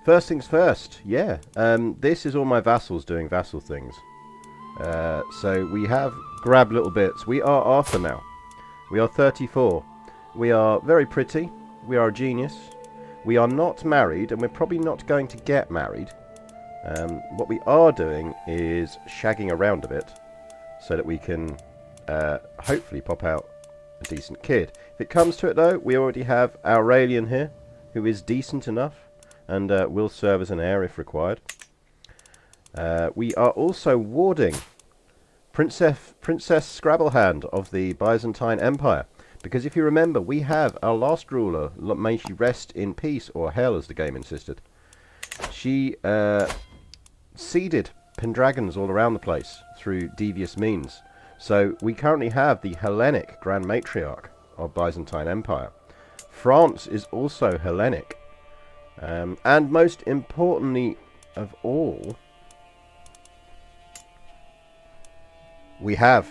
First things first, yeah. This is all my vassals doing vassal things. So we have grabbed little bits. We are Arthur now. We are 34. We are very pretty. We are a genius. We are not married, and we're probably not going to get married. What we are doing is shagging around a bit so that we can hopefully pop out a decent kid. If it comes to it, though, we already have Aurelian here, who is decent enough and will serve as an heir if required. We are also warding Princess Scrabblehand of the Byzantine Empire. Because if you remember, we have our last ruler, may she rest in peace, or hell as the game insisted. She seeded Pendragons all around the place through devious means. So we currently have the Hellenic Grand Matriarch of Byzantine Empire. France is also Hellenic. And most importantly of all, we have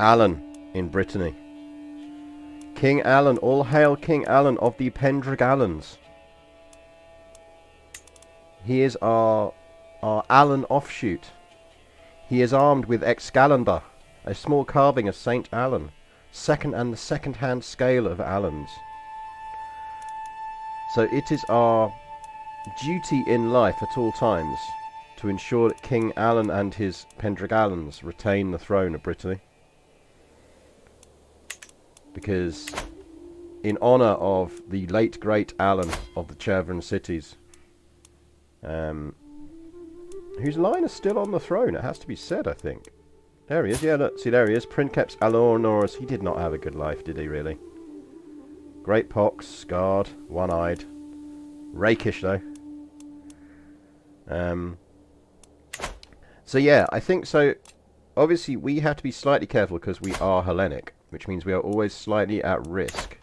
Alan in Brittany. King Alan, all hail King Alan of the Pendragallons. He is our Alan offshoot. He is armed with Excalibur, a small carving of Saint Alan, the second-hand scale of Alans. So it is our duty in life at all times to ensure that King Alan and his Pendragallons retain the throne of Brittany. Because in honour of the late great Alan of the Chervon cities, whose line is still on the throne, it has to be said, I think. There he is, yeah, look, see, there he is. Princeps Alornoris. He did not have a good life, did he, really? Great pox, scarred, one-eyed. Rakish, though. So, yeah, I think so. Obviously, we have to be slightly careful because we are Hellenic, which means we are always slightly at risk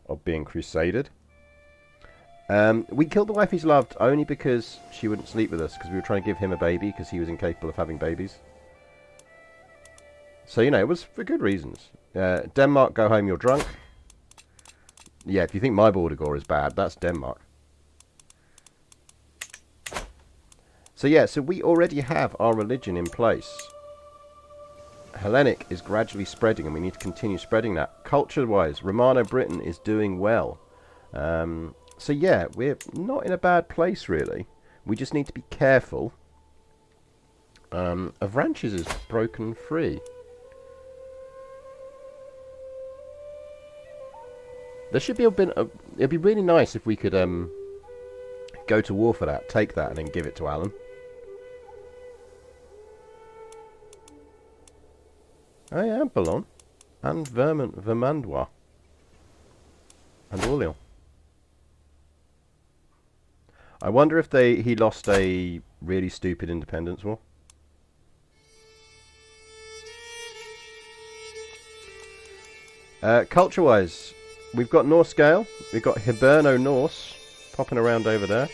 of being crusaded. We killed the wife he's loved only because she wouldn't sleep with us, because we were trying to give him a baby because he was incapable of having babies. So, you know, it was for good reasons. Denmark, go home, you're drunk. Yeah, if you think my border gore is bad, that's Denmark. So, yeah, so we already have our religion in place. Hellenic is gradually spreading, and we need to continue spreading that. Culture-wise, Romano-Britain is doing well. So yeah, we're not in a bad place, really. We just need to be careful. Avranches is broken free. There should be a bit. It'd be really nice if we could go to war for that, take that, and then give it to Alan. Oh yeah, Boulogne. And Vermandois. And Orleans. I wonder if he lost a really stupid independence war. Culture-wise, we've got Norse Gael. We've got Hiberno-Norse popping around over there.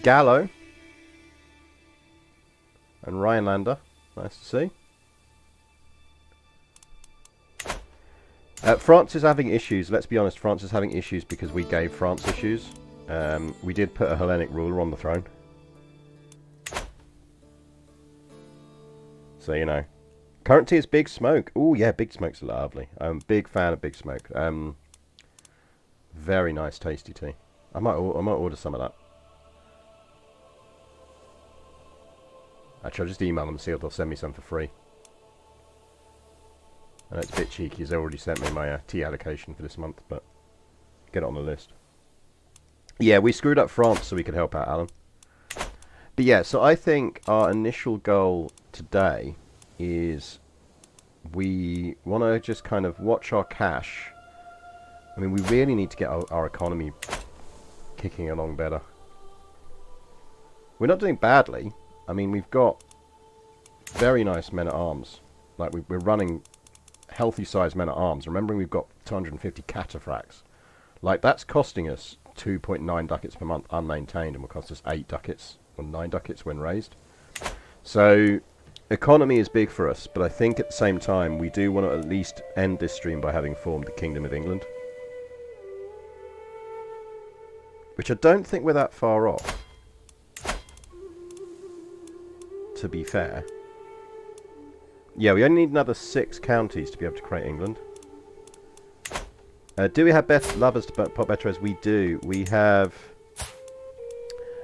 Gallo. And Rhinelander. Nice to see. France is having issues. Let's be honest, France is having issues because we gave France issues. We did put a Hellenic ruler on the throne. So, you know. Currency is Big Smoke. Oh, yeah, Big Smoke's lovely. I'm a big fan of Big Smoke. Very nice, tasty tea. I might order some of that. Actually, I'll just email them and see if they'll send me some for free. I know it's a bit cheeky, as they already sent me my tea allocation for this month, but get it on the list. Yeah, we screwed up France so we could help out Alan. But yeah, so I think our initial goal today is we want to just kind of watch our cash. I mean, we really need to get our economy kicking along better. We're not doing badly. I mean, we've got very nice men-at-arms. Like, we're running healthy-sized men-at-arms. Remembering we've got 250 cataphracts. Like, that's costing us 2.9 ducats per month unmaintained, and will cost us 8 ducats, or 9 ducats when raised. So, economy is big for us, but I think at the same time, we do want to at least end this stream by having formed the Kingdom of England. which I don't think we're that far off, to be fair. Yeah, we only need another 6 counties to be able to create England. Do we have best lovers to pop better as we do? We have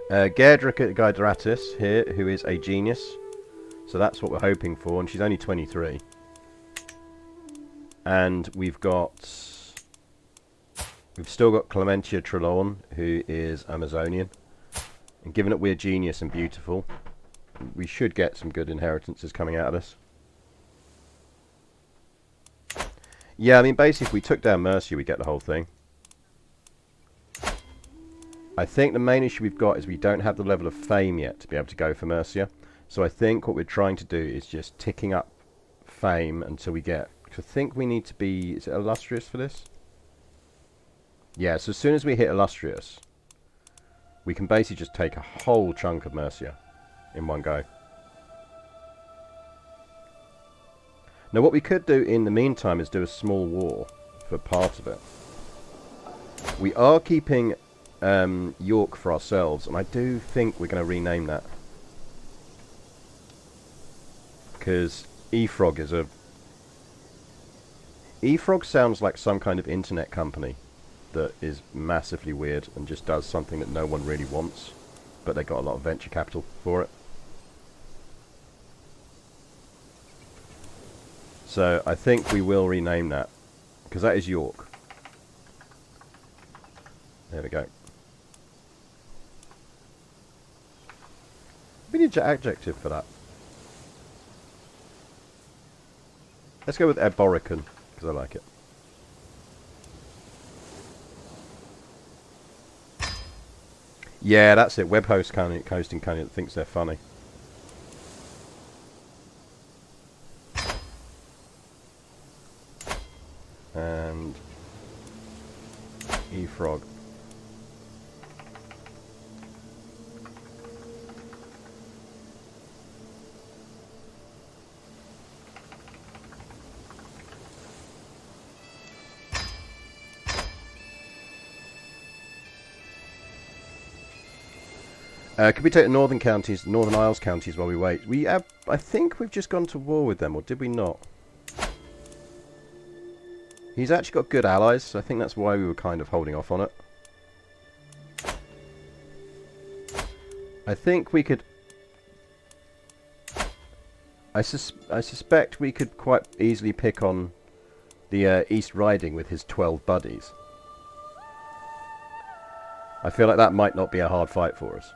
Gerdrika Gaidratis here, who is a genius. So that's what we're hoping for, and she's only 23. And we've still got Clementia Trelawn, who is Amazonian. And given that we're genius and beautiful, we should get some good inheritances coming out of this. Yeah, I mean, basically, if we took down Mercia, we get the whole thing. I think the main issue we've got is we don't have the level of fame yet to be able to go for Mercia. So I think what we're trying to do is just ticking up fame until we get... I think we need to be... Is it illustrious for this? Yeah, so as soon as we hit illustrious, we can basically just take a whole chunk of Mercia in one go. Now what we could do in the meantime is do a small war for part of it. We are keeping York for ourselves, and I do think we're going to rename that. Because Efrog is a... Efrog sounds like some kind of internet company that is massively weird and just does something that no one really wants, but they got a lot of venture capital for it. So I think we will rename that, because that is York. There we go. We need an adjective for that. Let's go with Eborican, because I like it. Yeah, that's it. Web hosting company that thinks they're funny. And Efrog. Could we take the Northern counties, Northern Isles counties while we wait? We have, I think we've just gone to war with them, or did we not? He's actually got good allies, so I think that's why we were kind of holding off on it. I think we could... I suspect we could quite easily pick on the East Riding with his 12 buddies. I feel like that might not be a hard fight for us.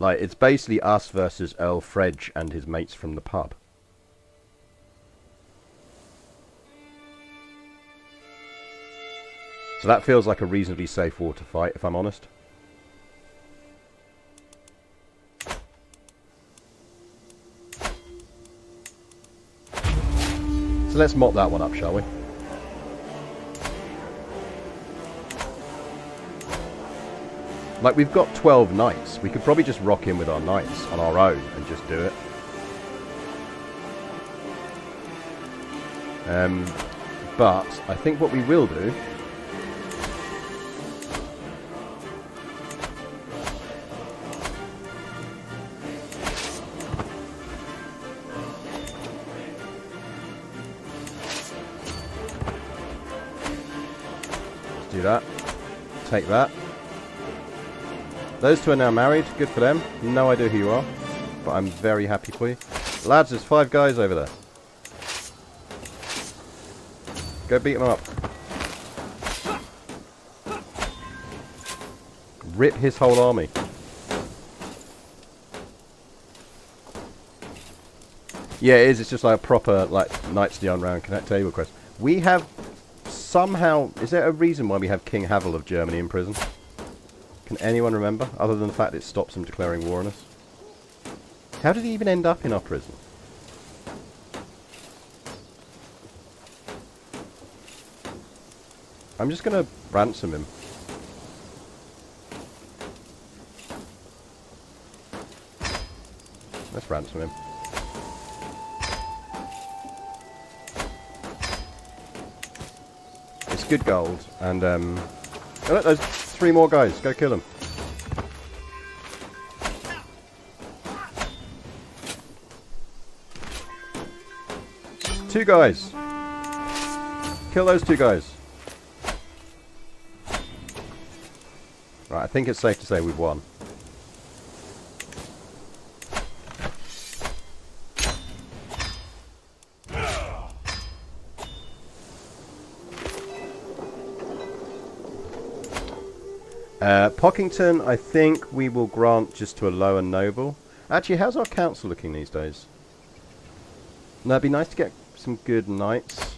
Like, it's basically us versus Earl Fredge and his mates from the pub. So that feels like a reasonably safe war to fight, if I'm honest. So let's mop that one up, shall we? Like, we've got 12 knights. We could probably just rock in with our knights on our own and just do it. But I think what we will do... Let's do that. Take that. Those two are now married. Good for them. No idea who you are, but I'm very happy for you. Lads, there's 5 guys over there. Go beat them up. Rip his whole army. Yeah, it is. It's just like a proper, like, Knights of the Unround Connect table quest. We have somehow... Is there a reason why we have King Havel of Germany in prison? Can anyone remember, other than the fact it stops him declaring war on us? How did he even end up in our prison? I'm just going to ransom him. Let's ransom him. good gold. And, oh, look, there's 3 more guys. Go kill them. Two guys. Kill those 2 guys. Right, I think it's safe to say we've won. Pockington, I think we will grant just to a lower noble. Actually, how's our council looking these days? No, it'd be nice to get some good knights.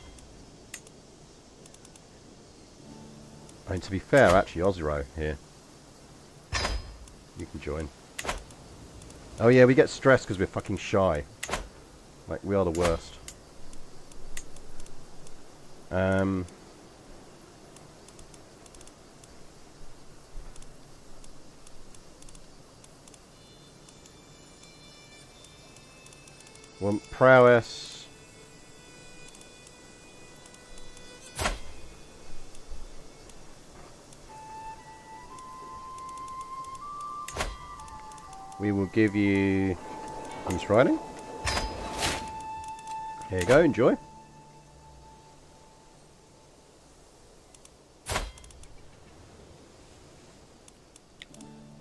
I mean, to be fair, actually, Ozero here. You can join. Oh yeah, we get stressed because we're fucking shy. Like, we are the worst. Well, prowess. We will give you horse riding. Here you go, enjoy.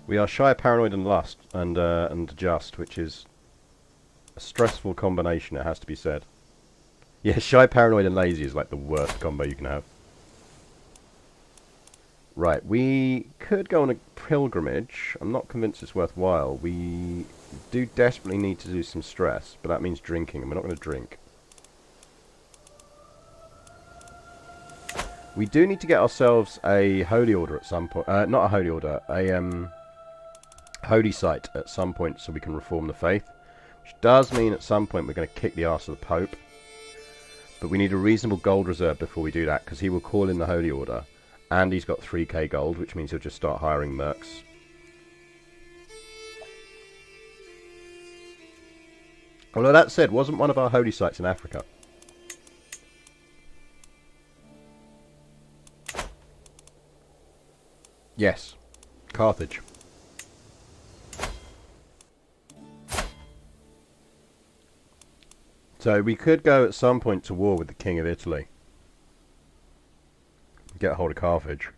We are shy, paranoid, and lust, and just, which is a stressful combination, it has to be said. Yeah, shy, paranoid, and lazy is like the worst combo you can have. Right, we could go on a pilgrimage. I'm not convinced it's worthwhile. We do desperately need to do some stress, but that means drinking, and we're not going to drink. We do need to get ourselves a holy order at some point. Not a holy order, a holy site at some point so we can reform the faith. Which does mean at some point we're going to kick the arse of the Pope. But we need a reasonable gold reserve before we do that, because he will call in the holy order. And he's got 3k gold, which means he'll just start hiring mercs. Although that said, wasn't one of our holy sites in Africa? Yes. Carthage. So we could go at some point to war with the King of Italy. Get a hold of Carthage.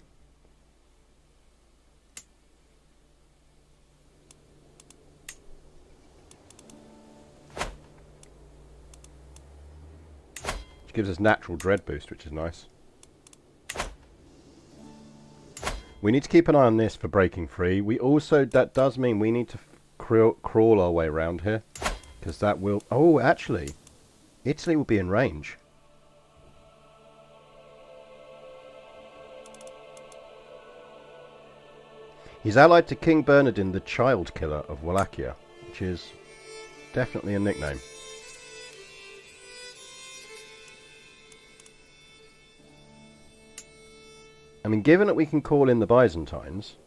Which gives us natural dread boost, which is nice. We need to keep an eye on this for breaking free. We also, that does mean we need to crawl our way around here. Because that will... Oh, actually, Italy will be in range. He's allied to King Bernardin, the Child Killer of Wallachia, which is definitely a nickname. I mean, given that we can call in the Byzantines,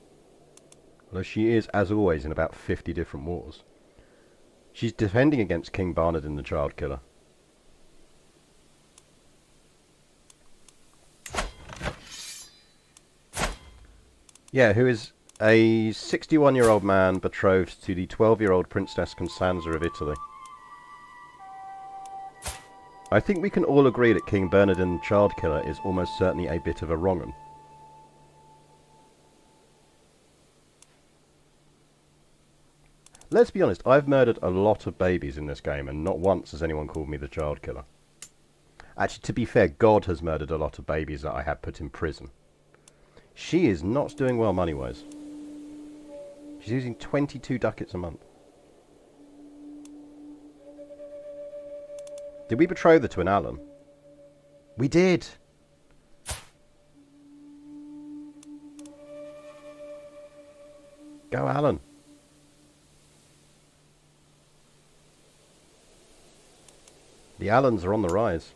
although she is, as always, in about 50 different wars, she's defending against King Bernardin, the Child Killer. Yeah, who is a 61-year-old man betrothed to the 12-year-old Princess Constanza of Italy. I think we can all agree that King Bernardin the Child Killer is almost certainly a bit of a wrong 'un. Let's be honest, I've murdered a lot of babies in this game, and not once has anyone called me the Child Killer. Actually, to be fair, God has murdered a lot of babies that I had put in prison. She is not doing well money-wise. She's using 22 ducats a month. Did we betroth her to an Alan? We did! Go, Alan. The Allens are on the rise.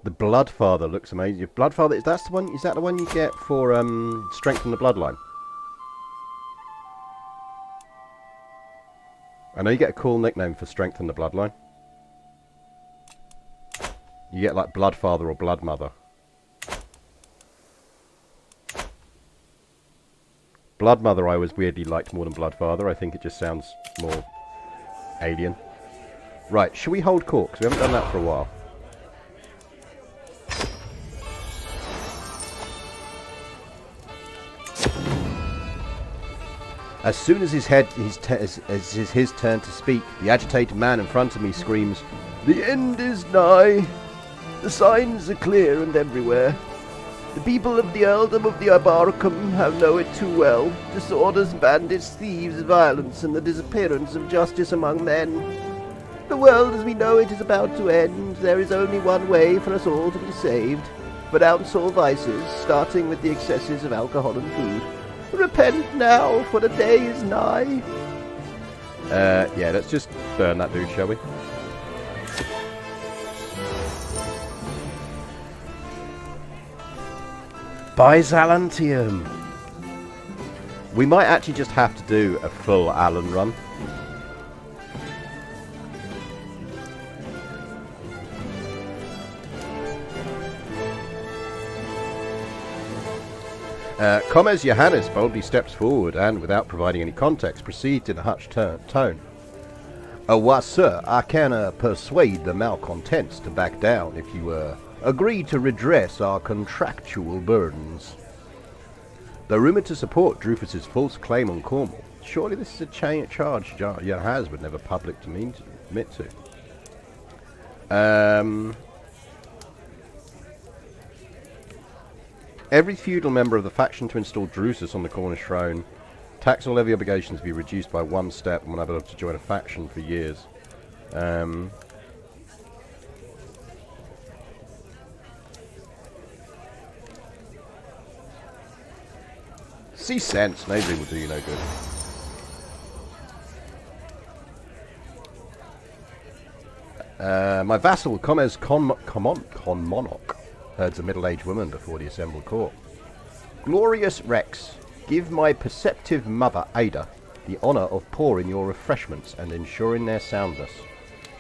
The Bloodfather looks amazing. Bloodfather, that's the one. Is that the one you get for strengthen the bloodline? I know you get a cool nickname for strengthen the bloodline. You get like Bloodfather or Bloodmother. Bloodmother I always weirdly liked more than Bloodfather. I think it just sounds more alien. Right, should we hold court? Because we haven't done that for a while. As soon as his turn to speak, the agitated man in front of me screams, "The end is nigh! The signs are clear and everywhere. The people of the earldom of the Abarcum have known it too well. Disorders, bandits, thieves, violence, and the disappearance of justice among men. The world as we know it is about to end. There is only one way for us all to be saved. Renounce all vices, starting with the excesses of alcohol and food. Repent now, for the day is nigh." Yeah, let's just burn that dude, shall we? Byzantium! We might actually just have to do a full Alan run. Comes Johannes boldly steps forward and, without providing any context, proceeds in a hushed tone. Why, sir, I can persuade the malcontents to back down if you agree to redress our contractual burdens. Though rumoured to support Drufus's false claim on Cornwall, surely this is a charge Johannes would never publicly admit to. Every feudal member of the faction to install Drusus on the Cornish throne. Tax or levy obligations be reduced by one step and will not be able to join a faction for years. See sense, nobody will do you no good. My vassal, Comes Monarch, herds a middle-aged woman before the assembled court. Glorious Rex, give my perceptive mother, Ada, the honour of pouring your refreshments and ensuring their soundness.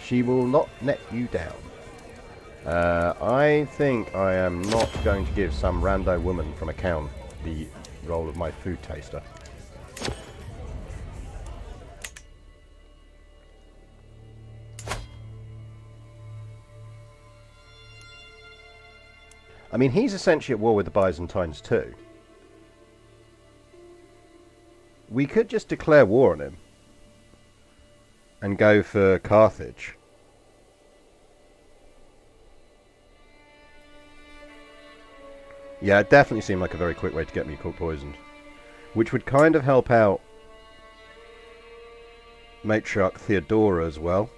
She will not let you down. I think I am not going to give some rando woman from a town the role of my food taster. I mean, he's essentially at war with the Byzantines too. We could just declare war on him and go for Carthage. Yeah, it definitely seemed like a very quick way to get me poisoned. Which would kind of help out Matriarch Theodora as well.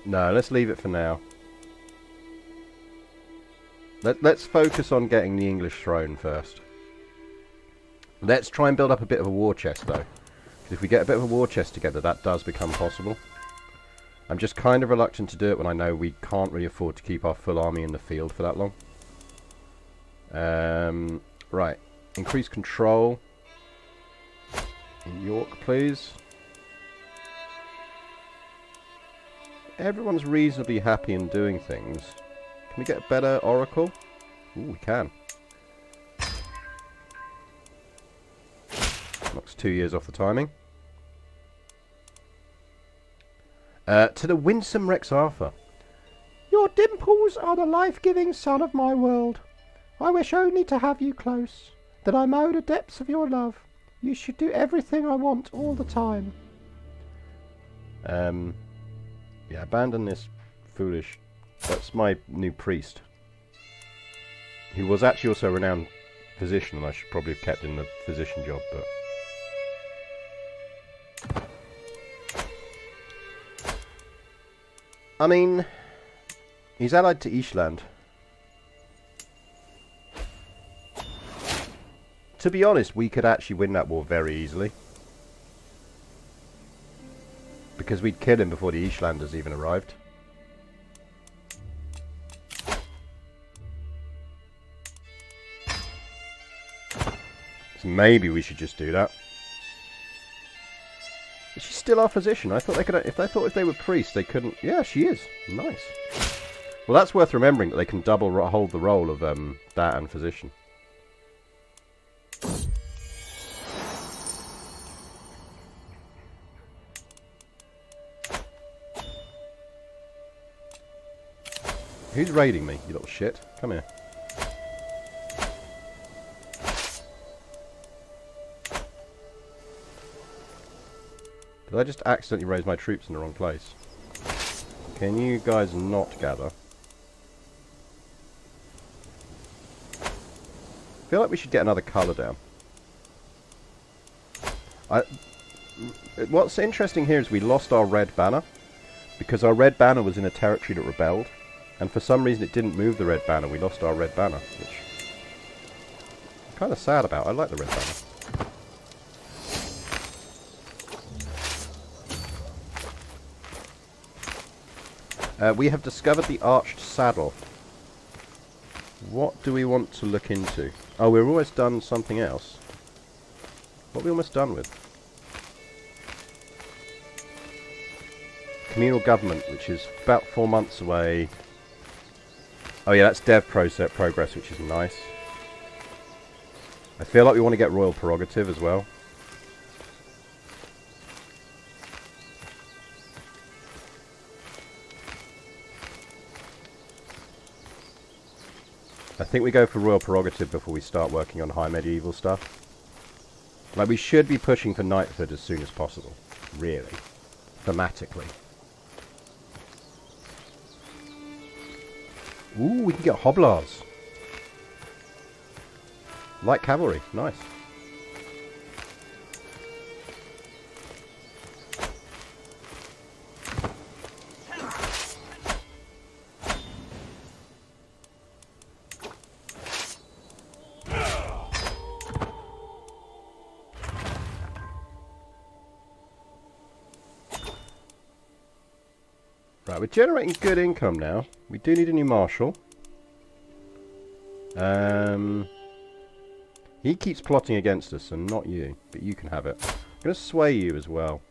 No, let's leave it for now. Let's focus on getting the English throne first. Let's try and build up a bit of a war chest, though. Because if we get a bit of a war chest together, that does become possible. I'm just kind of reluctant to do it when I know we can't really afford to keep our full army in the field for that long. Right. Increase control. In York, please. Everyone's reasonably happy in doing things. Can we get a better oracle? Ooh, we can. Knocks 2 years off the timing. To the winsome Rex Arthur. Your dimples are the life-giving sun of my world. I wish only to have you close, that I know the depths of your love. You should do everything I want all the time. Yeah, abandon this foolish... That's my new priest. He was actually also a renowned physician, and I should probably have kept in the physician job, but... I mean... He's allied to Ishland. To be honest, we could actually win that war very easily. Because we'd kill him before the Eastlanders even arrived. So maybe we should just do that. Is she still our physician? I thought they could. If they were priests, they couldn't. Yeah, she is. Nice. Well, that's worth remembering that they can double hold the role of that and physician. Who's raiding me, you little shit? Come here. Did I just accidentally raise my troops in the wrong place? Can you guys not gather? I feel like we should get another colour down. What's interesting here is we lost our red banner. Because our red banner was in a territory that rebelled. And for some reason it didn't move the red banner. We lost our red banner. Which I'm kind of sad about. I like the red banner. We have discovered the arched saddle. What do we want to look into? Oh, we're almost done something else. What are we almost done with? Communal government, which is about 4 months away. Oh yeah, that's dev progress, which is nice. I feel like we want to get royal prerogative as well. I think we go for royal prerogative before we start working on high medieval stuff. Like, we should be pushing for knighthood as soon as possible. Really. Thematically. Ooh, we can get hobblars. Light cavalry. Nice. Right, we're generating good income now. We do need a new marshal. He keeps plotting against us, and not you, but you can have it. I'm going to sway you as well.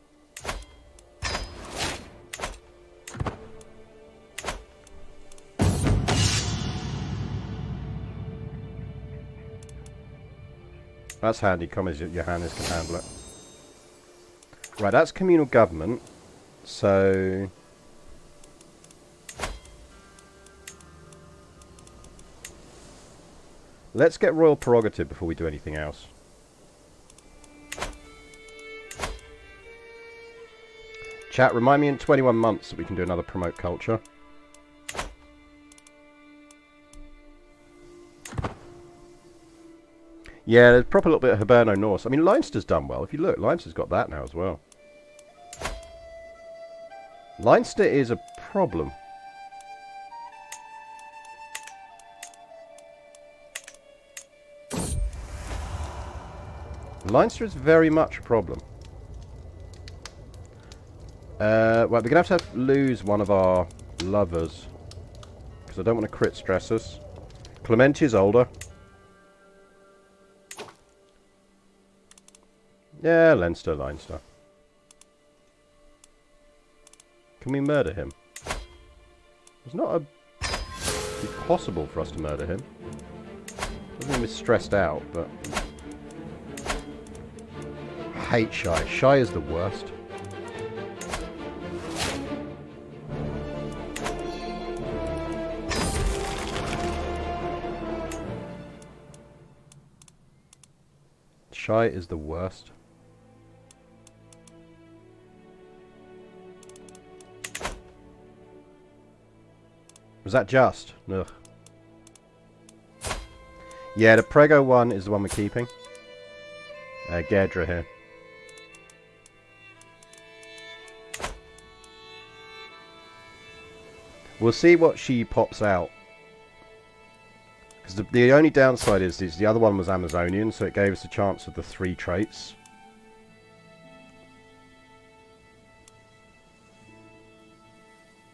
That's handy, come as your handlers can handle it. Right, that's communal government, so... let's get royal prerogative before we do anything else. Chat, remind me in 21 months that we can do another promote culture. Yeah, there's probably a little bit of Hiberno Norse. I mean, Leinster's done well. If you look, Leinster's got that now as well. Leinster is a problem. Leinster is very much a problem. Well, we're going to have to lose one of our lovers. Because I don't want to crit stress us. Clementi is older. Yeah, Leinster. Can we murder him? It's not possible for us to murder him. Doesn't mean we're stressed out, but... I hate Shy. Shy is the worst. Shy is the worst. Was that just? Ugh. Yeah, the Prego one is the one we're keeping. Gerdra here. We'll see what she pops out. Because the only downside is the other one was Amazonian, so it gave us a chance of the 3 traits.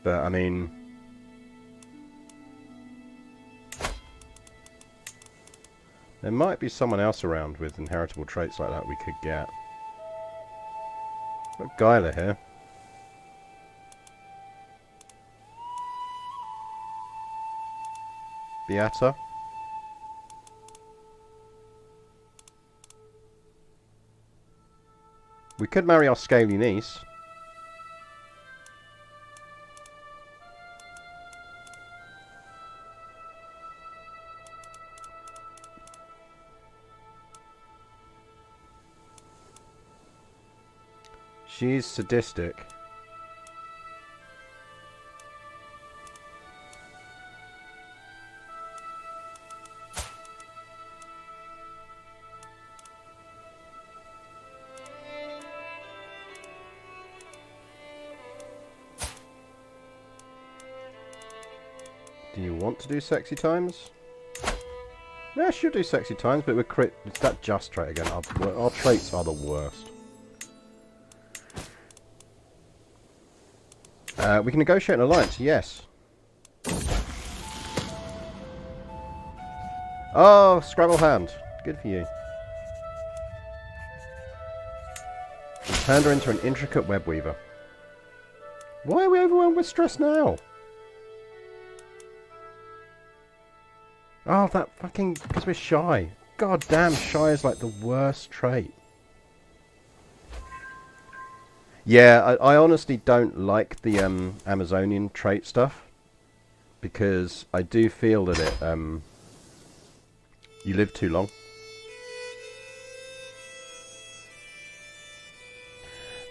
But, I mean... there might be someone else around with inheritable traits like that we could get. Got Guyla here. Beata. We could marry our scaly niece. She's sadistic. Do you want to do sexy times? Yeah, she'll do sexy times, but with crit... it's that just trait again. Our traits are the worst. We can negotiate an alliance, yes. Oh, Scrabble hand. Good for you. We turned her into an intricate web weaver. Why are we overwhelmed with stress now? Oh, that fucking... because we're shy. God damn, shy is like the worst trait. Yeah, I honestly don't like the Amazonian trait stuff. Because I do feel that it... you live too long.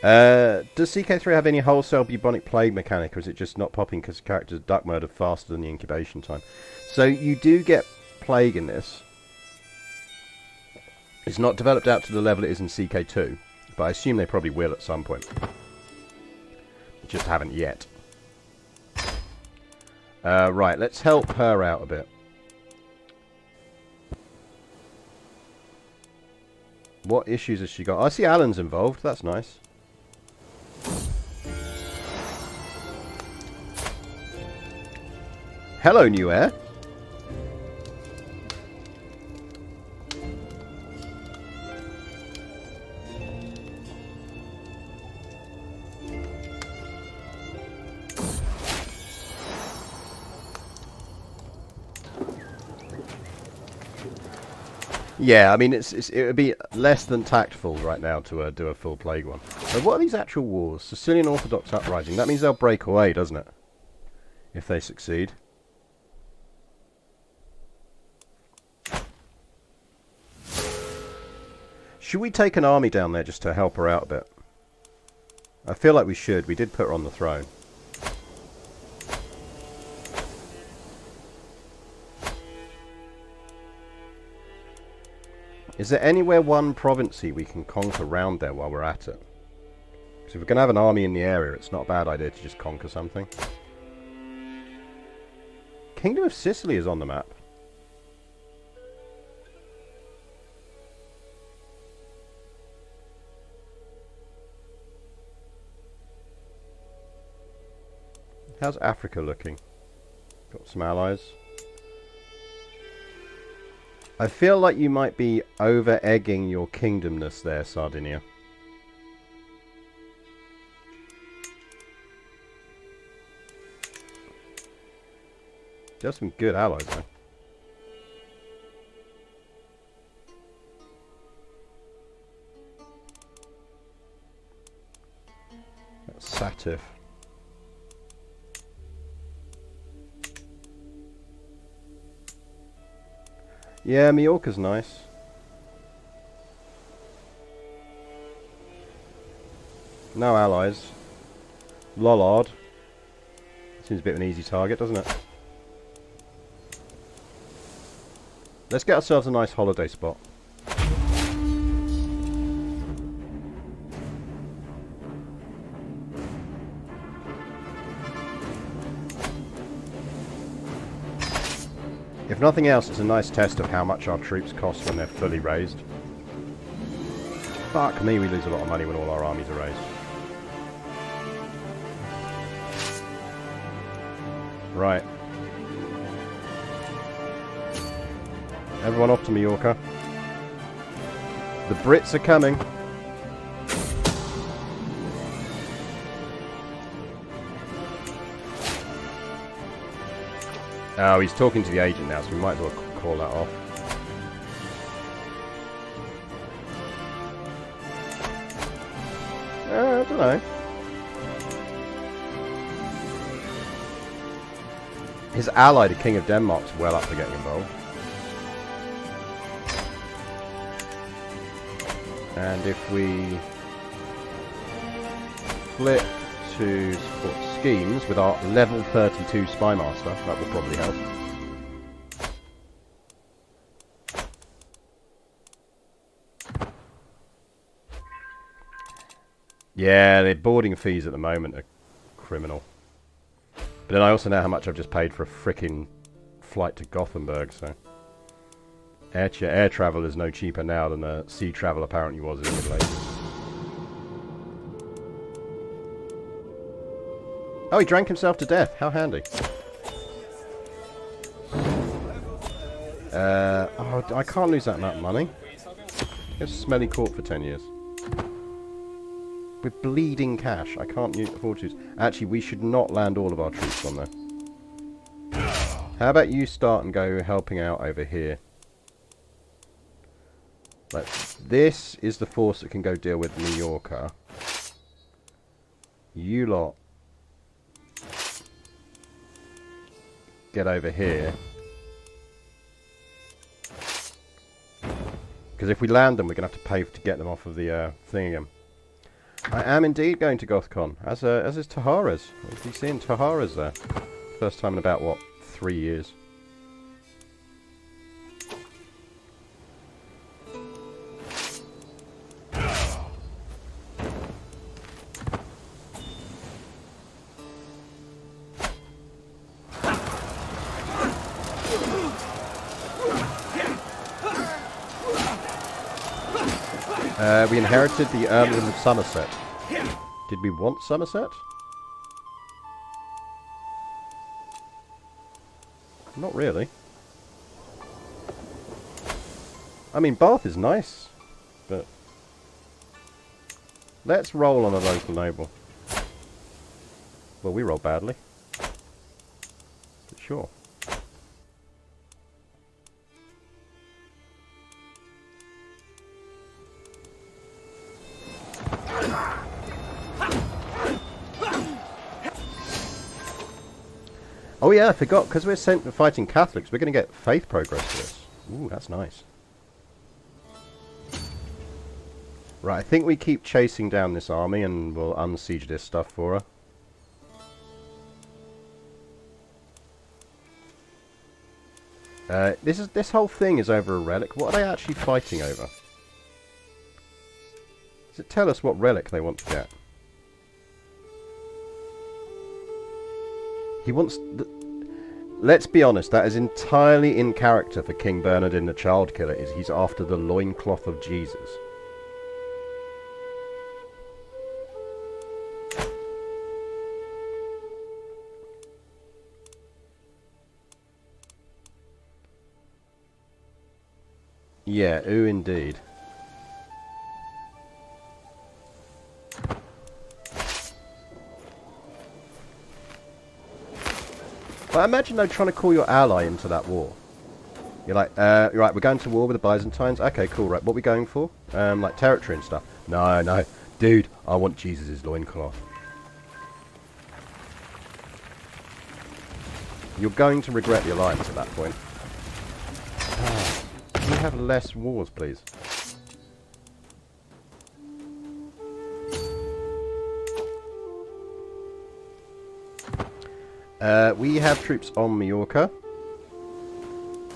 Does CK3 have any wholesale bubonic plague mechanic, or is it just not popping because characters duck murder faster than the incubation time? So you do get plague in this. It's not developed out to the level it is in CK2, but I assume they probably will at some point. They just haven't yet. Right, let's help her out a bit. What issues has she got? I see Alan's involved, that's nice. Hello, new heir. Yeah, I mean, it would be less than tactful right now to do a full plague one. So what are these actual wars? Sicilian Orthodox uprising. That means they'll break away, doesn't it? If they succeed. Should we take an army down there just to help her out a bit? I feel like we should. We did put her on the throne. Is there anywhere one province we can conquer round there while we're at it? Because if we're going to have an army in the area, it's not a bad idea to just conquer something. Kingdom of Sicily is on the map. How's Africa looking? Got some allies. I feel like you might be over-egging your kingdomness there, Sardinia. Just some good allies, though. That's Satif. Yeah, Majorca's nice. No allies. Lollard. Seems a bit of an easy target, doesn't it? Let's get ourselves a nice holiday spot. If nothing else, it's a nice test of how much our troops cost when they're fully raised. Fuck me, we lose a lot of money when all our armies are raised. Right. Everyone off to Mallorca. The Brits are coming. Oh, he's talking to the agent now, so we might as well call that off. I don't know. His ally, the King of Denmark's well up for getting involved. And if we flip to support schemes with our level 32 Spy Master, that will probably help. Yeah, the boarding fees at the moment are criminal. But then I also know how much I've just paid for a frickin' flight to Gothenburg, so... Air travel is no cheaper now than sea travel apparently was in the Middle Ages. Oh, he drank himself to death. How handy. Oh, I can't lose that amount of money. It's smelly court for 10 years. With bleeding cash. I can't afford to use... Actually, we should not land all of our troops on there. How about you start and go helping out over here? Like, this is the force that can go deal with Mallorca. You lot get over here. Because if we land them, we're going to have to pay to get them off of the thing again. I am indeed going to GothCon, as is Tahara's. We'll be seeing Tahara's there. First time in about, what, 3 years. We inherited the Earldom of Somerset. Did we want Somerset? Not really. I mean, Bath is nice, but... Let's roll on a local noble. Well, we roll badly. But sure. Oh yeah, I forgot, because we're fighting Catholics, we're going to get faith progress for this. Ooh, that's nice. Right, I think we keep chasing down this army and we'll unsiege this stuff for her. This whole thing is over a relic. What are they actually fighting over? Does it tell us what relic they want to get? He wants... Let's be honest, that is entirely in character for King Bernardin the Child Killer. He's after the loincloth of Jesus. Yeah, ooh indeed. But imagine though trying to call your ally into that war. You're like, right, we're going to war with the Byzantines. Okay, cool, right, what are we going for? Like territory and stuff. No, no. Dude, I want Jesus' loincloth. You're going to regret the alliance at that point. Can we have less wars, please? We have troops on Mallorca.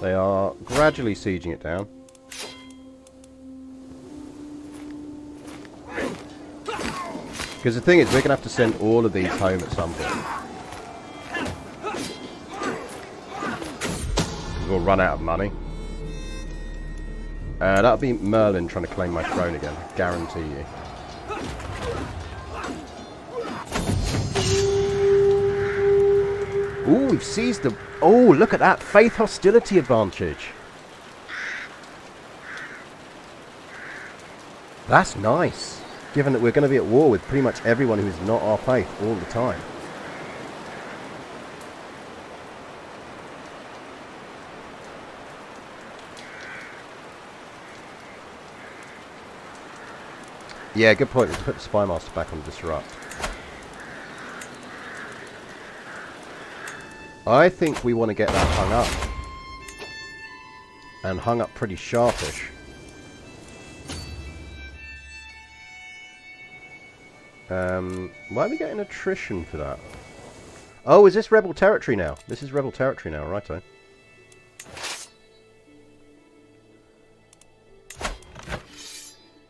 They are gradually sieging it down. Because the thing is, we're going to have to send all of these home at some point. We'll run out of money. That'll be Merlin trying to claim my throne again, I guarantee you. Ooh, we've seized the... Oh, look at that. Faith hostility advantage. That's nice. Given that we're going to be at war with pretty much everyone who's not our faith all the time. Yeah, good point. Let's put the Spy Master back on Disrupt. I think we want to get that hung up. And hung up pretty sharpish. Why are we getting attrition for that? Oh, is this rebel territory now? This is rebel territory now, righto.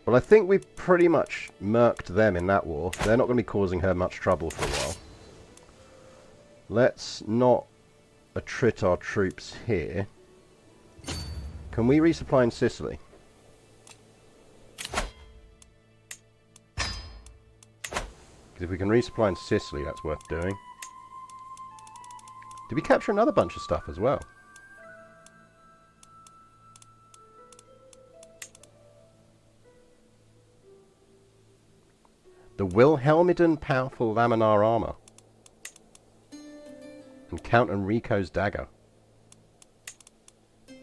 Well, I think we've pretty much murked them in that war. They're not going to be causing her much trouble for a while. Let's not attrit our troops here. Can we resupply in Sicily? Because if we can resupply in Sicily, that's worth doing. Did we capture another bunch of stuff as well? The Wilhelmiden powerful laminar armor. And Count Enrico's dagger. Is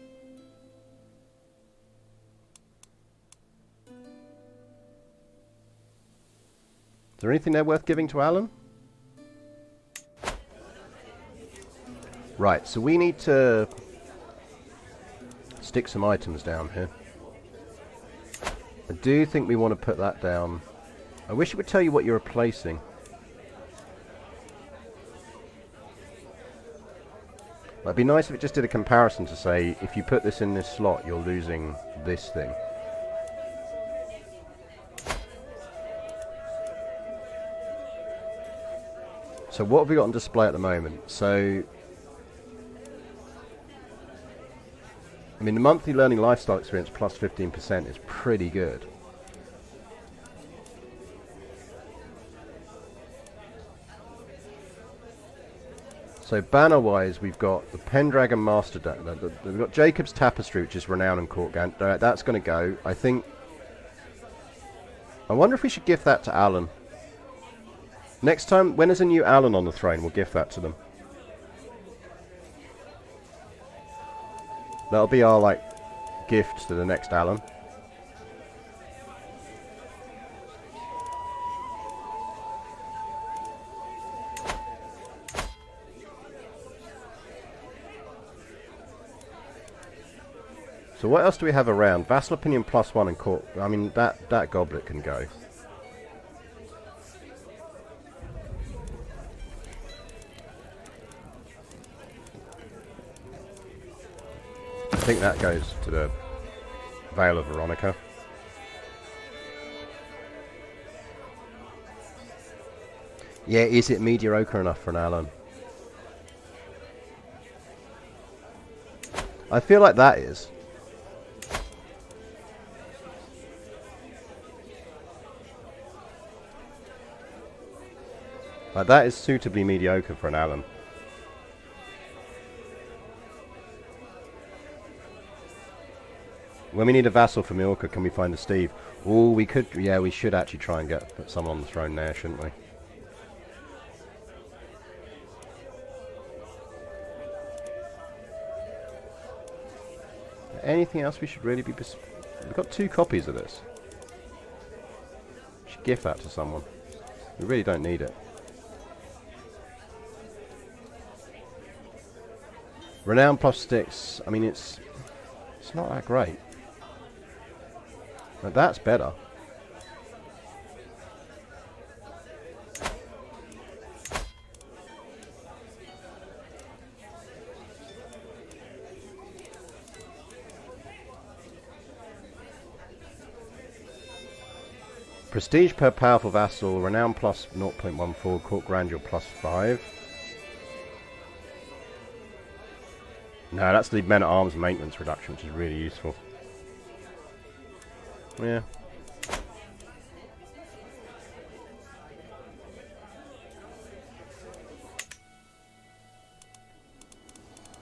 there anything there worth giving to Alan? Right, so we need to stick some items down here. I do think we want to put that down. I wish it would tell you what you're replacing. It'd be nice if it just did a comparison to say, if you put this in this slot, you're losing this thing. So what have we got on display at the moment? So, I mean, the monthly learning lifestyle experience plus 15% is pretty good. So banner-wise, we've got the Pendragon Master... we've got Jacob's Tapestry, which is Renown and Court Gant. That's going to go. I think... I wonder if we should gift that to Alan. Next time, when there's a new Alan on the throne, we'll gift that to them. That'll be our, like, gift to the next Alan. So what else do we have around? Vassal Opinion +1 and Court... I mean, that goblet can go. I think that goes to the Vale of Veronica. Yeah, is it mediocre enough for an Alan? I feel like that is. Like, that is suitably mediocre for an Alan. When we need a vassal for Milka, can we find a Steve? Oh, we could. Yeah, we should actually try and put someone on the throne there, shouldn't we? Anything else we should really be... We've got 2 copies of this. We should gift that to someone. We really don't need it. Renown +6. I mean, it's not that great. But that's better. Prestige per powerful vassal. Renown plus 0.14. Court grandeur +5. No, that's the men-at-arms maintenance reduction, which is really useful. Yeah.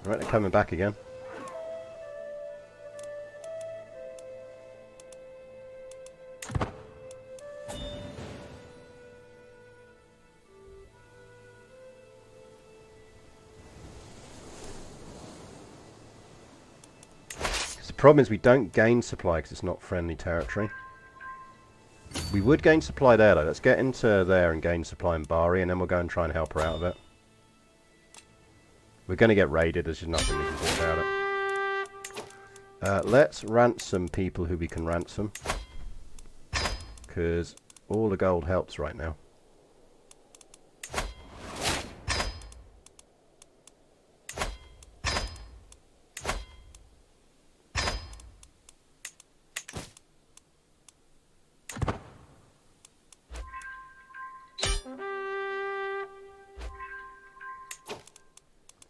Right, they're coming back again. The problem is we don't gain supply because it's not friendly territory. We would gain supply there though. Let's get into there and gain supply in Bari, and then we'll go and try and help her out of it. We're going to get raided. There's just nothing we can do about it. Let's ransom people who we can ransom, because all the gold helps right now.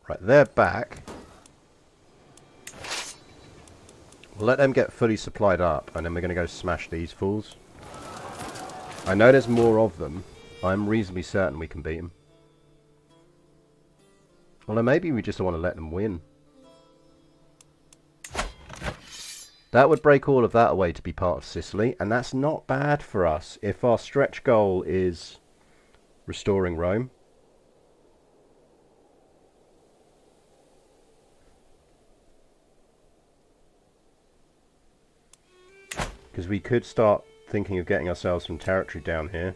Right, they're back. We'll let them get fully supplied up, and then we're going to go smash these fools. I know there's more of them. I'm reasonably certain we can beat them. Although maybe we just want to let them win. That would break all of that away to be part of Sicily, and that's not bad for us if our stretch goal is restoring Rome. Because we could start thinking of getting ourselves some territory down here.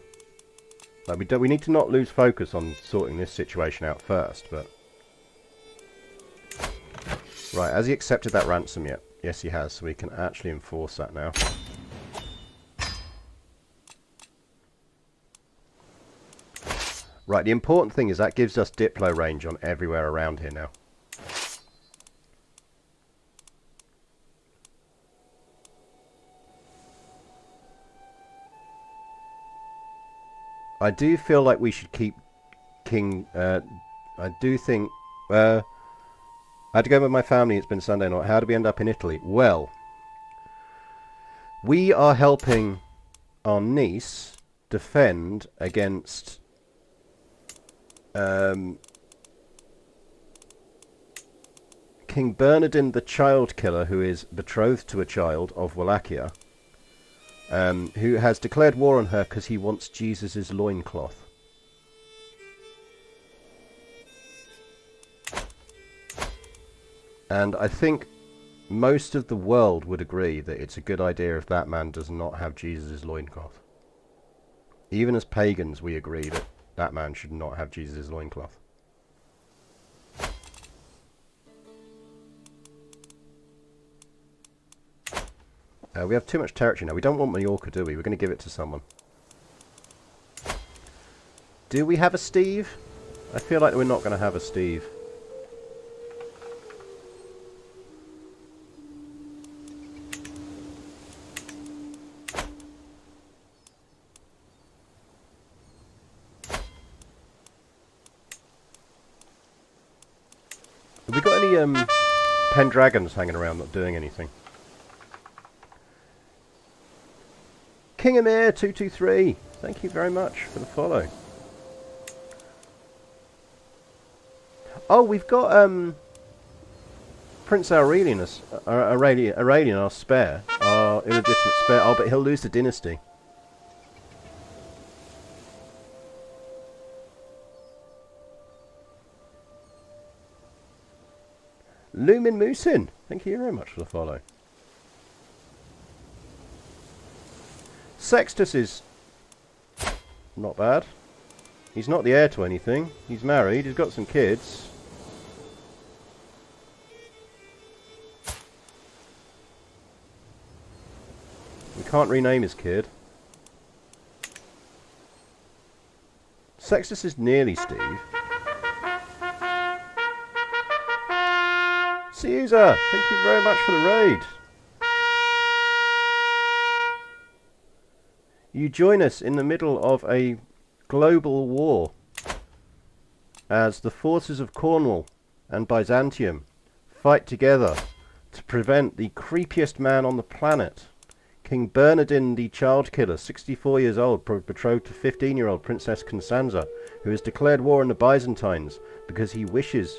Like we need to not lose focus on sorting this situation out first, but... Right, has he accepted that ransom yet? Yes, he has, so we can actually enforce that now. Right, the important thing is that gives us Diplo range on everywhere around here now. I do feel like we should keep King... I do think... I had to go with my family, it's been Sunday night. How did we end up in Italy? Well, we are helping our niece defend against... King Bernardin the Child Killer, who is betrothed to a child of Wallachia. Who has declared war on her because he wants Jesus' loincloth. And I think most of the world would agree that it's a good idea if that man does not have Jesus' loincloth. Even as pagans, we agree that that man should not have Jesus' loincloth. We have too much territory now. We don't want Mallorca, do we? We're going to give it to someone. Do we have a Steve? I feel like we're not going to have a Steve. Have we got any Pendragons hanging around not doing anything? King Emir 223, thank you very much for the follow. Oh, we've got Prince Aurelian, our spare, our illegitimate spare. Oh, but he'll lose the dynasty. Lumin Moosin, thank you very much for the follow. Sextus is not bad. He's not the heir to anything. He's married. He's got some kids. We can't rename his kid. Sextus is nearly Steve. Caesar, thank you very much for the raid. You join us in the middle of a global war as the forces of Cornwall and Byzantium fight together to prevent the creepiest man on the planet, King Bernardin the Child Killer, 64 years old, betrothed to 15-year-old Princess Constanza, who has declared war on the Byzantines because he wishes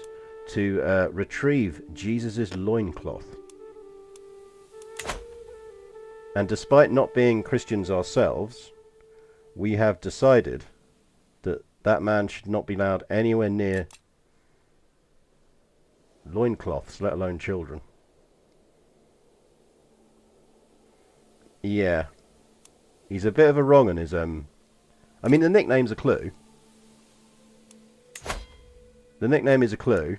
to retrieve Jesus' loincloth. And despite not being Christians ourselves, we have decided that that man should not be allowed anywhere near loincloths, let alone children. Yeah. He's a bit of a wrong on his, I mean, the nickname's a clue. The nickname is a clue.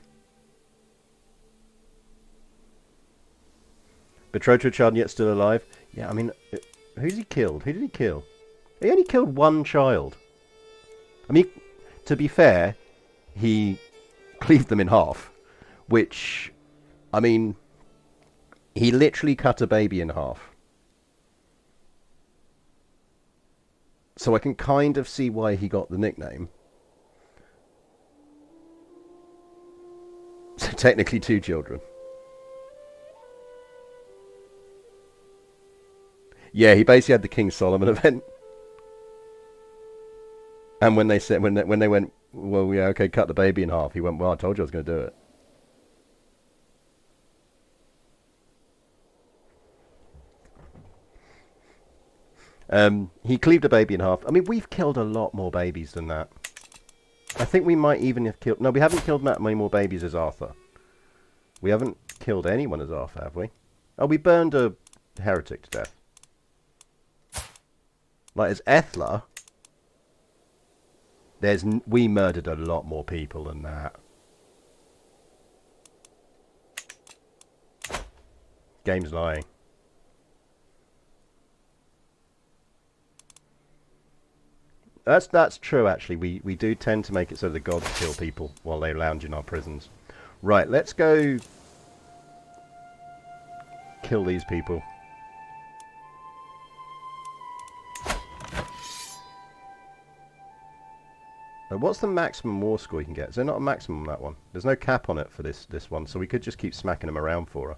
Betrothed to a child and yet still alive. Yeah, I mean, who's he killed? Who did he kill? He only killed one child. I mean, to be fair, he cleaved them in half. Which, I mean, he literally cut a baby in half. So I can kind of see why he got the nickname. So technically 2 children. Yeah, he basically had the King Solomon event. And when they said, when they went, well, yeah, okay, cut the baby in half, he went, well, I told you I was going to do it. He cleaved a baby in half. I mean, we've killed a lot more babies than that. I think we might even have killed... No, we haven't killed that many more babies as Arthur. We haven't killed anyone as Arthur, have we? Oh, we burned a heretic to death. Like, as Ethla, we murdered a lot more people than that. Game's lying. That's true, actually. We do tend to make it so the gods kill people while they lounge in our prisons. Right, let's go kill these people. Now, what's the maximum war score you can get? Is there not a maximum on that one? There's no cap on it for this one, so we could just keep smacking them around for her.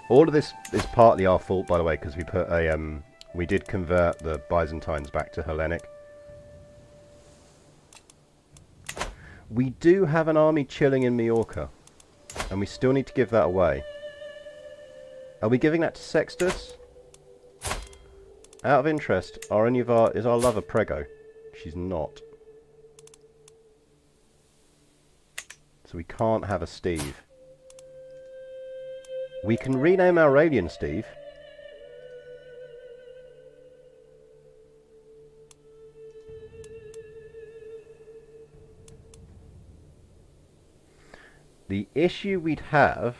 All of this is partly our fault, by the way, because we put a we did convert the Byzantines back to Hellenic. We do have an army chilling in Majorca, and we still need to give that away. Are we giving that to Sextus? Out of interest, is our lover Prego? She's not. So we can't have a Steve. We can rename Aurelian Steve. The issue we'd have...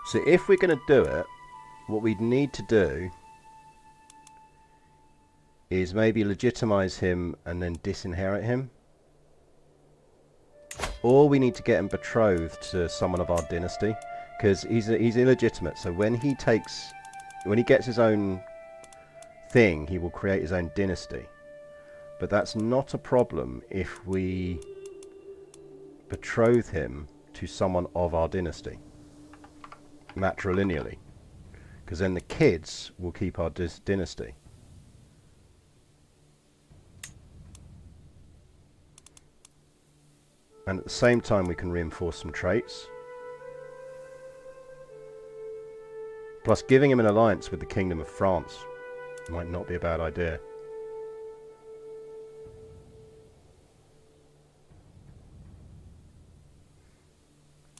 So if we're going to do it, what we'd need to do is maybe legitimize him and then disinherit him. Or we need to get him betrothed to someone of our dynasty, because he's illegitimate. So when he gets his own thing, he will create his own dynasty. But that's not a problem if we betroth him to someone of our dynasty, matrilineally, because then the kids will keep our dynasty. And at the same time we can reinforce some traits. Plus giving him an alliance with the Kingdom of France might not be a bad idea.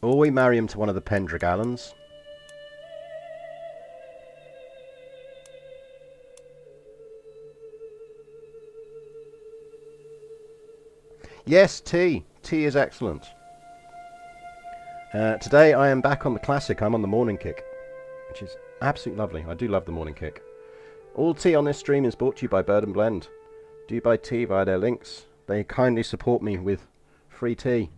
Or we marry him to one of the Pendragallons. Yes, tea. Tea is excellent. Today I am back on the classic. I'm on the morning kick, which is absolutely lovely. I do love the morning kick. All tea on this stream is brought to you by Bird and Blend. Do you buy tea via their links? They kindly support me with free tea.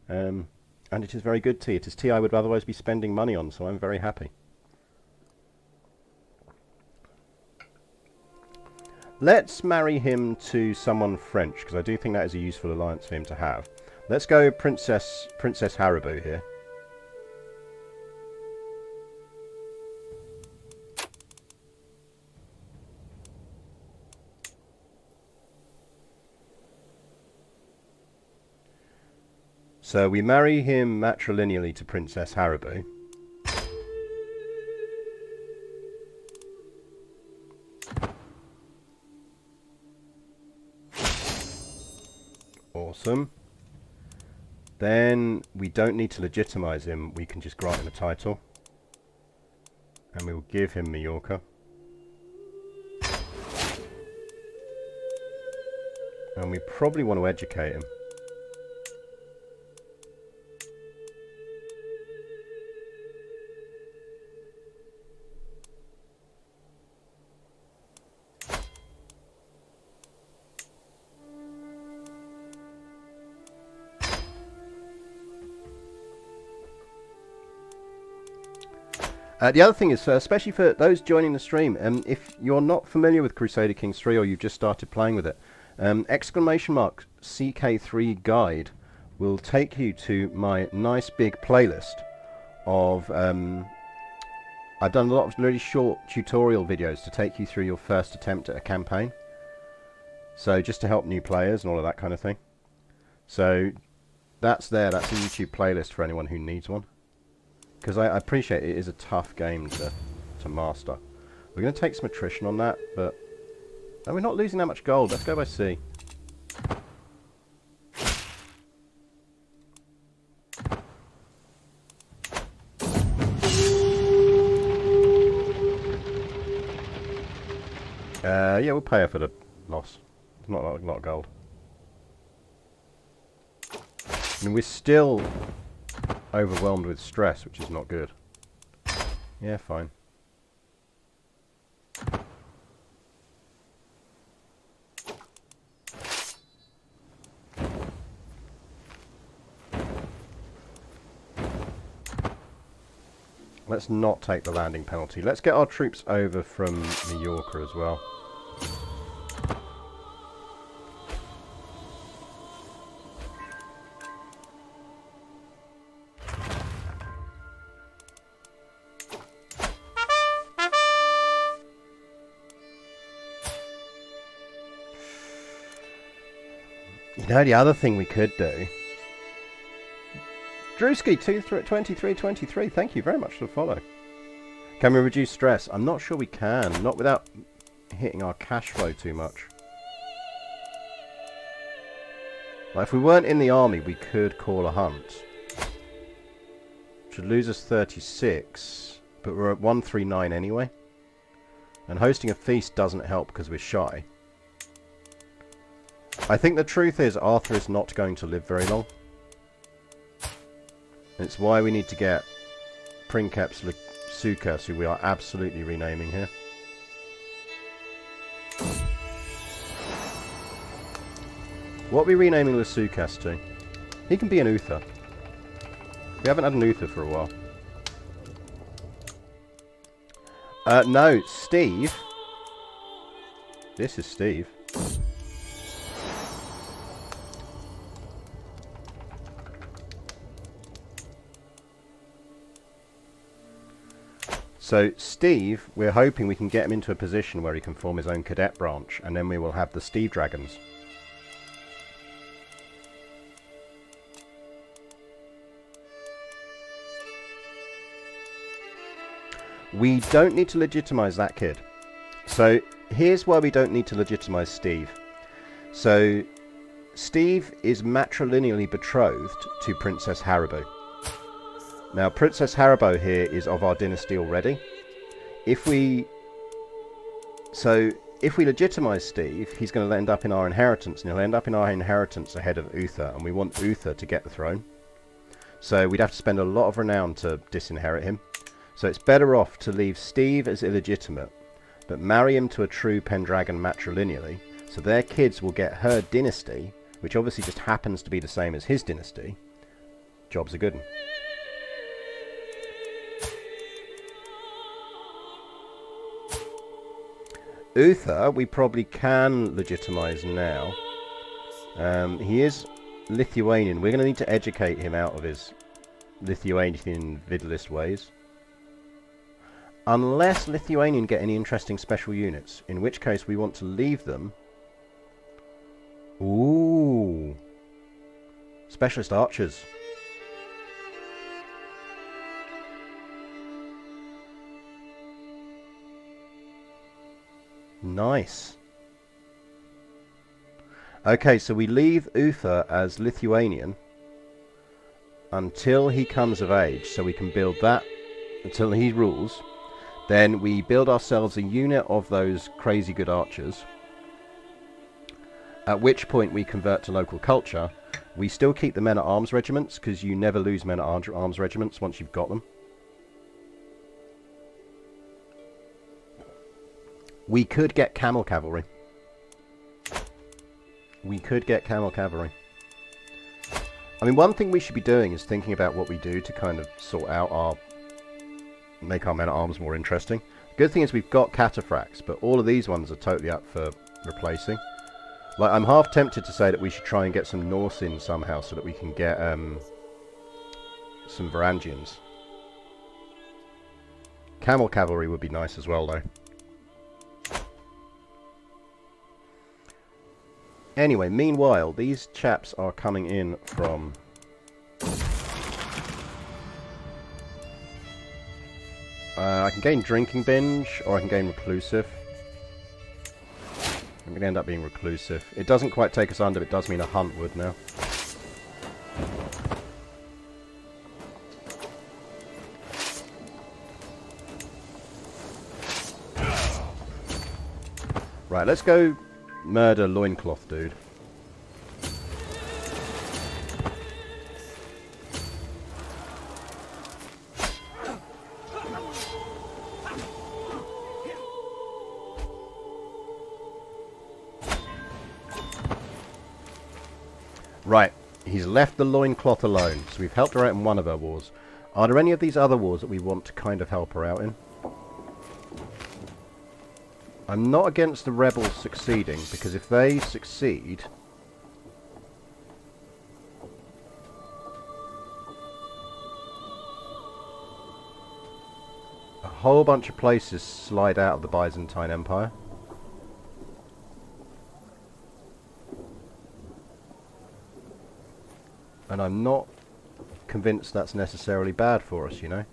And it is very good tea. It is tea I would otherwise be spending money on, so I'm very happy. Let's marry him to someone French, because I do think that is a useful alliance for him to have. Let's go Princess Haribo here. So we marry him matrilineally to Princess Haribo. Awesome. Then we don't need to legitimize him, we can just grant him a title. And we will give him Mallorca. And we probably want to educate him. The other thing is, especially for those joining the stream, if you're not familiar with Crusader Kings 3 or you've just started playing with it, exclamation mark CK3 guide will take you to my nice big playlist of... I've done a lot of really short tutorial videos to take you through your first attempt at a campaign. So just to help new players and all of that kind of thing. So that's there, that's a YouTube playlist for anyone who needs one. Because I appreciate it is a tough game to master. We're going to take some attrition on that, but no, we're not losing that much gold. Let's go by sea. Yeah, we'll pay her for the loss. It's not a lot of gold. I mean, we're still overwhelmed with stress, which is not good. Yeah, fine. Let's not take the landing penalty. Let's get our troops over from Mallorca as well. You know, the other thing we could do... Drewski, 2323, thank you very much for the follow. Can we reduce stress? I'm not sure we can, not without hitting our cash flow too much. Like if we weren't in the army, we could call a hunt. Should lose us 36, but we're at 139 anyway. And hosting a feast doesn't help because we're shy. I think the truth is Arthur is not going to live very long. It's why we need to get Princeps Sukas, who we are absolutely renaming here. What are we renaming Lusukas to? He can be an Uther. We haven't had an Uther for a while. No, Steve. This is Steve. So Steve, we're hoping we can get him into a position where he can form his own cadet branch, and then we will have the Steve Dragons. We don't need to legitimize that kid. So here's why we don't need to legitimize Steve. So Steve is matrilineally betrothed to Princess Haribo. Now, Princess Haribo here is of our dynasty already. If we legitimize Steve, he's going to end up in our inheritance, and he'll end up in our inheritance ahead of Uther, and we want Uther to get the throne. So we'd have to spend a lot of renown to disinherit him. So it's better off to leave Steve as illegitimate, but marry him to a true Pendragon matrilineally, so their kids will get her dynasty, which obviously just happens to be the same as his dynasty. Job's a good one. Uther, we probably can legitimize now. He is Lithuanian. We're going to need to educate him out of his Lithuanian vidalist ways. Unless Lithuanian get any interesting special units, in which case we want to leave them. Ooh. Specialist archers. Nice. Okay, so we leave Uther as Lithuanian until he comes of age, so we can build that until he rules. Then we build ourselves a unit of those crazy good archers, at which point we convert to local culture. We still keep the men-at-arms regiments, because you never lose men-at-arms regiments once you've got them. We could get camel cavalry. We could get camel cavalry. I mean, one thing we should be doing is thinking about what we do to kind of sort out our... make our men-at-arms more interesting. Good thing is we've got cataphracts, but all of these ones are totally up for replacing. Like, I'm half tempted to say that we should try and get some Norse in somehow so that we can get some Varangians. Camel cavalry would be nice as well, though. Anyway, meanwhile, these chaps are coming in from... I can gain Drinking Binge, or I can gain Reclusive. I'm going to end up being Reclusive. It doesn't quite take us under, but it does mean a hunt would now. Right, let's go murder loincloth, dude. Right, he's left the loincloth alone, so we've helped her out in one of her wars. Are there any of these other wars that we want to kind of help her out in? I'm not against the rebels succeeding, because if they succeed... a whole bunch of places slide out of the Byzantine Empire. And I'm not convinced that's necessarily bad for us, you know?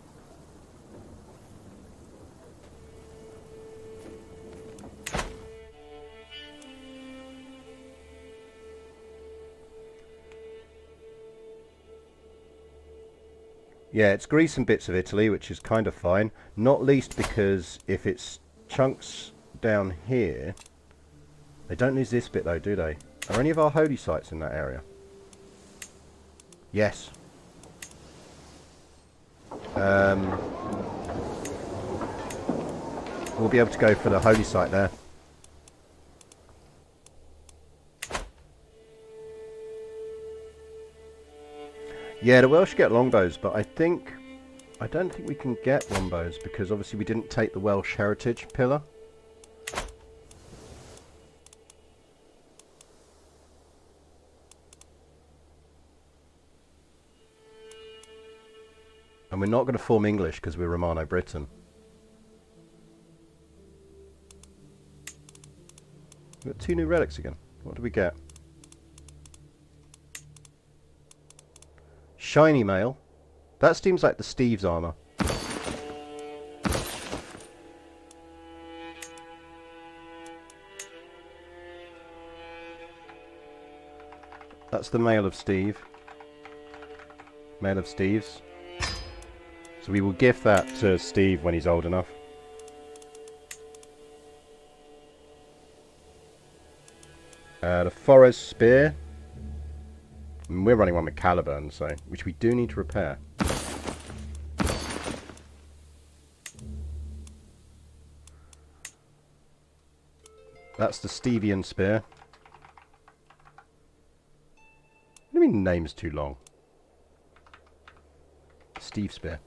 Yeah, it's Greece and bits of Italy, which is kind of fine. Not least because if it's chunks down here... They don't lose this bit though, do they? Are any of our holy sites in that area? Yes. We'll be able to go for the holy site there. Yeah, the Welsh get longbows, but I don't think we can get longbows because obviously we didn't take the Welsh heritage pillar. And we're not going to form English because we're Romano-Briton. We've got 2 new relics again. What do we get? Shiny mail. That seems like the Steve's armor. That's the mail of Steve. Mail of Steve's. So we will gift that to Steve when he's old enough. The Forest Spear. And we're running one with Caliburn, so which we do need to repair. That's the Stevian Spear. What do you mean the name's too long? Steve Spear.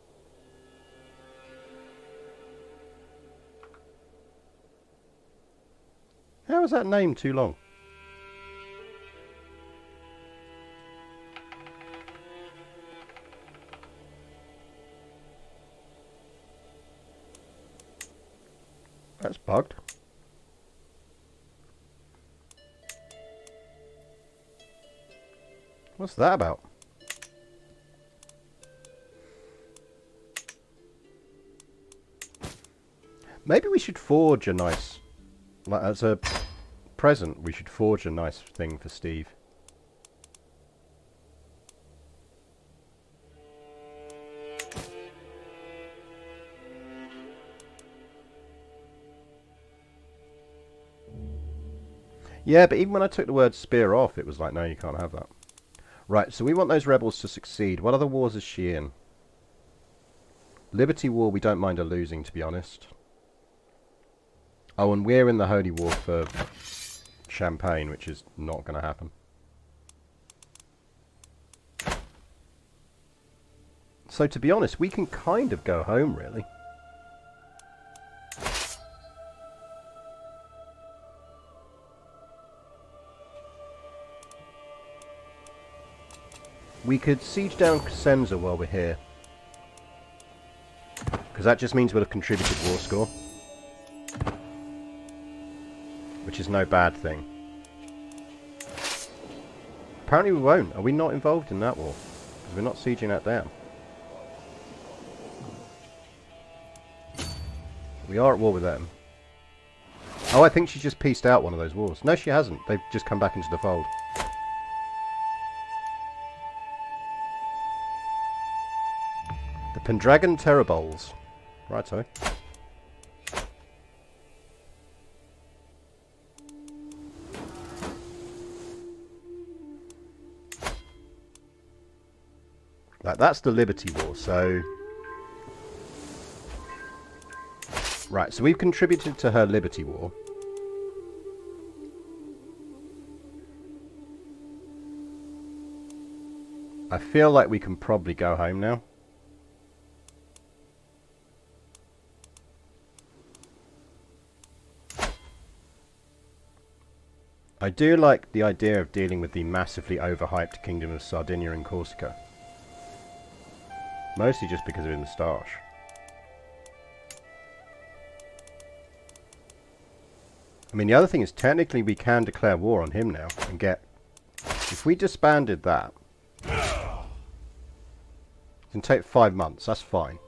How is that name too long? That's bugged. What's that about? Maybe we should forge a nice... Like, as a present, we should forge a nice thing for Steve. Yeah, but even when I took the word spear off, it was like, no, you can't have that. Right, so we want those rebels to succeed. What other wars is she in? Liberty War, we don't mind her losing, to be honest. Oh, and we're in the Holy War for Champagne, which is not going to happen. So, to be honest, we can kind of go home, really. We could siege down Cosenza while we're here. Because that just means we'll have contributed war score. Which is no bad thing. Apparently we won't. Are we not involved in that war? Because we're not sieging that down. We are at war with them. Oh, I think she's just pieced out one of those wars. No, she hasn't. They've just come back into the fold. The Pendragon Terrorbolts. Righto. Right, that's the Liberty War, so... Right, so we've contributed to her Liberty War. I feel like we can probably go home now. I do like the idea of dealing with the massively overhyped Kingdom of Sardinia and Corsica. Mostly just because of the moustache. I mean, the other thing is, technically we can declare war on him now and get... If we disbanded that... It can take 5 months, that's fine.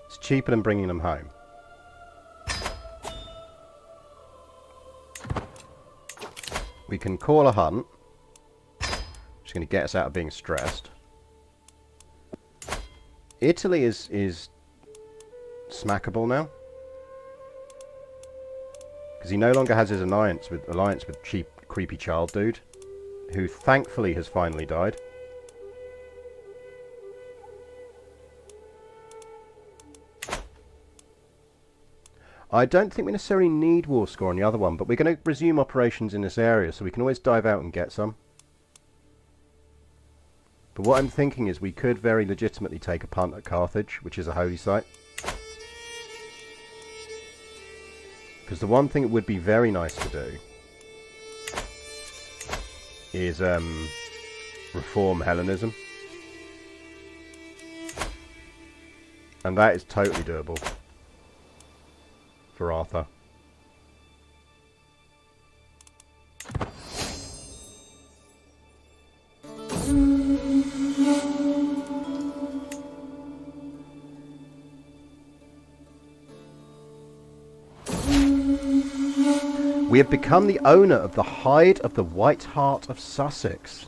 It's cheaper than bringing them home. We can call a hunt. Which is going to get us out of being stressed. Italy is smackable now. Because he no longer has his alliance with cheap, creepy child dude. Who thankfully has finally died. I don't think we necessarily need war score on the other one, but we're going to resume operations in this area, so we can always dive out and get some. But what I'm thinking is we could very legitimately take a punt at Carthage, which is a holy site. Because the one thing it would be very nice to do is reform Hellenism. And that is totally doable for Arthur. We have become the owner of the hide of the White Hart of Sussex.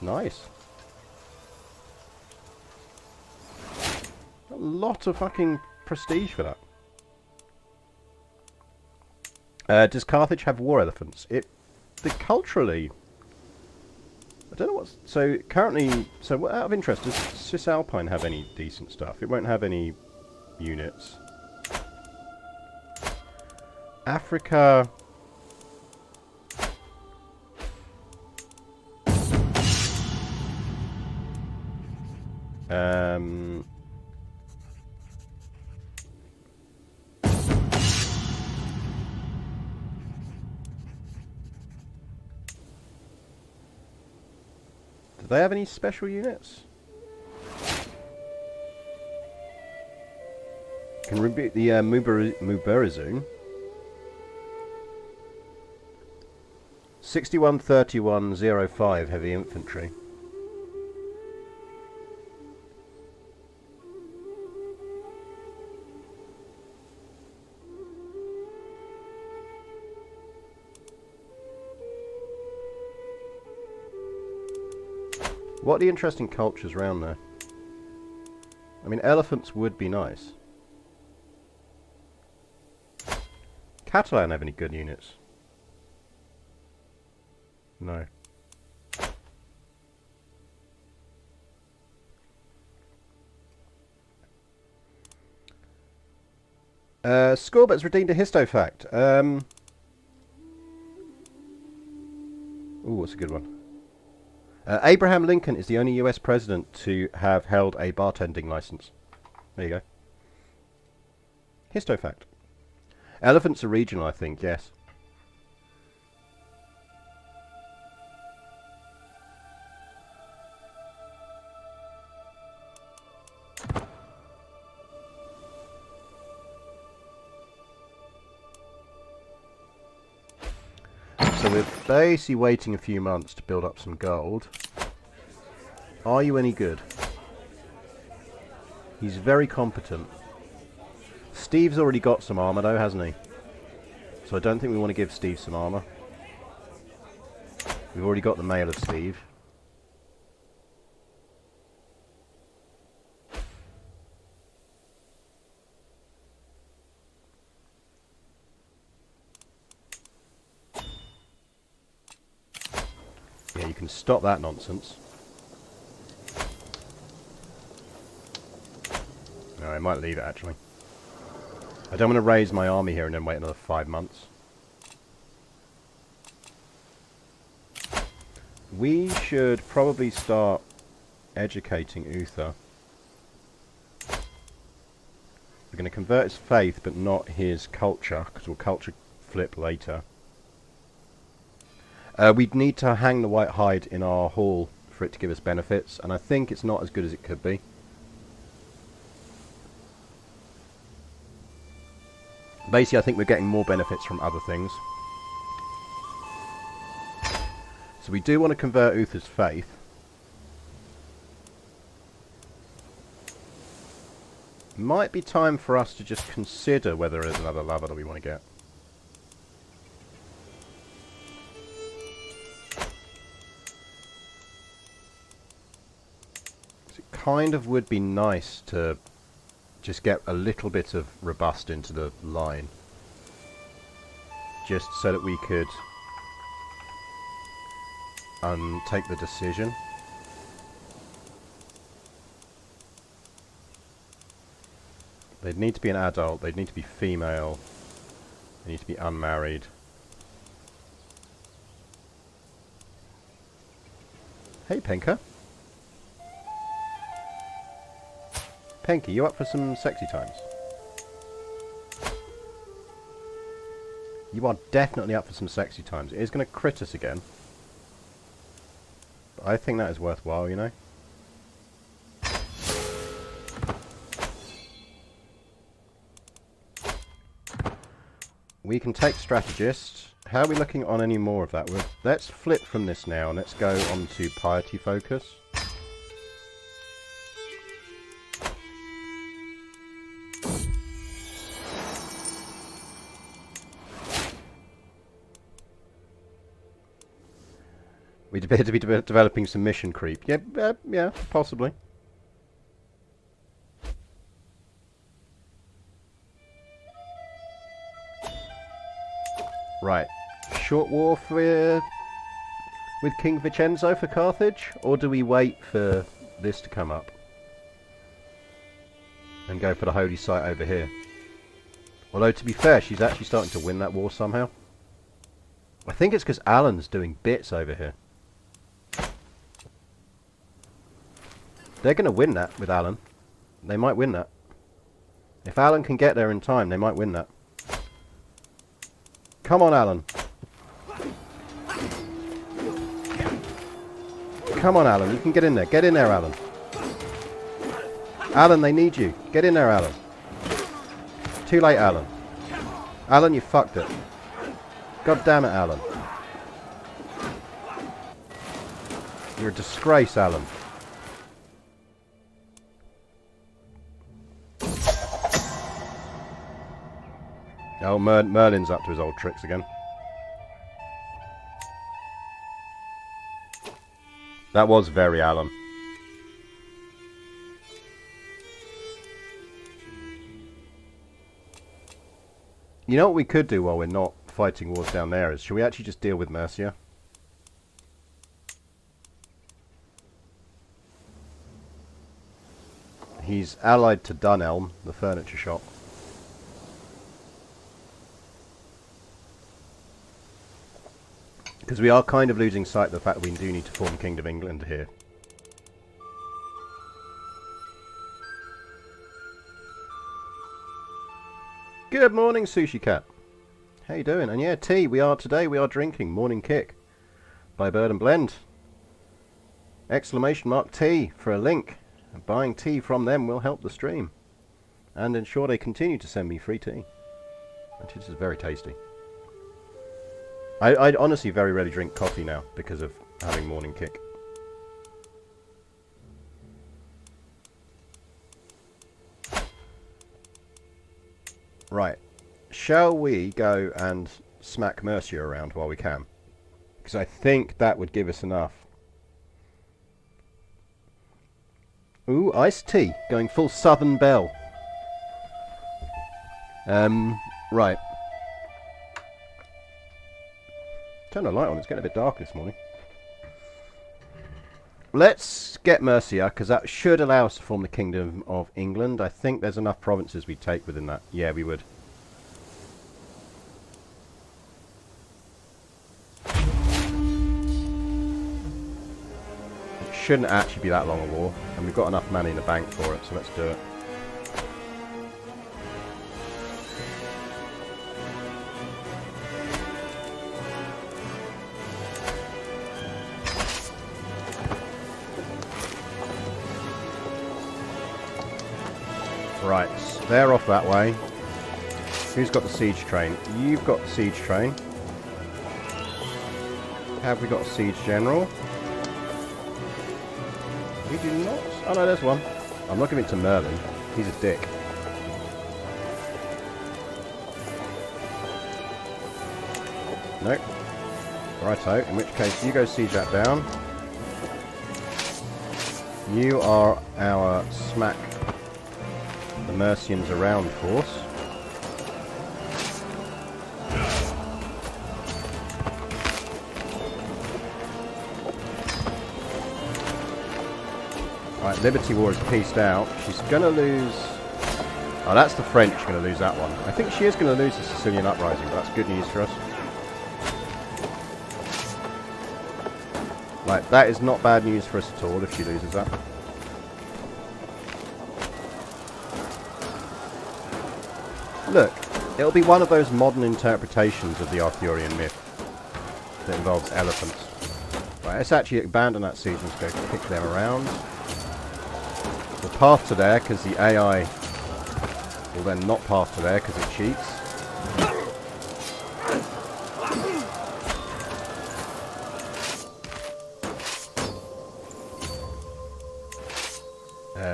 Nice. A lot of fucking prestige for that. Does Carthage have war elephants? Culturally... I don't know what's... So, currently... So, out of interest, does Cisalpine have any decent stuff? It won't have any units. Africa... Do they have any special units? Can rebuke the Mubarizun. 613105 heavy infantry. What are the interesting cultures around there? I mean, elephants would be nice. Catalan have any good units? No. Scorbut's redeemed a histofact. Ooh, what's a good one? Abraham Lincoln is the only US president to have held a bartending license. There you go. Histofact. Elephants are regional, I think, yes. So we're basically waiting a few months to build up some gold. Are you any good? He's very competent. Steve's already got some armour though, hasn't he? So I don't think we want to give Steve some armour. We've already got the mail of Steve. Yeah, you can stop that nonsense. No, I might leave it actually. I don't want to raise my army here and then wait another 5 months. We should probably start educating Uther. We're going to convert his faith, but not his culture, because we'll culture flip later. We'd need to hang the white hide in our hall for it to give us benefits, and I think it's not as good as it could be. Basically, I think we're getting more benefits from other things. So we do want to convert Uther's faith. Might be time for us to just consider whether there's another lover that we want to get. It kind of would be nice to just get a little bit of robust into the line. Just so that we could take the decision. They'd need to be an adult, they'd need to be female, they need to be unmarried. Hey Penka. Penky, you up for some sexy times? You are definitely up for some sexy times. It is going to crit us again. But I think that is worthwhile, you know? We can take strategist. How are we looking on any more of that? Let's flip from this now and let's go on to piety focus. We appear to be developing some mission creep. Yeah, yeah, possibly. Right. Short war with King Vincenzo for Carthage? Or do we wait for this to come up? And go for the holy site over here? Although, to be fair, she's actually starting to win that war somehow. I think it's because Alan's doing bits over here. They're going to win that with Alan. They might win that. If Alan can get there in time, they might win that. Come on, Alan. Come on, Alan. You can get in there. Get in there, Alan. Alan, they need you. Get in there, Alan. Too late, Alan. Alan, you fucked it. God damn it, Alan. You're a disgrace, Alan. Oh, Merlin's up to his old tricks again. That was very Alan. You know what we could do while we're not fighting wars down there is, should we actually just deal with Mercia? He's allied to Dunelm, the furniture shop. Because we are kind of losing sight of the fact that we do need to form Kingdom of England here. Good morning, Sushi Cat. How you doing? And yeah, tea. Today we are drinking Morning Kick by Bird and Blend. Exclamation mark tea for a link. And buying tea from them will help the stream. And ensure they continue to send me free tea. And it is very tasty. I honestly very rarely drink coffee now because of having Morning Kick. Right. Shall we go and smack Mercia around while we can? Because I think that would give us enough. Ooh, iced tea. Going full Southern Belle. Right. Turn the light on, it's getting a bit dark this morning. Let's get Mercia, because that should allow us to form the Kingdom of England. I think there's enough provinces we'd take within that. Yeah, we would. It shouldn't actually be that long a war, and we've got enough money in the bank for it, so let's do it. Right, so they're off that way. Who's got the siege train? You've got the siege train. Have we got a siege general? We do not. Oh no, there's one. I'm not giving it to Merlin. He's a dick. Nope. Righto, in which case you go siege that down. You are our smack the Mercians around force. Right, Liberty War is pieced out. She's gonna lose... Oh, that's the French gonna lose that one. I think she is gonna lose the Sicilian Uprising, but that's good news for us. Right, that is not bad news for us at all if she loses that. Look, it'll be one of those modern interpretations of the Arthurian myth that involves elephants. Right, let's actually abandon that siege and let's go kick them around. We'll path to there because the AI will then not path to there because it cheats.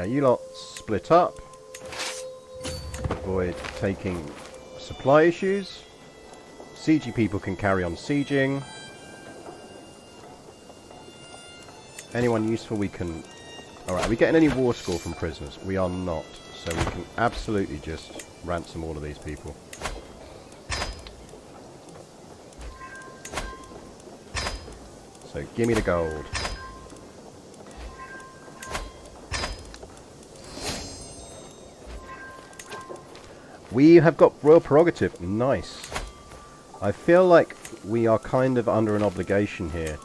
You lot split up. Avoid taking supply issues. Siegey people can carry on sieging. Anyone useful we can... Alright, are we getting any war score from prisoners? We are not. So we can absolutely just ransom all of these people. So give me the gold. We have got royal prerogative. Nice. I feel like we are kind of under an obligation here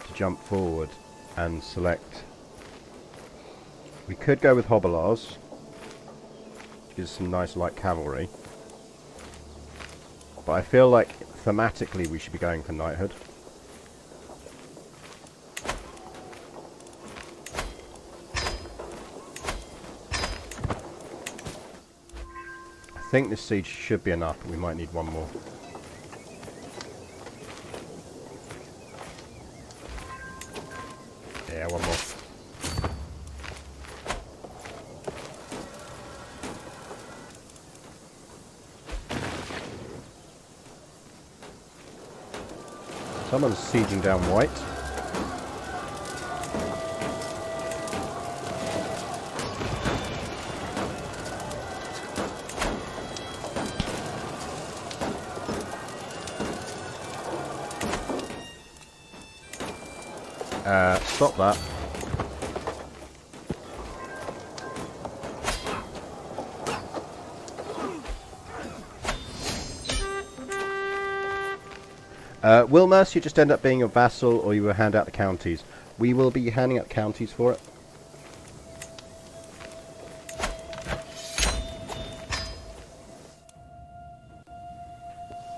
to jump forward and select. We could go with Hobilars, which is some nice light cavalry. But I feel like thematically we should be going for knighthood. think this siege should be enough, but we might need one more. Yeah, one more. Someone's sieging down white. Stop that. Will Mercia just end up being your vassal, or you will hand out the counties? We will be handing out counties for it.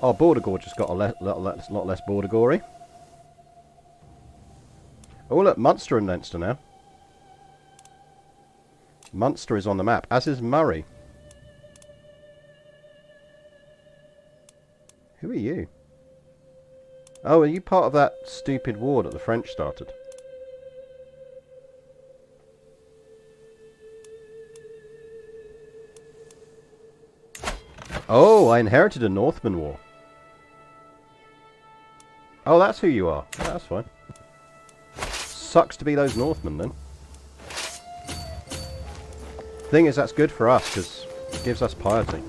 Oh, Border Gore just got a lot less Border Gory. Oh look, Munster and Leinster now. Munster is on the map, as is Murray. Who are you? Oh, are you part of that stupid war that the French started? Oh, I inherited a Northman war. Oh, that's who you are. Oh, that's fine. Sucks to be those Northmen then. Thing is, that's good for us because it gives us piety.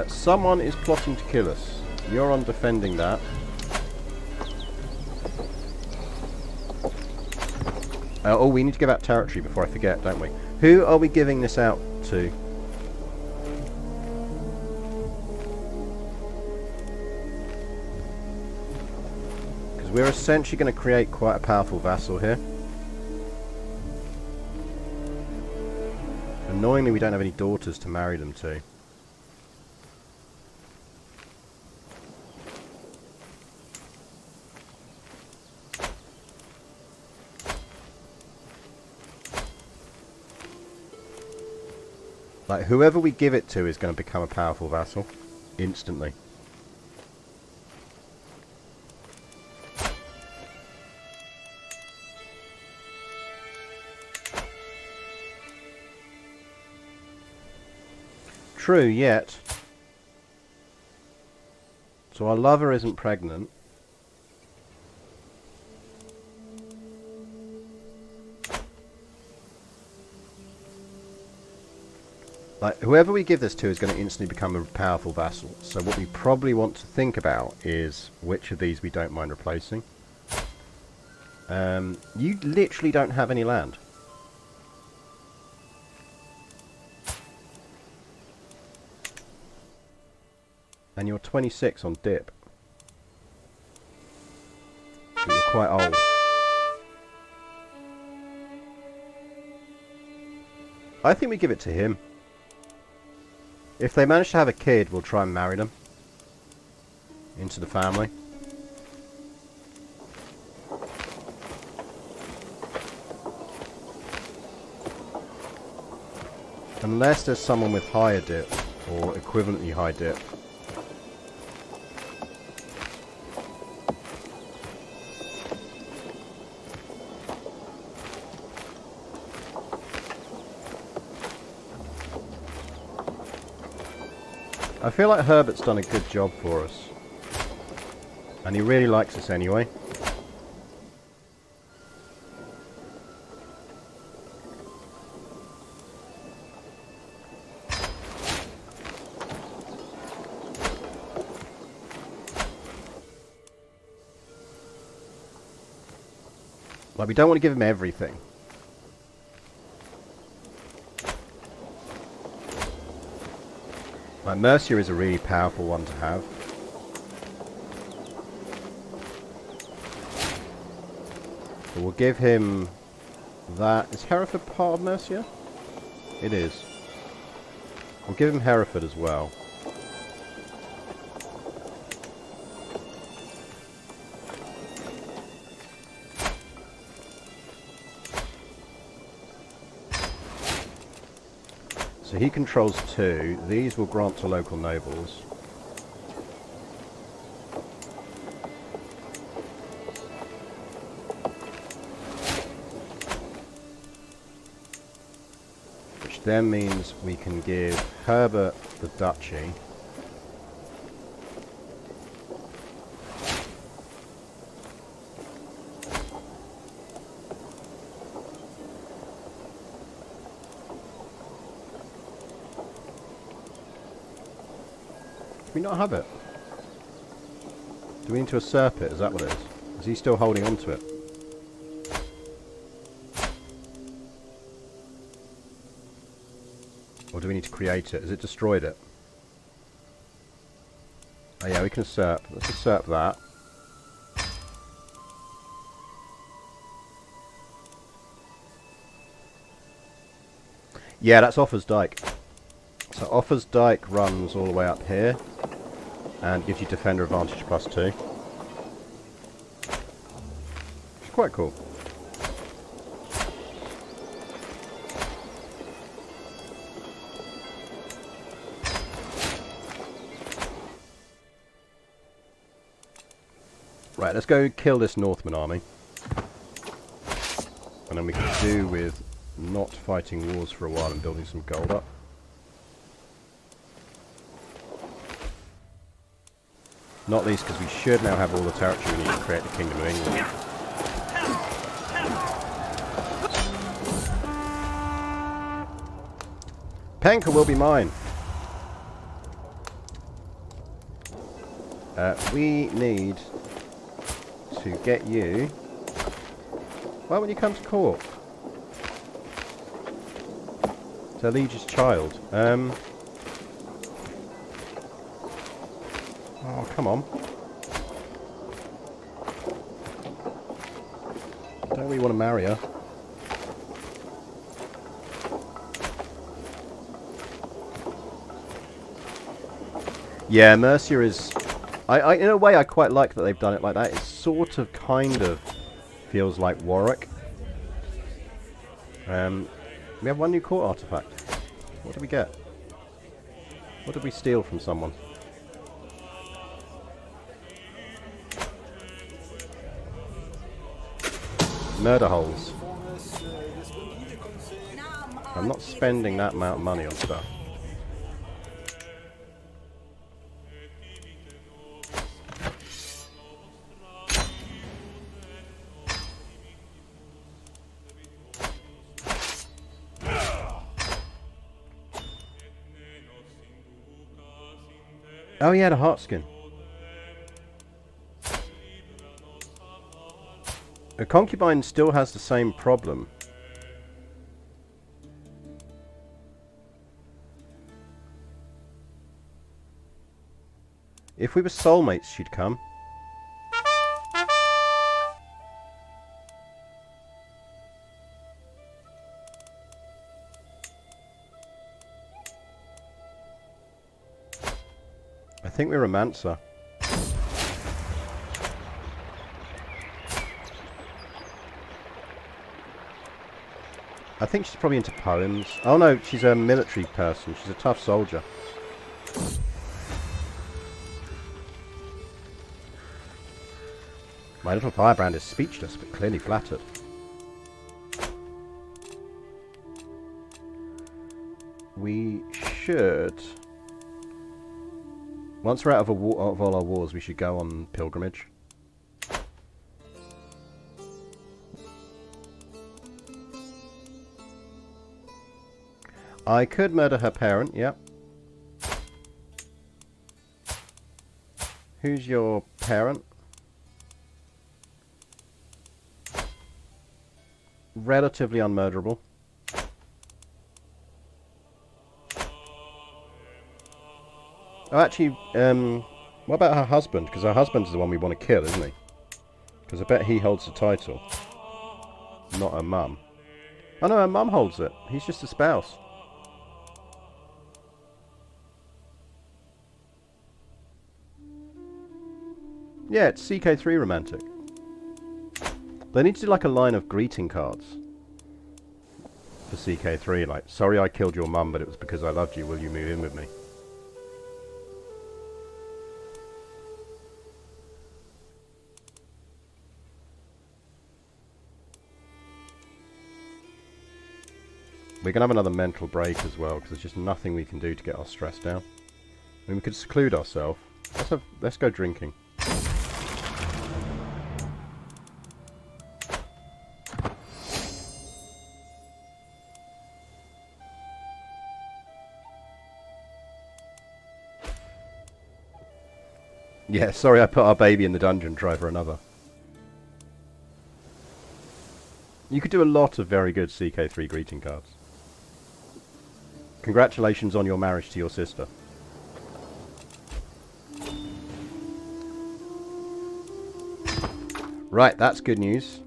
Someone is plotting to kill us. You're on defending that. Oh, we need to give out territory before I forget, don't we? Who are we giving this out to? Because we're essentially going to create quite a powerful vassal here. Annoyingly, we don't have any daughters to marry them to. Like, whoever we give it to is going to become a powerful vassal. Instantly. True, yet. So our lover isn't pregnant. Like, whoever we give this to is going to instantly become a powerful vassal. So what we probably want to think about is which of these we don't mind replacing. You literally don't have any land. And you're 26 on dip. So you're quite old. I think we give it to him. If they manage to have a kid, we'll try and marry them into the family. Unless there's someone with higher dip, or equivalently high dip. I feel like Herbert's done a good job for us. And he really likes us anyway. Like, we don't want to give him everything. Like, Mercia is a really powerful one to have. So we'll give him that. Is Hereford part of Mercia? It is. We'll give him Hereford as well. So he controls 2. These will grant to local nobles. Which then means we can give Herbert the duchy. Do we not have it? Do we need to usurp it? Is that what it is? Is he still holding on to it? Or do we need to create it? Is it destroyed it? Oh yeah, we can usurp. Let's usurp that. Yeah, that's Offa's Dyke. So Offa's Dyke runs all the way up here. And gives you defender advantage +2. It's quite cool. Right, let's go kill this Northman army. And then we can do with not fighting wars for a while and building some gold up. Not least because we should now have all the territory we need to create the Kingdom of England. Penka will be mine. We need to get you... Why won't you come to Cork? To Liege's child. Oh, come on. Don't we want to marry her? Yeah, Mercia is... in a way, I quite like that they've done it like that. It sort of, kind of, feels like Warwick. We have one new court artifact. What did we get? What did we steal from someone? Murder holes. I'm not spending that amount of money on stuff. Oh yeah, the heartskin. A concubine still has the same problem. If we were soulmates, she'd come. I think we romance her. I think she's probably into poems. Oh no, she's a military person. She's a tough soldier. My little firebrand is speechless, but clearly flattered. We should... Once we're out of, of all our wars, we should go on pilgrimage. I could murder her parent, yep. Who's your parent? Relatively unmurderable. Oh, actually, what about her husband? Because her husband's the one we want to kill, isn't he? Because I bet he holds the title. Not her mum. Oh no, her mum holds it. He's just a spouse. Yeah, it's CK3 romantic. They need to do like a line of greeting cards. for CK3, like, sorry I killed your mum, but it was because I loved you, will you move in with me? We're going to have another mental break as well, because there's just nothing we can do to get our stress down. I mean, we could seclude ourselves. Let's go drinking. Yeah, sorry I put our baby in the dungeon, try for another. You could do a lot of very good CK3 greeting cards. Congratulations on your marriage to your sister. Right, that's good news.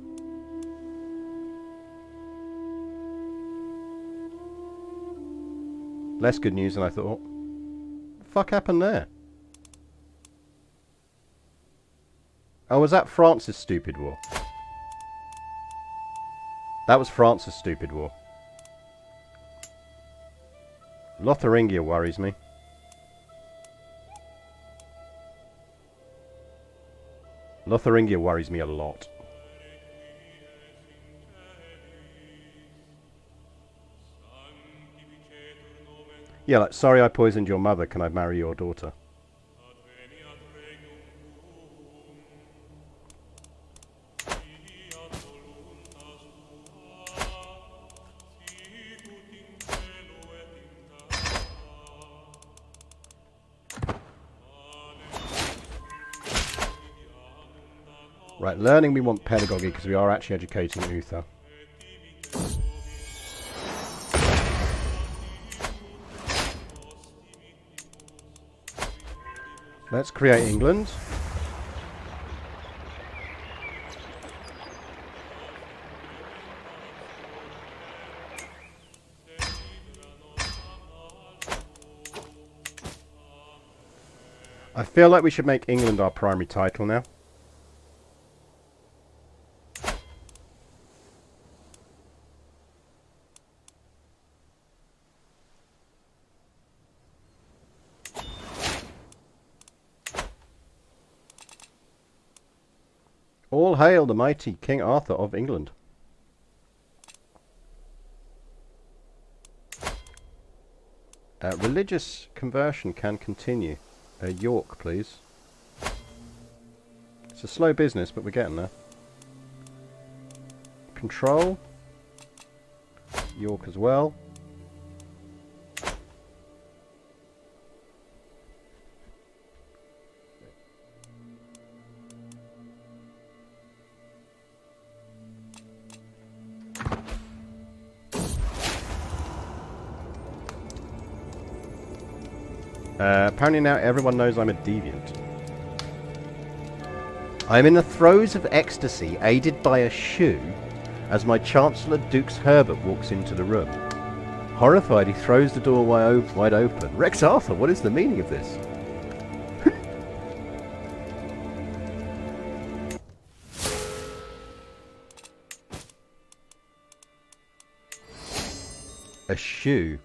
Less good news than I thought. What the fuck happened there? Oh, was that France's stupid war? That was France's stupid war. Lotharingia worries me. Lotharingia worries me a lot. Yeah, like, sorry I poisoned your mother, can I marry your daughter? Right, learning we want pedagogy because we are actually educating Uther. Let's create England. I feel like we should make England our primary title now. All hail the mighty King Arthur of England. Religious conversion can continue. York, please. It's a slow business, but we're getting there. Control. York as well. Apparently now everyone knows I'm a deviant. I am in the throes of ecstasy, aided by a shoe, as my Chancellor Dukes Herbert walks into the room. Horrified, he throws the door wide open. Rex Arthur, what is the meaning of this? A shoe.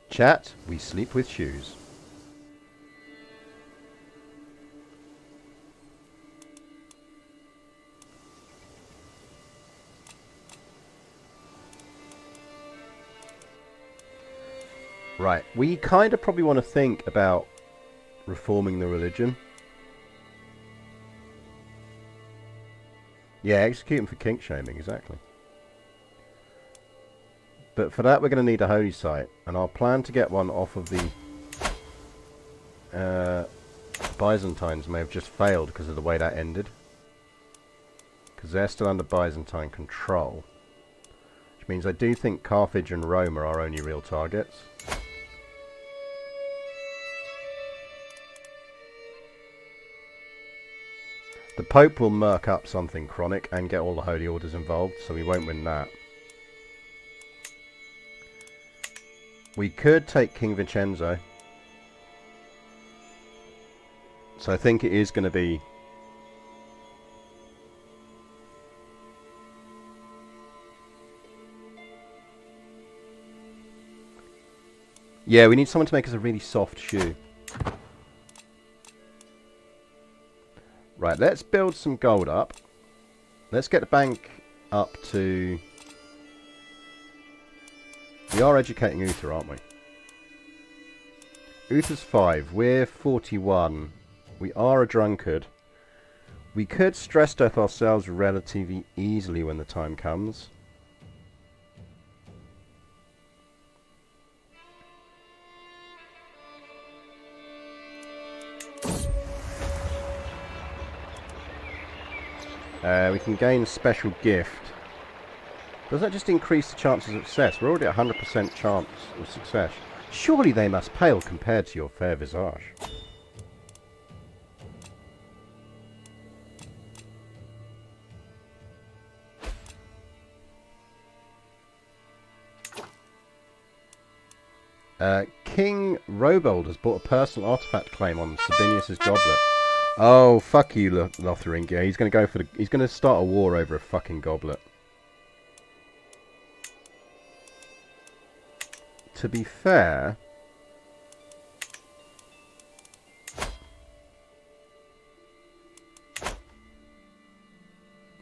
Chat, we sleep with shoes. Right, we kind of probably want to think about reforming the religion. Yeah, execute him for kink shaming, exactly. But for that we're going to need a holy site, and I'll plan to get one off of the Byzantines. May have just failed because of the way that ended, because they're still under Byzantine control, which means I do think Carthage and Rome are our only real targets. The Pope will murk up something chronic and get all the holy orders involved, so we won't win that. We could take King Vincenzo. So I think it is going to be... Yeah, we need someone to make us a really soft shoe. Right, let's build some gold up. Let's get the bank up to... We are educating Uther, aren't we? Uther's 5. We're 41. We are a drunkard. We could stress death ourselves relatively easily when the time comes. We can gain a special gift. Does that just increase the chances of success? We're already at 100% chance of success. Surely they must pale compared to your fair visage. King Robold has bought a personal artifact claim on Sabinius's goblet. Oh, fuck you, Lotharingia. He's going to go for the... He's going to start a war over a fucking goblet. To be fair...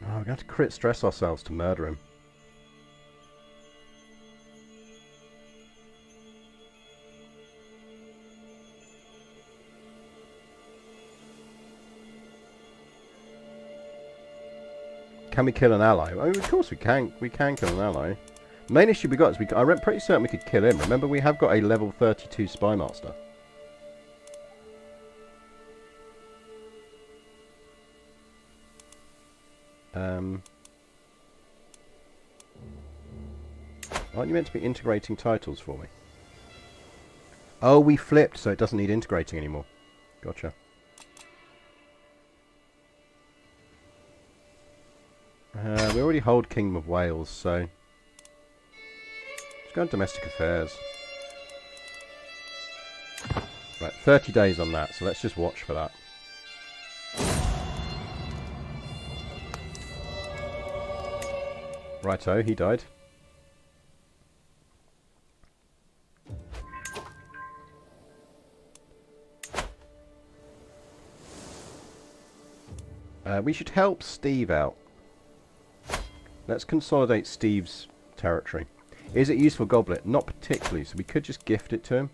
Oh, we're going to have to crit stress ourselves to murder him. Can we kill an ally? I mean, of course we can. We can kill an ally. Main issue we got is I'm pretty certain we could kill him. Remember, we have got a level 32 spy master. Aren't you meant to be integrating titles for me? Oh, we flipped, so it doesn't need integrating anymore. Gotcha. We already hold Kingdom of Wales, so... Let's go on domestic affairs. Right, 30 days on that, so let's just watch for that. Righto, he died. We should help Steve out. Let's consolidate Steve's territory. Is it useful goblet? Not particularly, so we could just gift it to him.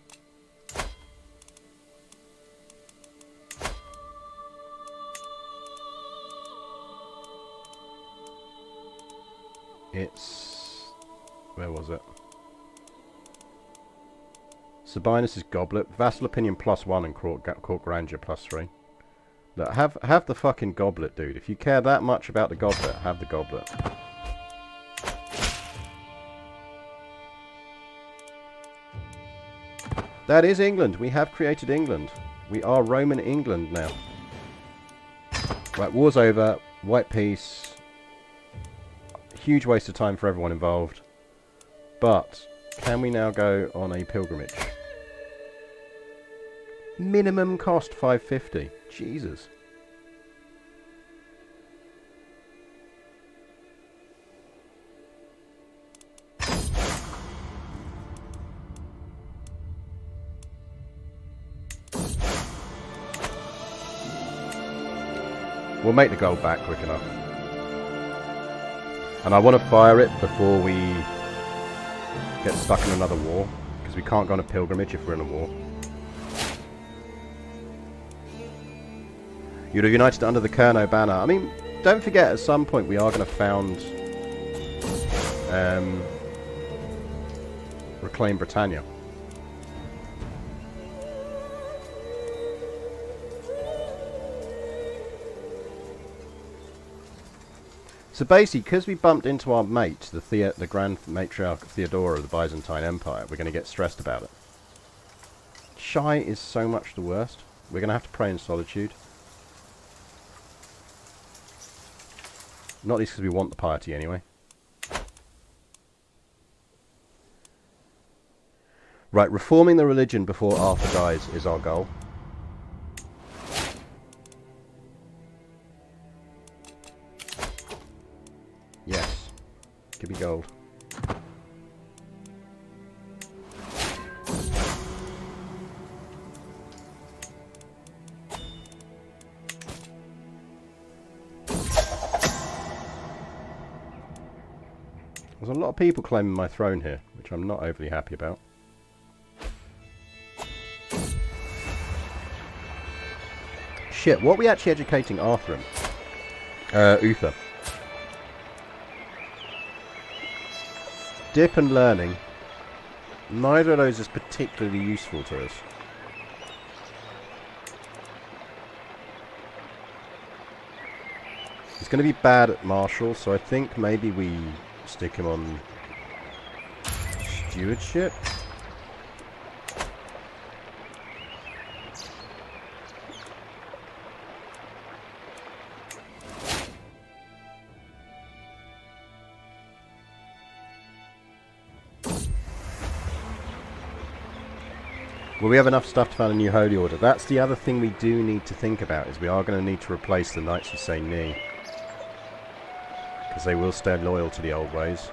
It's... Where was it? Sabinus' goblet. Vassal opinion +1 and court grandeur +3. Look, have the fucking goblet, dude. If you care that much about the goblet, have the goblet. That is England. We have created England. We are Roman England now. Right, war's over. White peace. Huge waste of time for everyone involved. But, can we now go on a pilgrimage? Minimum cost 550. Jesus. We'll make the gold back quick enough. And I want to fire it before we get stuck in another war, because we can't go on a pilgrimage if we're in a war. You'd have united under the Kerno banner. I mean, don't forget, at some point we are going to found... reclaim Britannia. So basically, because we bumped into our mate, the Grand Matriarch Theodora of the Byzantine Empire, we're going to get stressed about it. Shy is so much the worst. We're going to have to pray in solitude. Not least because we want the piety anyway. Right, reforming the religion before Arthur dies is our goal. Yes. Give me gold. There's a lot of people claiming my throne here, which I'm not overly happy about. Shit, what are we actually educating Arthur in? Uther. Dip and learning. Neither of those is particularly useful to us. He's going to be bad at martial, so I think maybe we stick him on stewardship. Well, we have enough stuff to found a new holy order. That's the other thing we do need to think about, is we are going to need to replace the knights who say knee. Because they will stay loyal to the old ways.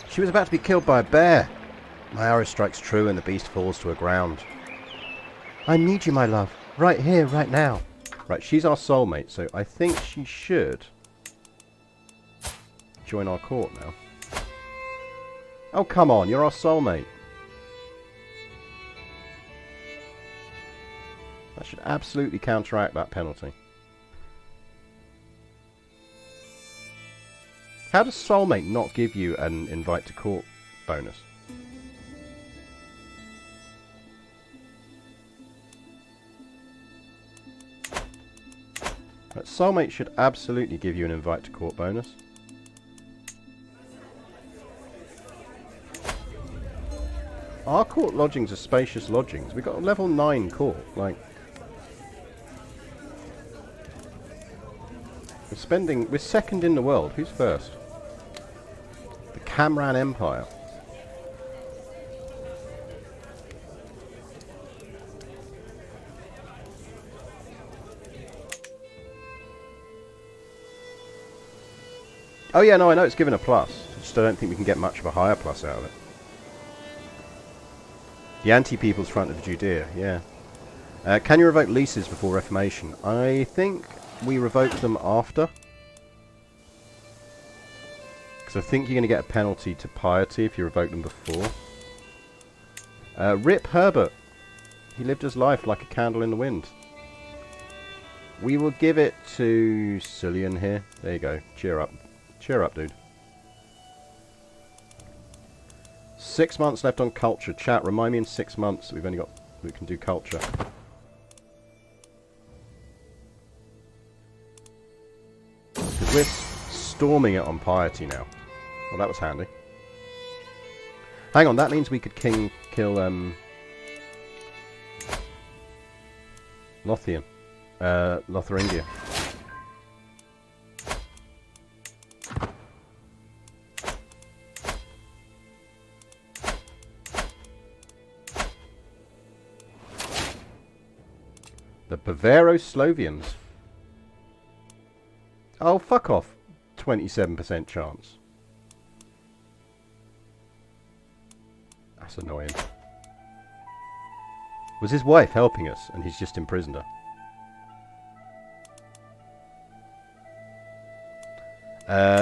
She was about to be killed by a bear. My arrow strikes true and the beast falls to the ground. I need you, my love. Right here, right now. Right, she's our soulmate, so I think she should join our court now. Oh, come on, you're our soulmate. That should absolutely counteract that penalty. How does soulmate not give you an invite to court bonus? But soulmate should absolutely give you an invite to court bonus. Our court lodgings are spacious lodgings. We've got a level 9 court. Like, we're second in the world. Who's first? The Camran Empire. Oh yeah, no, I know it's given a plus. Just I don't think we can get much of a higher plus out of it. The anti-people's front of Judea, yeah. Can you revoke leases before Reformation? I think we revoke them after. Because I think you're going to get a penalty to piety if you revoke them before. Rip Herbert. He lived his life like a candle in the wind. We will give it to Cillian here. There you go. Cheer up. Cheer up, dude. 6 months left on culture. Chat, remind me in 6 months that we've only got... we can do culture. Because we're storming it on piety now. Well, that was handy. Hang on, that means we could kill Lothian. Lotharingia. The Bavaro-Slovians. Oh, fuck off. 27% chance. That's annoying. Was his wife helping us and he's just imprisoned her?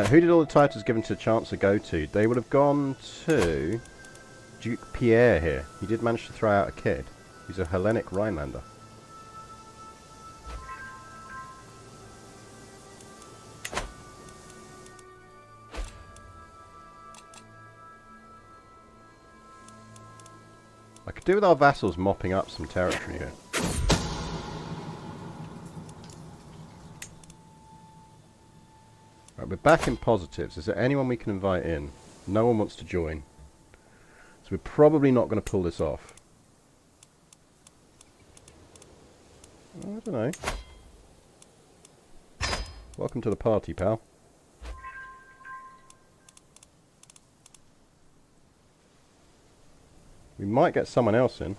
Who did all the titles given to the Chancellor go to? They would have gone to Duke Pierre here. He did manage to throw out a kid. He's a Hellenic Rhinelander. I could do with our vassals mopping up some territory here. Right, we're back in positives. Is there anyone we can invite in? No one wants to join. So we're probably not going to pull this off. I don't know. Welcome to the party, pal. We might get someone else in.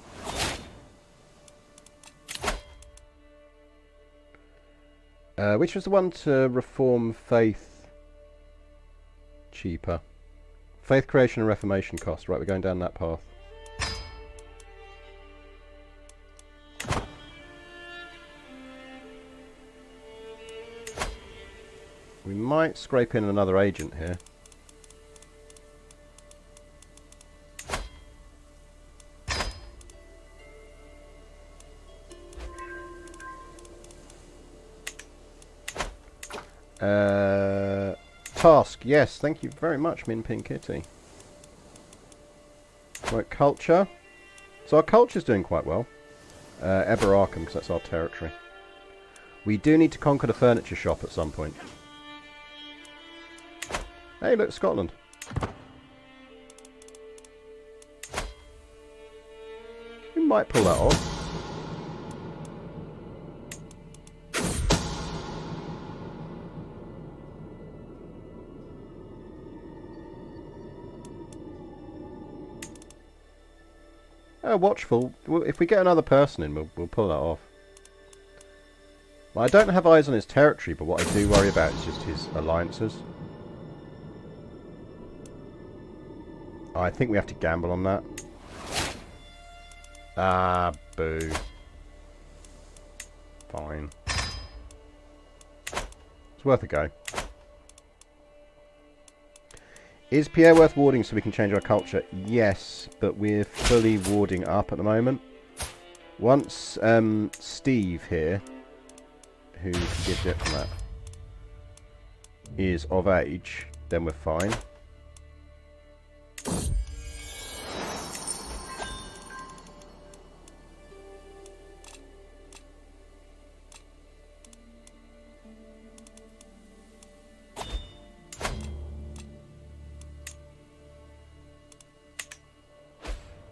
Which was the one to reform faith cheaper? Faith creation and reformation cost. Right, we're going down that path. We might scrape in another agent here. Task, yes, thank you very much, Min Pin Kitty. Right, culture. So our culture's doing quite well. Eber Arkham, because that's our territory. We do need to conquer the furniture shop at some point. Hey, look, Scotland. We might pull that off. Watchful. If we get another person in, we'll pull that off. Well, I don't have eyes on his territory, but what I do worry about is just his alliances. I think we have to gamble on that. Ah, boo. Fine. It's worth a go. Is Pierre worth warding so we can change our culture? Yes, but we're fully warding up at the moment. Once Steve here, who can give diplomat, is of age, then we're fine.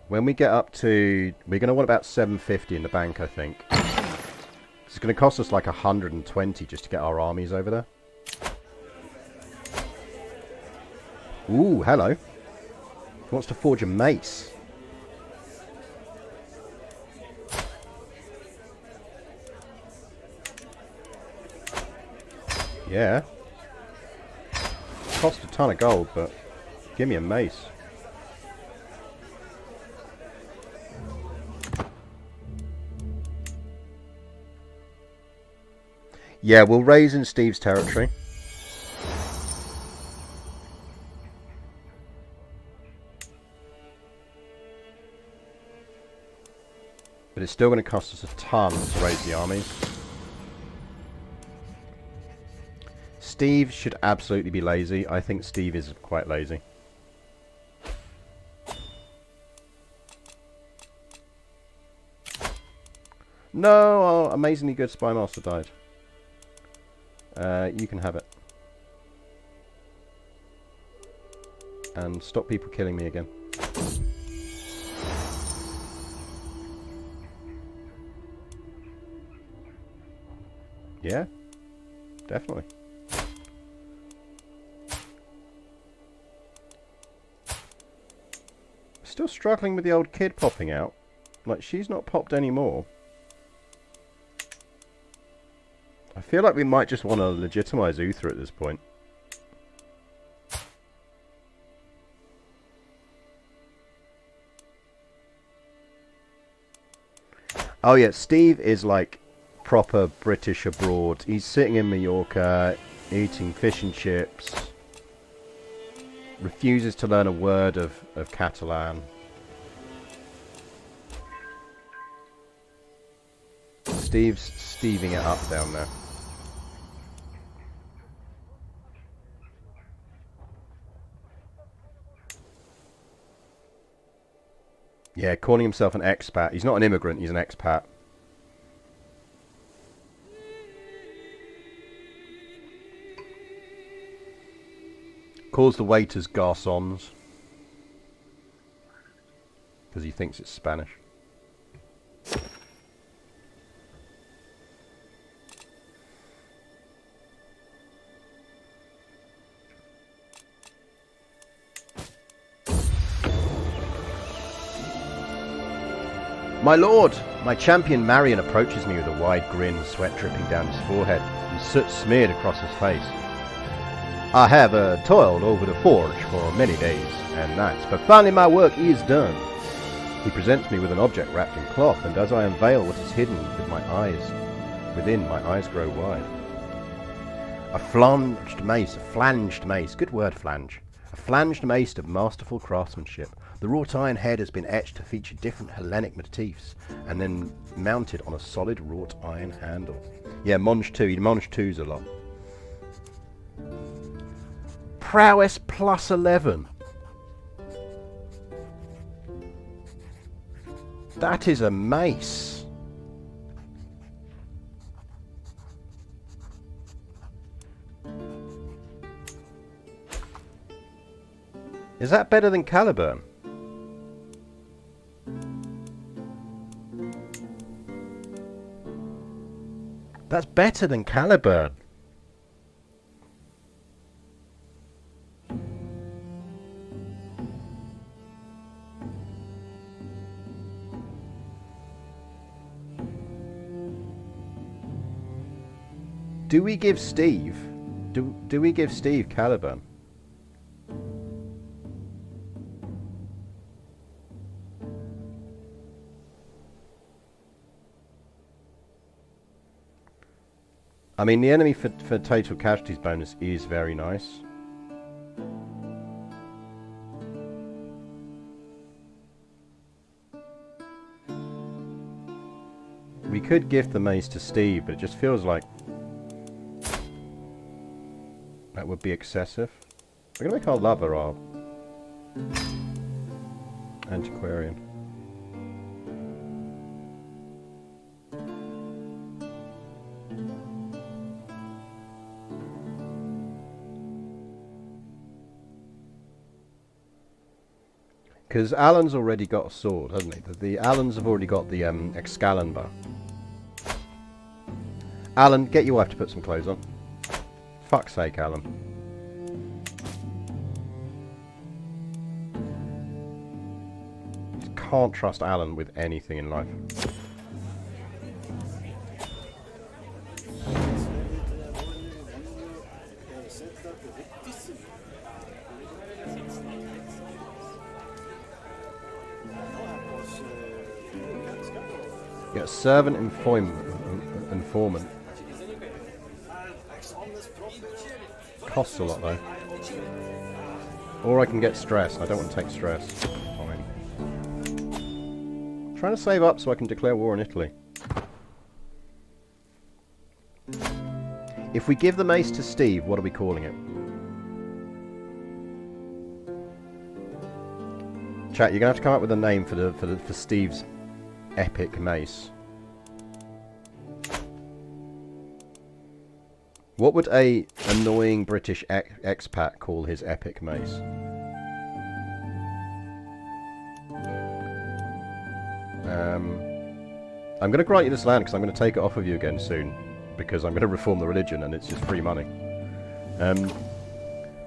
When we get up to... We're going to want about 750 in the bank, I think. It's going to cost us like 120 just to get our armies over there. Ooh, hello. He wants to forge a mace. Yeah. Cost a ton of gold, but give me a mace. Yeah, we'll raise in Steve's territory. But it's still going to cost us a ton to raise the armies. Steve should absolutely be lazy. I think Steve is quite lazy. No, our amazingly good spy master died. You can have it. And stop people killing me again. Yeah, definitely. Still struggling with the old kid popping out. Like, she's not popped anymore. I feel like we might just want to legitimize Uther at this point. Oh yeah, Steve is like proper British abroad. He's sitting in Mallorca, eating fish and chips. Refuses to learn a word of Catalan. Steve's Steving it up down there. Yeah, calling himself an expat. He's not an immigrant, he's an expat. Calls the waiters garçons. Because he thinks it's Spanish. My lord! My champion Marion approaches me with a wide grin, sweat dripping down his forehead, and soot smeared across his face. I have toiled over the forge for many days and nights, but finally my work is done. He presents me with an object wrapped in cloth, and as I unveil what is hidden with my eyes, within, my eyes grow wide. A flanged mace, a flanged mace. Good word, flange. A flanged mace of masterful craftsmanship. The wrought iron head has been etched to feature different Hellenic motifs and then mounted on a solid wrought iron handle. Yeah, Monge 2. He Monge 2s a lot. Prowess plus 11. That is a mace. Is that better than Caliburn? That's better than Caliburn. Do we give Steve? Do we give Steve Caliburn? I mean, the enemy for total casualties bonus is very nice. We could give the mace to Steve, but it just feels like that would be excessive. We're going to make our lover our antiquarian. Because Alan's already got a sword, hasn't he? The Alans have already got the Excalibur. Alan, get your wife to put some clothes on. Fuck's sake, Alan. Just can't trust Alan with anything in life. Yeah, servant informant. Costs a lot though. Or I can get stress. I don't want to take stress. Fine. I'm trying to save up so I can declare war on Italy. If we give the mace to Steve, what are we calling it? Chat, you're gonna have to come up with a name for Steve's epic mace. What would a annoying British expat call his epic mace? I'm going to grant you this land because I'm going to take it off of you again soon because I'm going to reform the religion and it's just free money.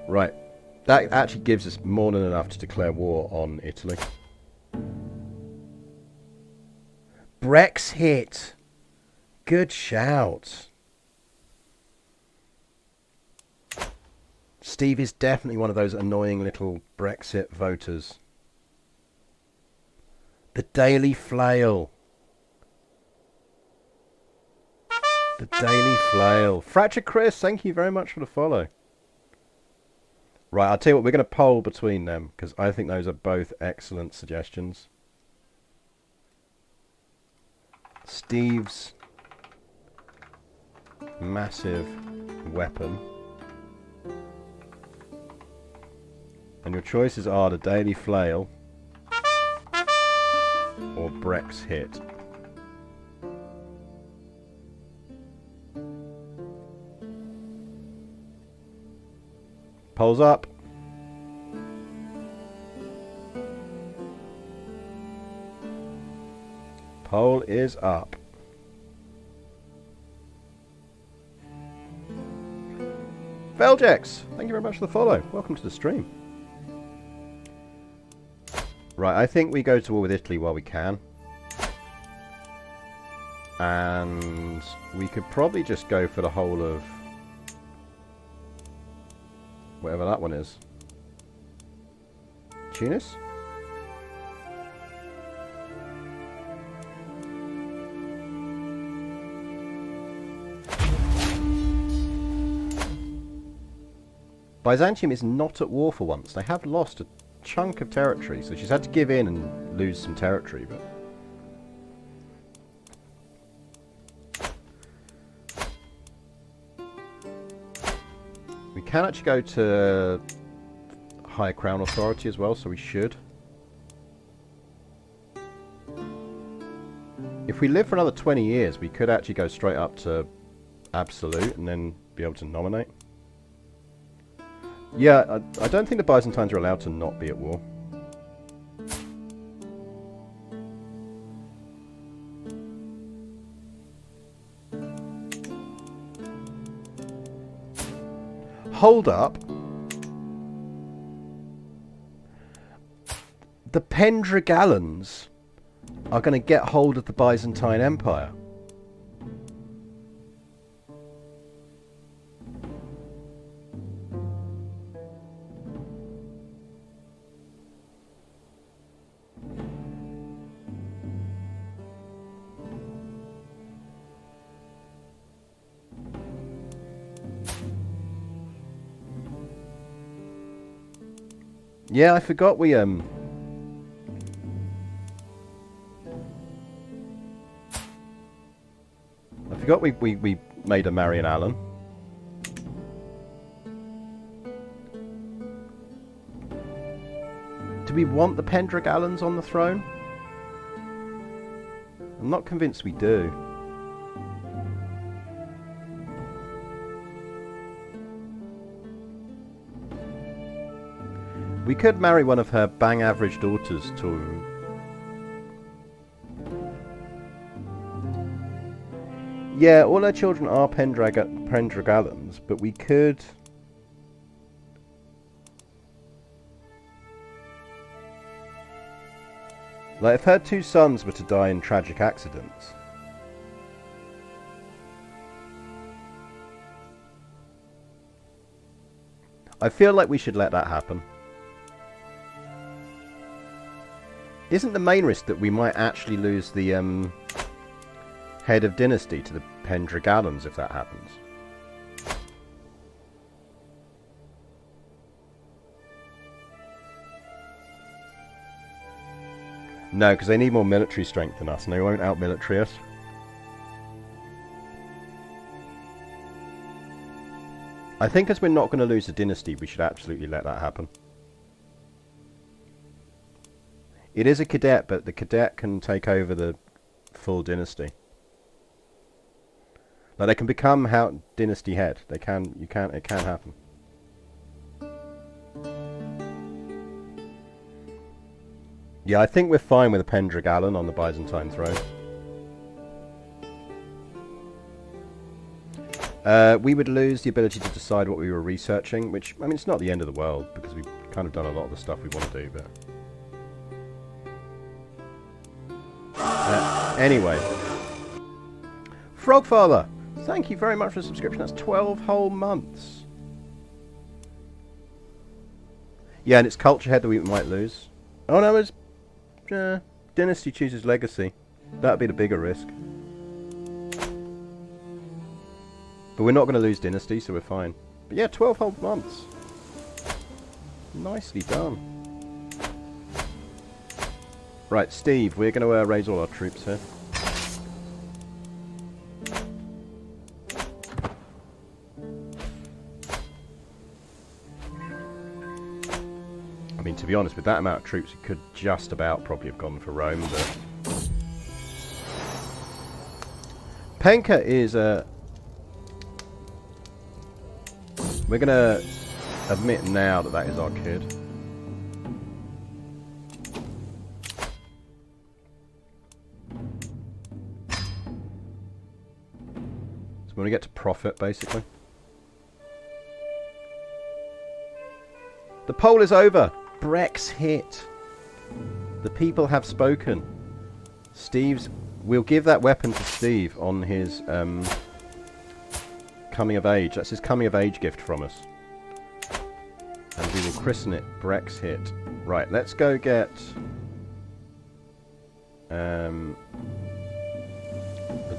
Right, that actually gives us more than enough to declare war on Italy. Brexit. Good shout. Steve is definitely one of those annoying little Brexit voters. The Daily Flail. The Daily Flail. Fracture Chris, thank you very much for the follow. Right, I'll tell you what, we're going to poll between them because I think those are both excellent suggestions. Steve's massive weapon. And your choices are the Daily Flail or Brexit. Polls up. Poll is up. Veljex, thank you very much for the follow. Welcome to the stream. Right, I think we go to war with Italy while we can. And we could probably just go for the whole of whatever that one is. Tunis? Byzantium is not at war for once. They have lost a chunk of territory, so she's had to give in and lose some territory, but... We can actually go to High Crown Authority as well, so we should. If we live for another 20 years, we could actually go straight up to Absolute and then be able to nominate. Yeah, I don't think the Byzantines are allowed to not be at war. Hold up. The Pendragallons are going to get hold of the Byzantine Empire. Yeah, I forgot we I forgot we made her marry an Alan. Do we want the Pendragallons on the throne? I'm not convinced we do. We could marry one of her bang average daughters to... Yeah, all her children are Pendragallons, but we could... Like, if her two sons were to die in tragic accidents... I feel like we should let that happen. Isn't the main risk that we might actually lose the head of dynasty to the Pendragallons if that happens? No, because they need more military strength than us, and they won't out-military us. I think as we're not going to lose the dynasty, we should absolutely let that happen. It is a cadet, but the cadet can take over the full dynasty. Like, they can become dynasty head. They can. It can happen. Yeah, I think we're fine with a Pendragallon on the Byzantine throne. We would lose the ability to decide what we were researching, which, I mean, it's not the end of the world, because we've kind of done a lot of the stuff we want to do, but... Anyway. Frogfather, thank you very much for the subscription. That's 12 whole months. Yeah, and it's culture head that we might lose. Oh no, it's... Dynasty chooses legacy. That'd be the bigger risk. But we're not going to lose dynasty, so we're fine. But yeah, 12 whole months. Nicely done. Right, Steve, we're going to raise all our troops here. I mean, to be honest, with that amount of troops, we could just about probably have gone for Rome, but... Penka is a... We're going to admit now that that is our kid. So we want to get to profit, basically. The poll is over. Brexit. The people have spoken. We'll give that weapon to Steve on his coming of age. That's his coming of age gift from us. And we will christen it Brexit. Right, let's go get the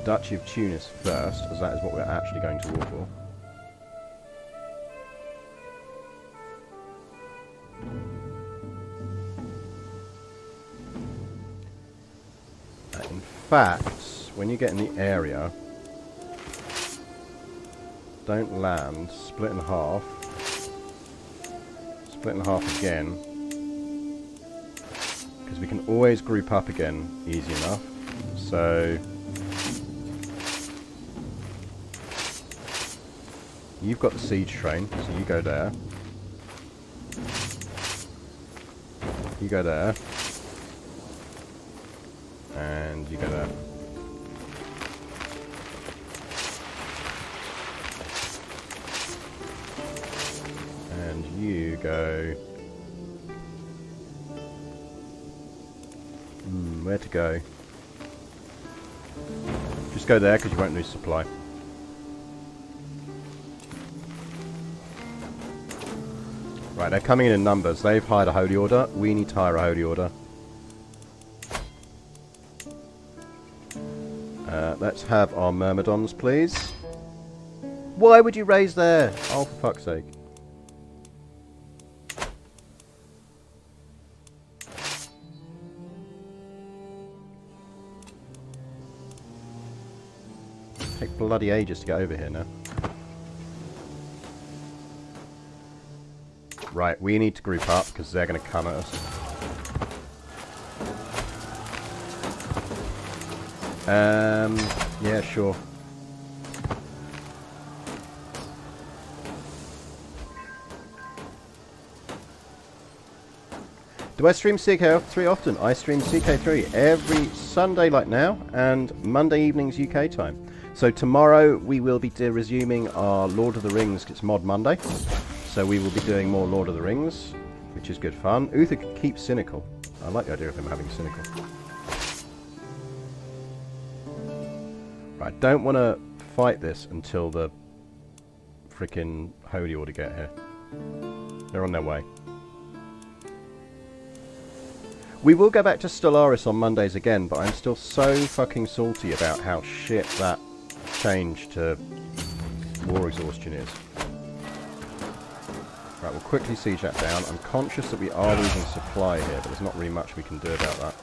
Duchy of Tunis first, as that is what we're actually going to war for. fact, when you get in the area, don't land, split in half. Split in half again. Because we can always group up again easy enough. So you've got the siege train, so you go there. You go there. And you go there. And you go... where to go? Just go there because you won't lose supply. Right, they're coming in numbers. They've hired a holy order. We need to hire a holy order. Let's have our myrmidons, please. Why would you raise there? Oh, for fuck's sake. Take bloody ages to get over here now. Right, we need to group up because they're going to come at us. Yeah, sure. Do I stream CK3 often? I stream CK3 every Sunday like now and Monday evenings UK time. So tomorrow we will be resuming our Lord of the Rings, it's Mod Monday. So we will be doing more Lord of the Rings, which is good fun. Uther can keep cynical. I like the idea of him having cynical. Right, don't want to fight this until the freaking Holy Order get here. They're on their way. We will go back to Stellaris on Mondays again, but I'm still so fucking salty about how shit that change to war exhaustion is. Right, we'll quickly siege that down. I'm conscious that we are losing supply here, but there's not really much we can do about that.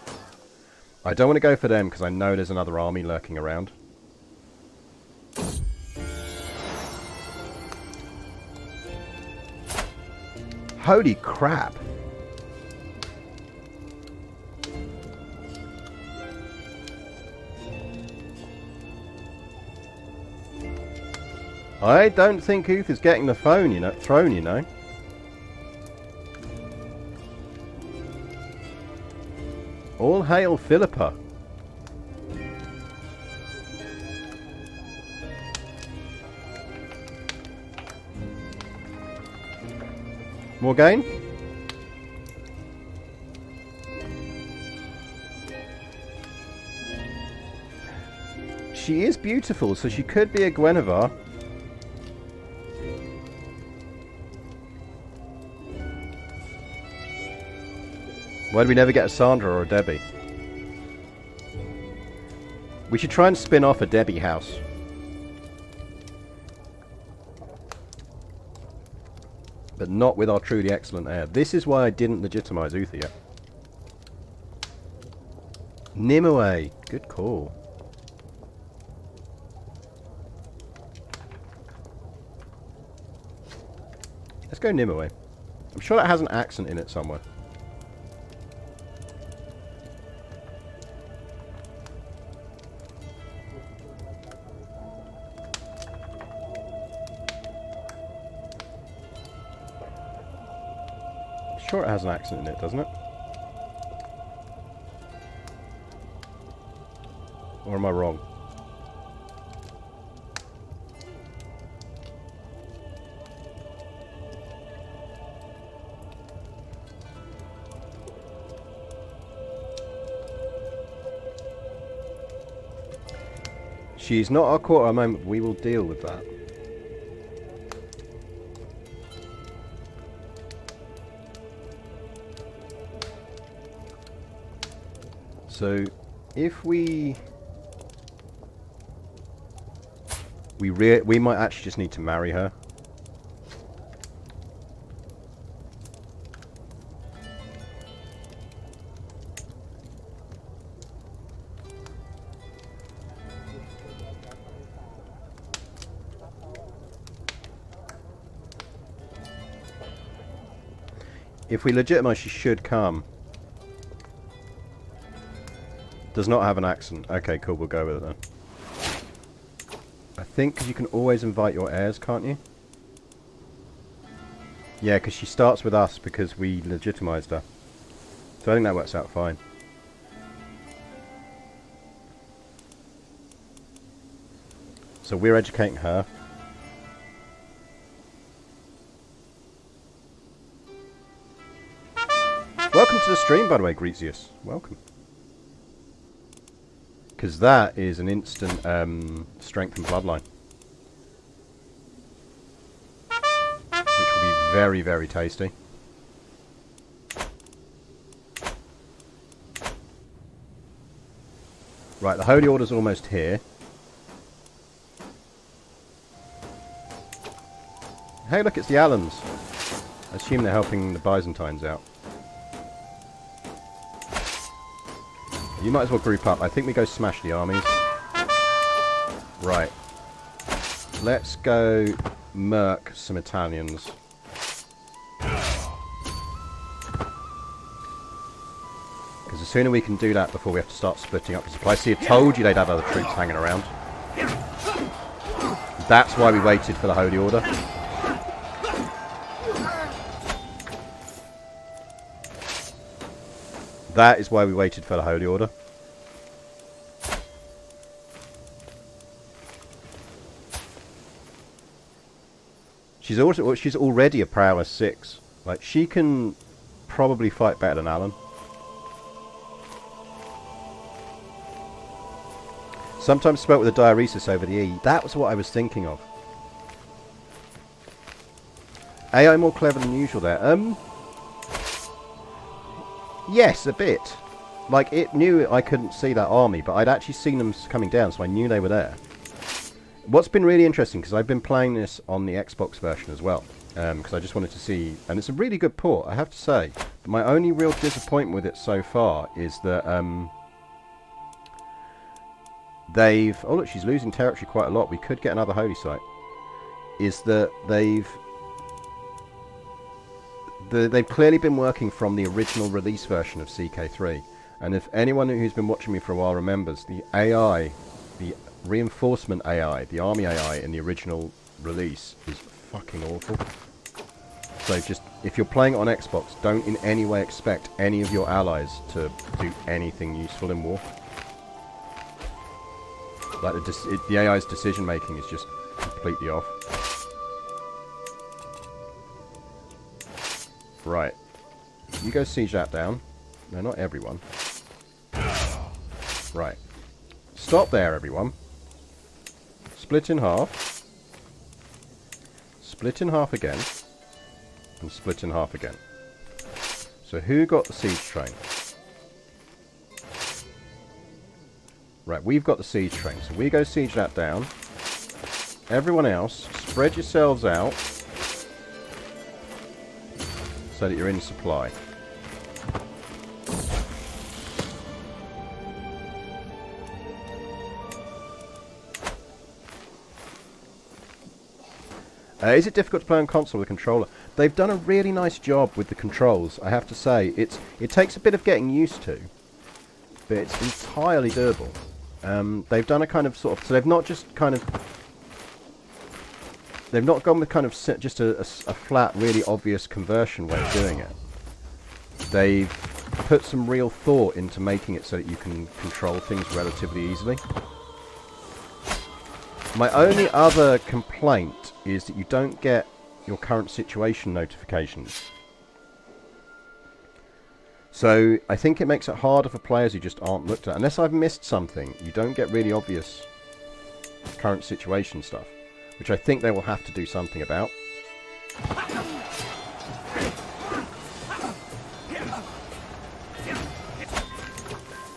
I don't want to go for them because I know there's another army lurking around. Holy crap! I don't think Uther's getting the phone, throne, you know. All hail Philippa. Morgaine? She is beautiful, so she could be a Guinevere. Why do we never get a Sandra or a Debbie? We should try and spin off a Debbie house. But not with our truly excellent heir. This is why I didn't legitimize Uther yet. Nimue. Good call. Let's go Nimue. I'm sure that has an accent in it somewhere. Sure it has an accent in it, doesn't it? Or am I wrong? She's not our court at the moment. We will deal with that. So, if we might actually just need to marry her. If we legitimize, she should come. Does not have an accent. Okay, cool, we'll go with it then. I think because you can always invite your heirs, can't you? Yeah, because she starts with us because we legitimized her. So I think that works out fine. So we're educating her. Welcome to the stream, by the way, Grezius. Welcome. Because that is an instant strength and bloodline. Which will be very, very tasty. Right, the Holy Order's almost here. Hey, look, it's the Allans. I assume they're helping the Byzantines out. You might as well group up. I think we go smash the armies. Right. Let's go murk some Italians. Because the sooner we can do that before we have to start splitting up the supply. See, I told you they'd have other troops hanging around. That's why we waited for the Holy Order. That is why we waited for the Holy Order. She's already a prowess 6. Like, she can probably fight better than Alan. Sometimes spoke with a diaresis over the E. That was what I was thinking of. AI more clever than usual there. Yes, a bit. Like, it knew I couldn't see that army, but I'd actually seen them coming down, so I knew they were there. What's been really interesting, because I've been playing this on the Xbox version as well, because I just wanted to see, and it's a really good port, I have to say. But my only real disappointment with it so far is that they've... Oh, look, she's losing territory quite a lot. We could get another holy site. Is that they've clearly been working from the original release version of CK3. And if anyone who's been watching me for a while remembers, the AI, the reinforcement AI, the army AI in the original release is fucking awful. So just, if you're playing it on Xbox, don't in any way expect any of your allies to do anything useful in war. Like, the AI's decision making is just completely off. Right. You go siege that down. No, not everyone. Right. Stop there, everyone. Split in half. Split in half again. And split in half again. So who got the siege train? Right, we've got the siege train. So we go siege that down. Everyone else, spread yourselves out. So that you're in supply. Is it difficult to play on console with a controller? They've done a really nice job with the controls, I have to say. It takes a bit of getting used to, but it's entirely doable. They've done a kind of sort of... So they've not just kind of... They've not gone with kind of just a flat, really obvious conversion way of doing it. They've put some real thought into making it so that you can control things relatively easily. My only other complaint is that you don't get your current situation notifications. So I think it makes it harder for players who just aren't looked at. Unless I've missed something, you don't get really obvious current situation stuff. Which I think they will have to do something about.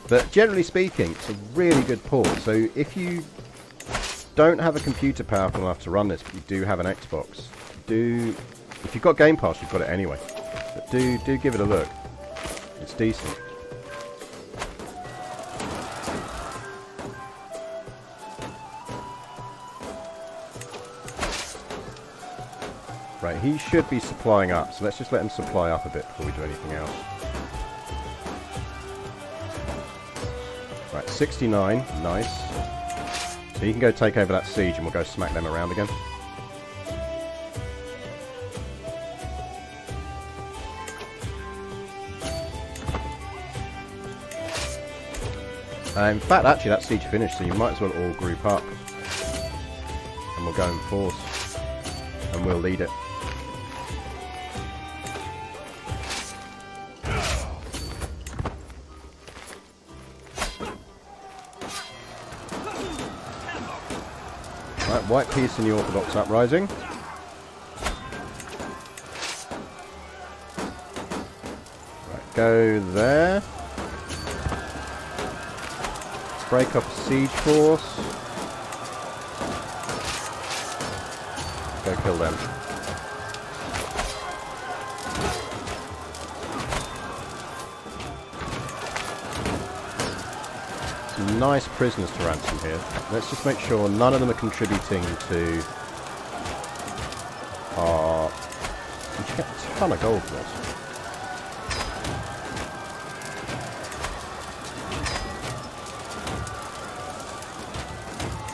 But generally speaking, it's a really good port. So if you don't have a computer powerful enough to run this, but you do have an Xbox, if you've got Game Pass, you've got it anyway. But do give it a look. It's decent. Right, he should be supplying up, so let's just let him supply up a bit before we do anything else. Right, 69, nice. So you can go take over that siege and we'll go smack them around again. In fact, actually that siege finished, so you might as well all group up. And we'll go in force. And we'll lead it. Right, white peace in the Orthodox uprising. Right, go there. Break up a siege force. Go kill them. Some nice prisoners to ransom here. Let's just make sure none of them are contributing to our... Did you get a ton of gold for this?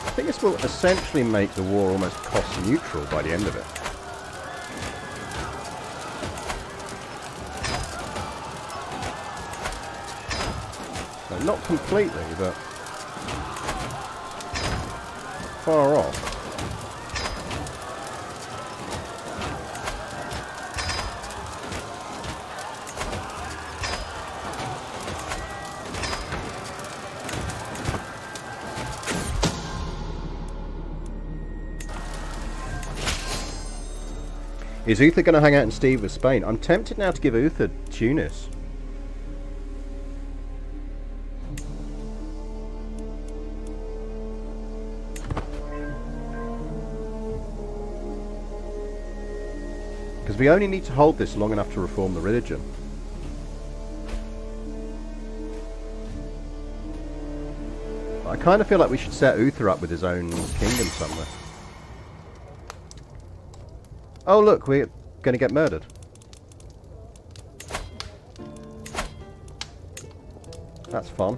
I think this will essentially make the war almost cost neutral by the end of it. So not completely, but far off. Is Uther going to hang out in Steve with Spain? I'm tempted now to give Uther Tunis. Because we only need to hold this long enough to reform the religion. I kind of feel like we should set Uther up with his own kingdom somewhere. Oh look, we're going to get murdered. That's fun.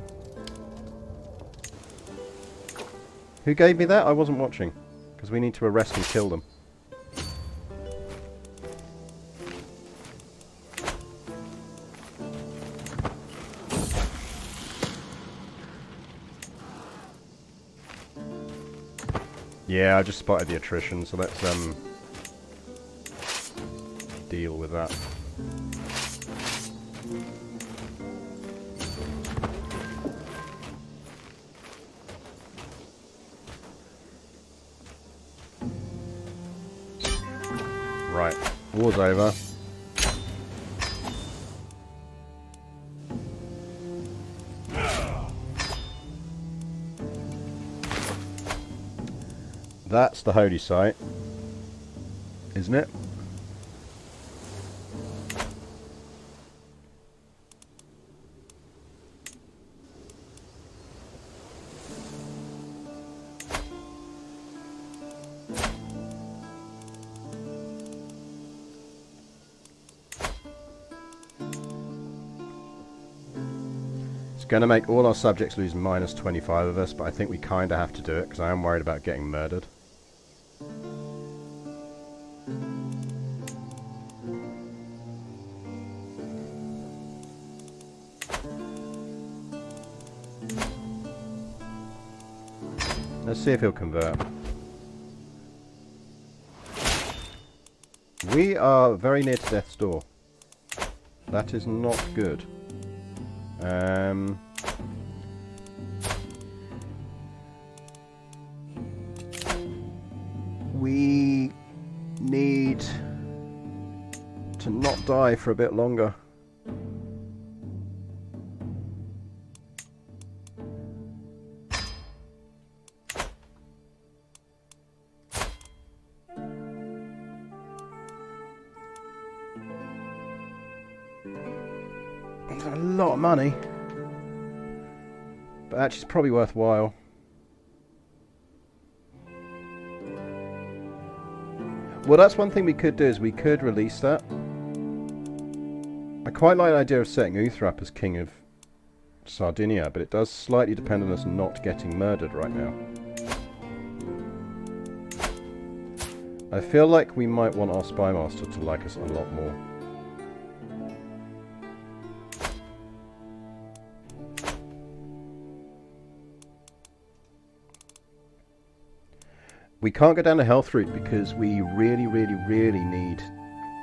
Who gave me that? I wasn't watching. Because we need to arrest and kill them. Yeah, I just spotted the attrition, so let's deal with that. Right, war's over. That's the holy site, isn't it? Going to make all our subjects lose minus 25 of us, but I think we kind of have to do it because I am worried about getting murdered. Let's see if he'll convert. We are very near to death's door. That is not good. We need to not die for a bit longer. It's a lot of money, but actually it's probably worthwhile. Well, that's one thing we could do, is we could release that. I quite like the idea of setting Uther up as King of Sardinia, but it does slightly depend on us not getting murdered right now. I feel like we might want our Spy Master to like us a lot more. We can't go down the health route because we really, really, really need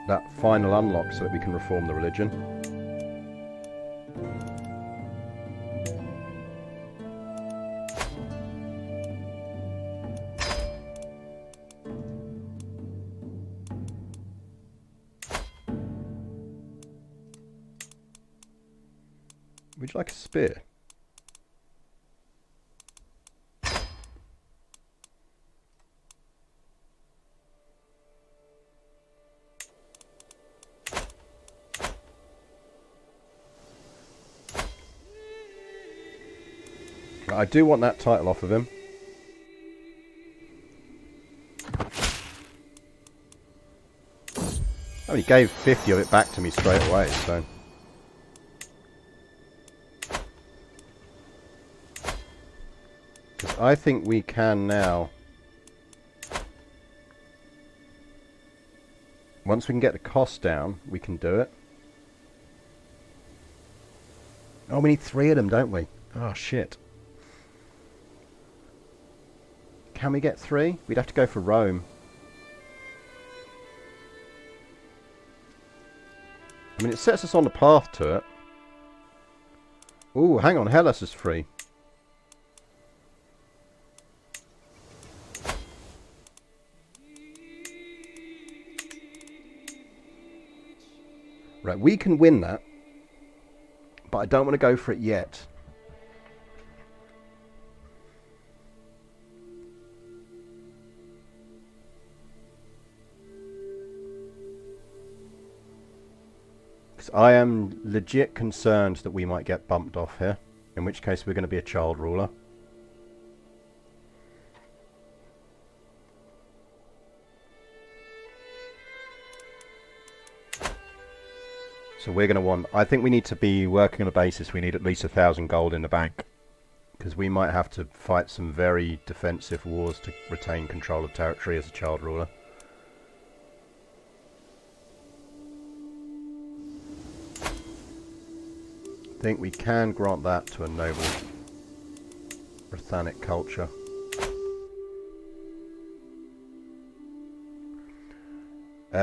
that final unlock so that we can reform the religion. Would you like a spear? I do want that title off of him. Oh, he gave 50 of it back to me straight away, so... Because I think we can now... Once we can get the cost down, we can do it. Oh, we need 3 of them, don't we? Oh, shit. Can we get 3? We'd have to go for Rome. I mean, it sets us on the path to it. Ooh, hang on, Hellas is free. Right, we can win that. But I don't want to go for it yet. I am legit concerned that we might get bumped off here, in which case we're going to be a child ruler. So we're going to want... I think we need to be working on a basis we need at least 1,000 gold in the bank, because we might have to fight some very defensive wars to retain control of territory as a child ruler. I think we can grant that to a noble Brythanic culture.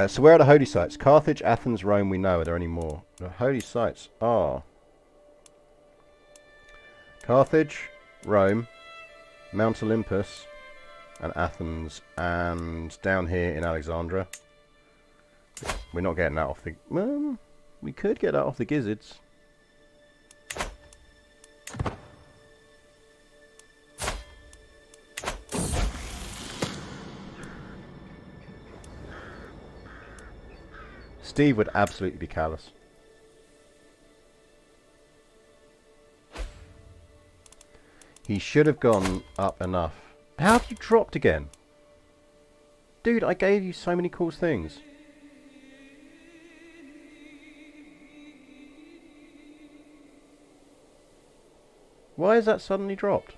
So where are the holy sites? Carthage, Athens, Rome, we know. Are there any more? The holy sites are Carthage, Rome, Mount Olympus, and Athens, and down here in Alexandria. We're not getting that off the... Well, we could get that off the gizzards. Steve would absolutely be callous. He should have gone up enough. How have you dropped again? Dude, I gave you so many cool things. Why is that suddenly dropped?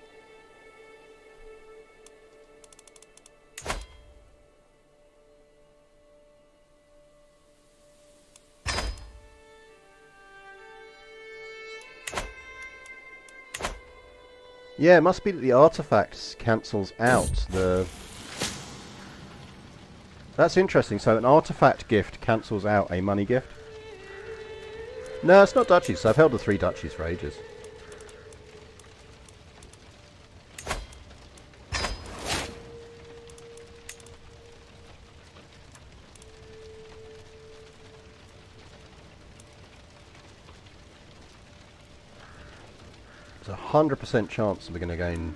Yeah, it must be that the artifacts cancels out the... That's interesting. So an artifact gift cancels out a money gift? No, it's not duchies. I've held the 3 duchies for ages. There's a 100% chance we're going to gain...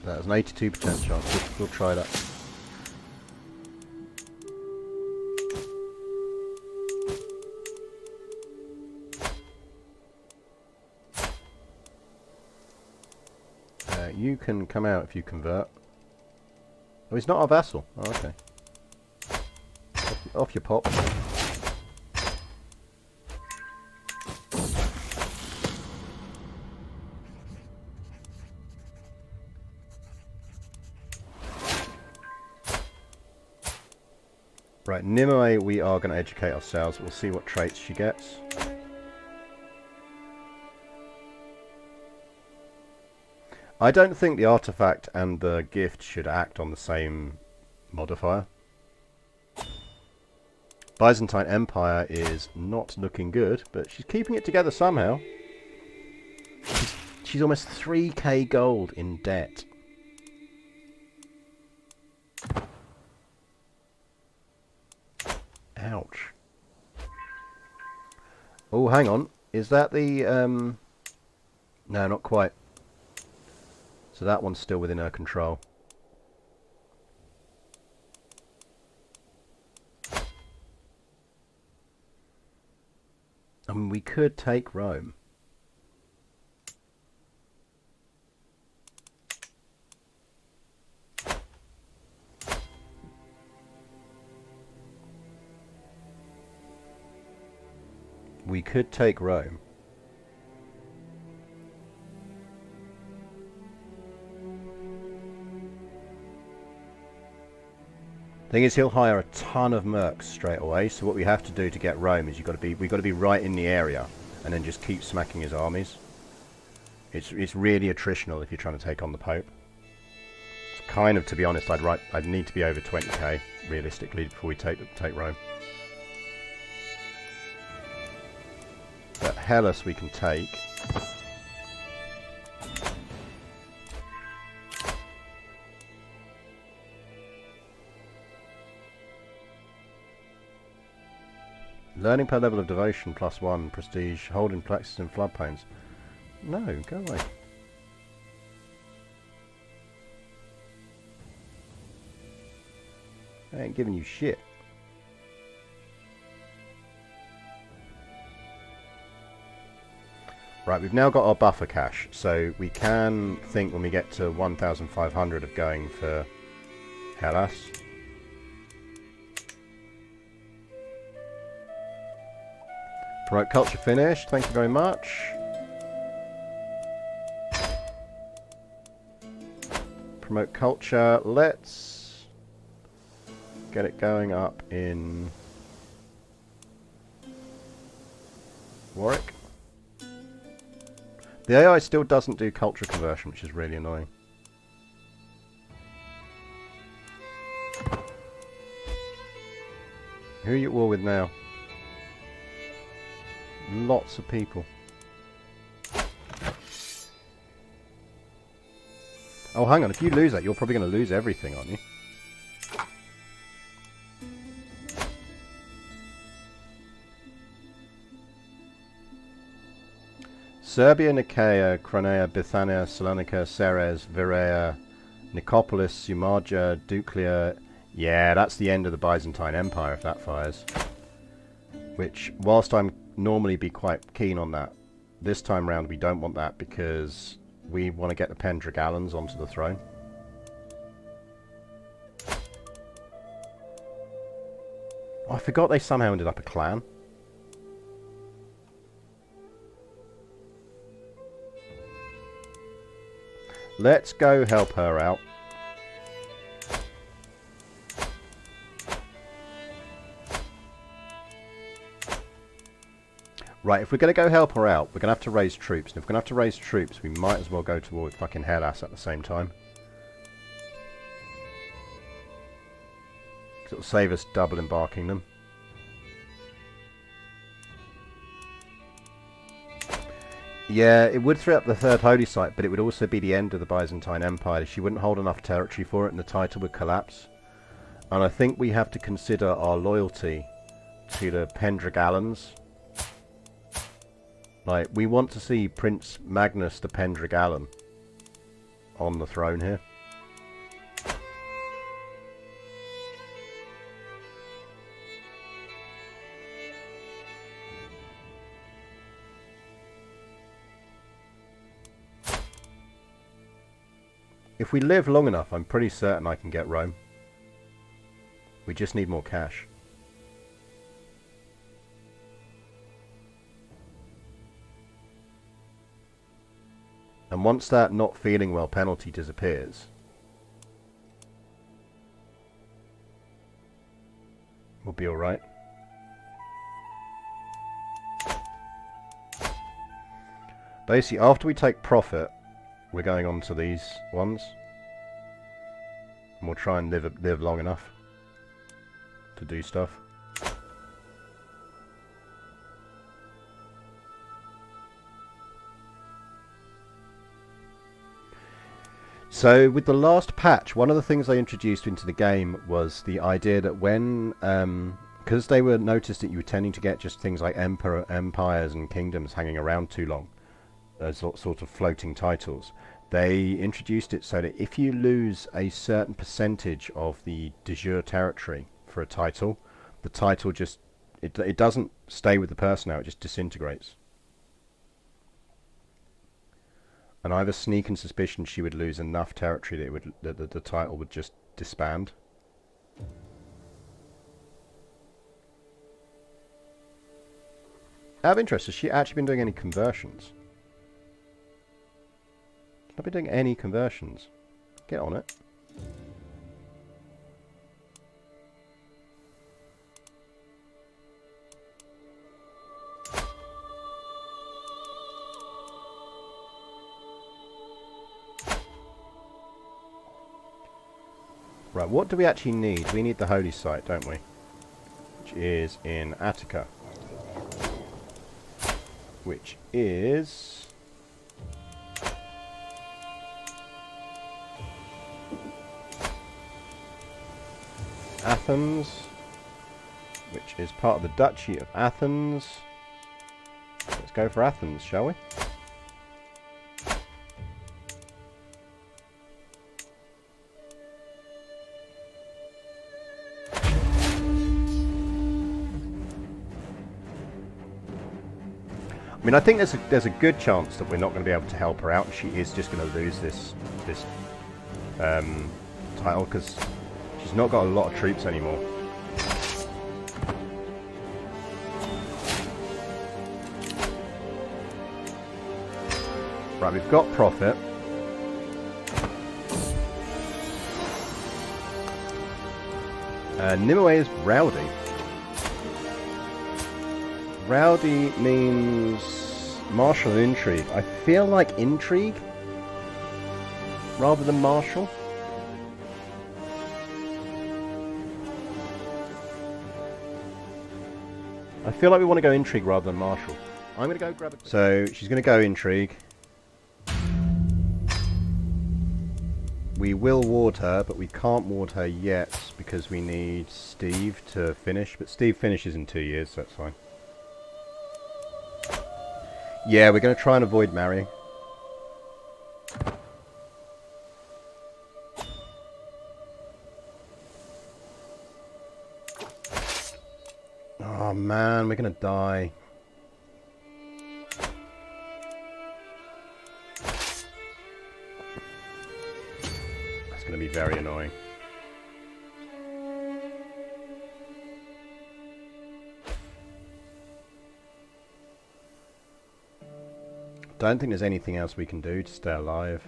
There's an 82% chance. We'll try that. You can come out if you convert. Oh, he's not our vassal. Oh, okay. Off your pop. Right, Nimue, we are going to educate ourselves. We'll see what traits she gets. I don't think the artifact and the gift should act on the same modifier. Byzantine Empire is not looking good, but she's keeping it together somehow. She's almost 3k gold in debt. Ouch. Oh, hang on. Is that the... No, not quite. So that one's still within her control. I mean, we could take Rome. We could take Rome. Thing is, he'll hire a ton of mercs straight away. So what we have to do to get Rome is we've got to be right in the area, and then just keep smacking his armies. It's really attritional if you're trying to take on the Pope. It's kind of, to be honest, I'd need to be over 20k realistically before we take Rome. But Hellas we can take. Learning per level of devotion +1, prestige, holding plexus and floodplains. No, go away. I ain't giving you shit. Right, we've now got our buffer cash, so we can think when we get to 1,500 of going for Hellas. Promote culture finished, thank you very much. Promote culture, let's get it going up in Warwick. The AI still doesn't do culture conversion, which is really annoying. Who are you at war with now? Lots of people. Oh, hang on. If you lose that, you're probably going to lose everything, aren't you? Serbia, Nicaea, Cronea, Bithynia, Salonika, Ceres, Virea, Nicopolis, Sumarja, Duclia. Yeah, that's the end of the Byzantine Empire if that fires. Which, whilst I'm normally be quite keen on that, this time round we don't want that because we want to get the Pendragallons onto the throne. Oh, I forgot they somehow ended up a clan. Let's go help her out. Right, if we're going to go help her out, we're going to have to raise troops. And if we're going to have to raise troops, we might as well go to war with fucking Hellas at the same time. Because it'll save us double embarking them. Yeah, it would throw up the third holy site, but it would also be the end of the Byzantine Empire. She wouldn't hold enough territory for it and the title would collapse. And I think we have to consider our loyalty to the Pendragallons. Like, we want to see Prince Magnus the Pendragallan on the throne here. If we live long enough, I'm pretty certain I can get Rome. We just need more cash. And once that not feeling well penalty disappears, we'll be alright. Basically, after we take profit, we're going on to these ones. And we'll try and live long enough to do stuff. So with the last patch, one of the things they introduced into the game was the idea that when, because they were noticed that you were tending to get just things like empires and kingdoms hanging around too long, as sort of floating titles, they introduced it so that if you lose a certain percentage of the de jure territory for a title, the title just, it doesn't stay with the person now, it just disintegrates. And I have a sneaking suspicion she would lose enough territory that it would, that the title would just disband. Out of interest, has she actually been doing any conversions? She's not been doing any conversions. Get on it. Right, what do we actually need? We need the holy site, don't we? Which is in Attica. Which is... Athens. Which is part of the Duchy of Athens. Let's go for Athens, shall we? I mean, I think there's a good chance that we're not going to be able to help her out. She is just going to lose this title because she's not got a lot of troops anymore. Right, we've got profit. Nimue is rowdy. Rowdy means martial and intrigue. I feel like intrigue rather than martial. I feel like we want to go intrigue rather than martial. I'm going to go grab it. So she's going to go intrigue. We will ward her, but we can't ward her yet because we need Steve to finish. But Steve finishes in 2 years, so that's fine. Yeah, we're going to try and avoid marrying. Oh man, we're going to die. That's going to be very annoying. Don't think there's anything else we can do to stay alive.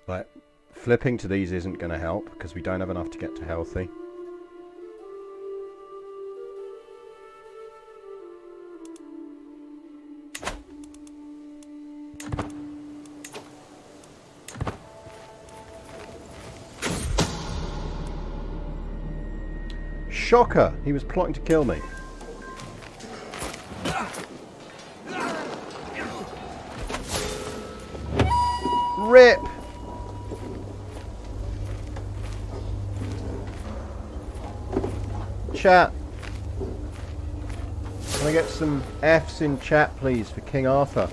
Like, flipping to these isn't going to help because we don't have enough to get to healthy. Shocker! He was plotting to kill me. RIP! Chat. Can I get some F's in chat, please, for King Arthur?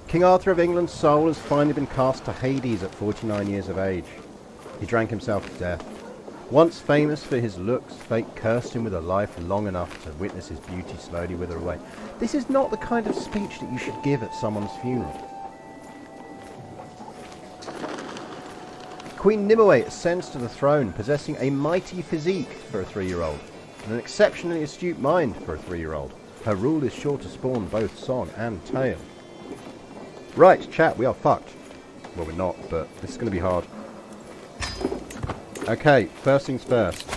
King Arthur of England's soul has finally been cast to Hades at 49 years of age. He drank himself to death. Once famous for his looks, fate cursed him with a life long enough to witness his beauty slowly wither away. This is not the kind of speech that you should give at someone's funeral. Queen Nimue ascends to the throne, possessing a mighty physique for a 3-year-old, and an exceptionally astute mind for a 3-year-old. Her rule is sure to spawn both song and tale. Right, chat, we are fucked. Well, we're not, but this is going to be hard. Okay, first things first.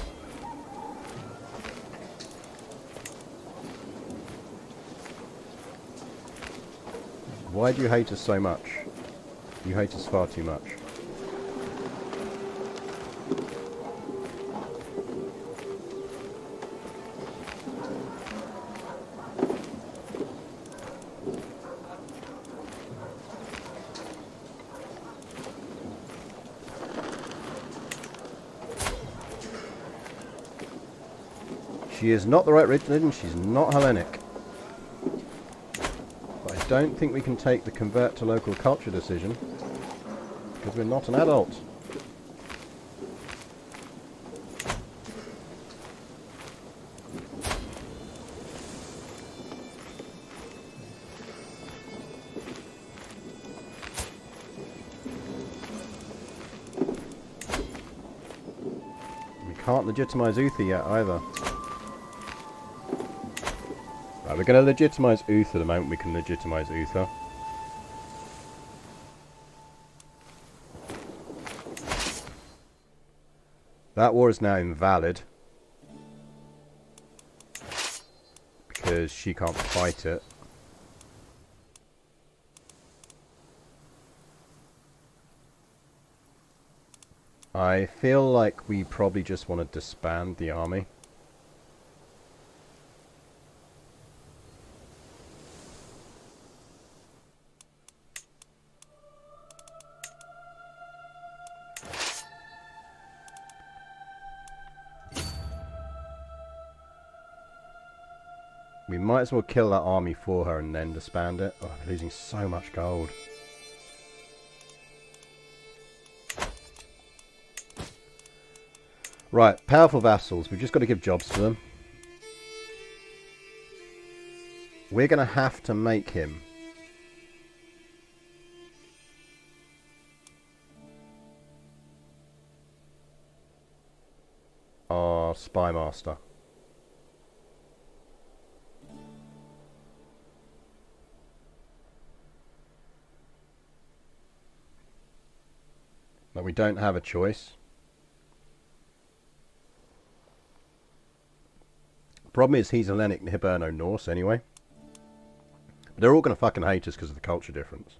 Why do you hate us so much? You hate us far too much. She is not the right religion, she's not Hellenic. But I don't think we can take the convert to local culture decision, because we're not an adult. We can't legitimize Uther yet either. Right, we're going to legitimize Uther the moment we can legitimize Uther. That war is now invalid, because she can't fight it. I feel like we probably just want to disband the army. We might as well kill that army for her and then disband it. Oh, we're losing so much gold. Right, powerful vassals. We've just got to give jobs to them. We're going to have to make him our spy master. But we don't have a choice. Problem is he's Hellenic, Hiberno, Norse anyway. But they're all going to fucking hate us because of the culture difference.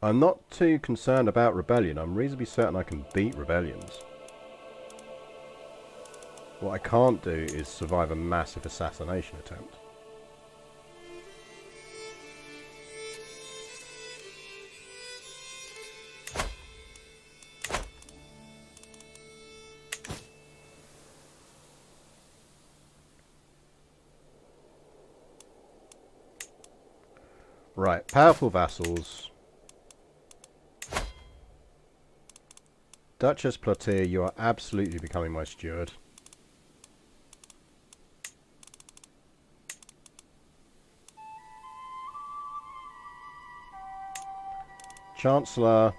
I'm not too concerned about rebellion. I'm reasonably certain I can beat rebellions. What I can't do is survive a massive assassination attempt. Right, powerful vassals. Duchess Plotier, you are absolutely becoming my steward. Chancellor.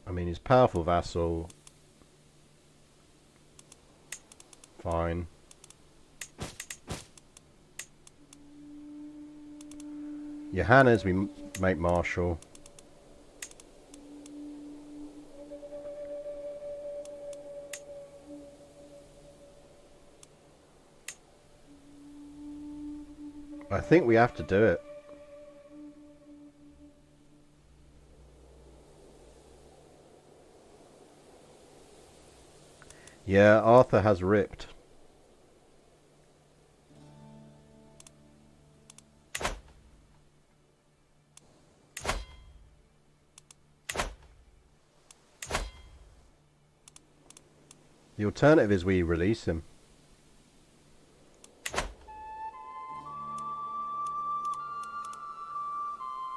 I mean, he's powerful vassal. Fine. Johannes, we make marshal. I think we have to do it. Yeah, Arthur has ripped. The alternative is we release him.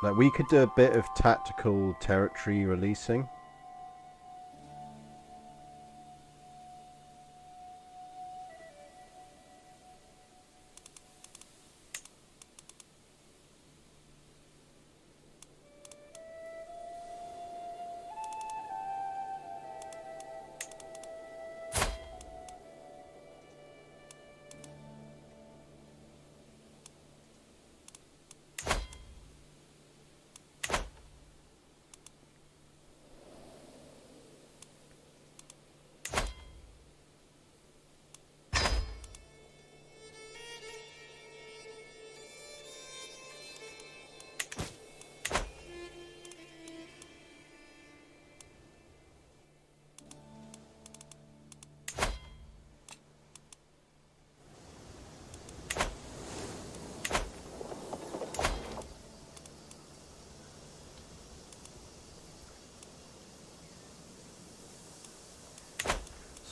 Like, we could do a bit of tactical territory releasing.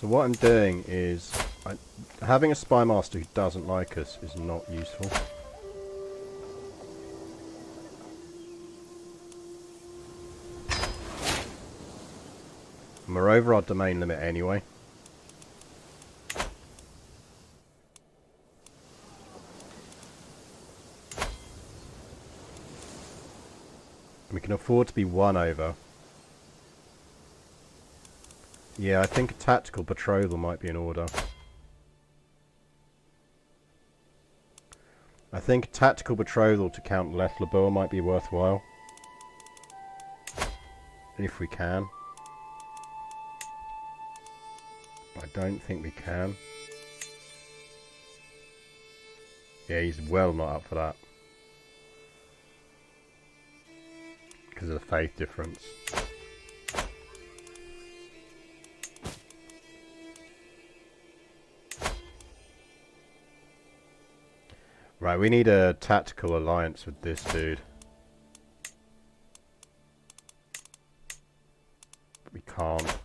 So what I'm doing is, having a spy master who doesn't like us is not useful. And we're over our domain limit anyway. We can afford to be one over. Yeah, I think a tactical betrothal might be in order. I think a tactical betrothal to Count Lethleboer might be worthwhile. If we can. I don't think we can. Yeah, he's well not up for that. Because of the faith difference. Right, we need a tactical alliance with this dude. But we can't.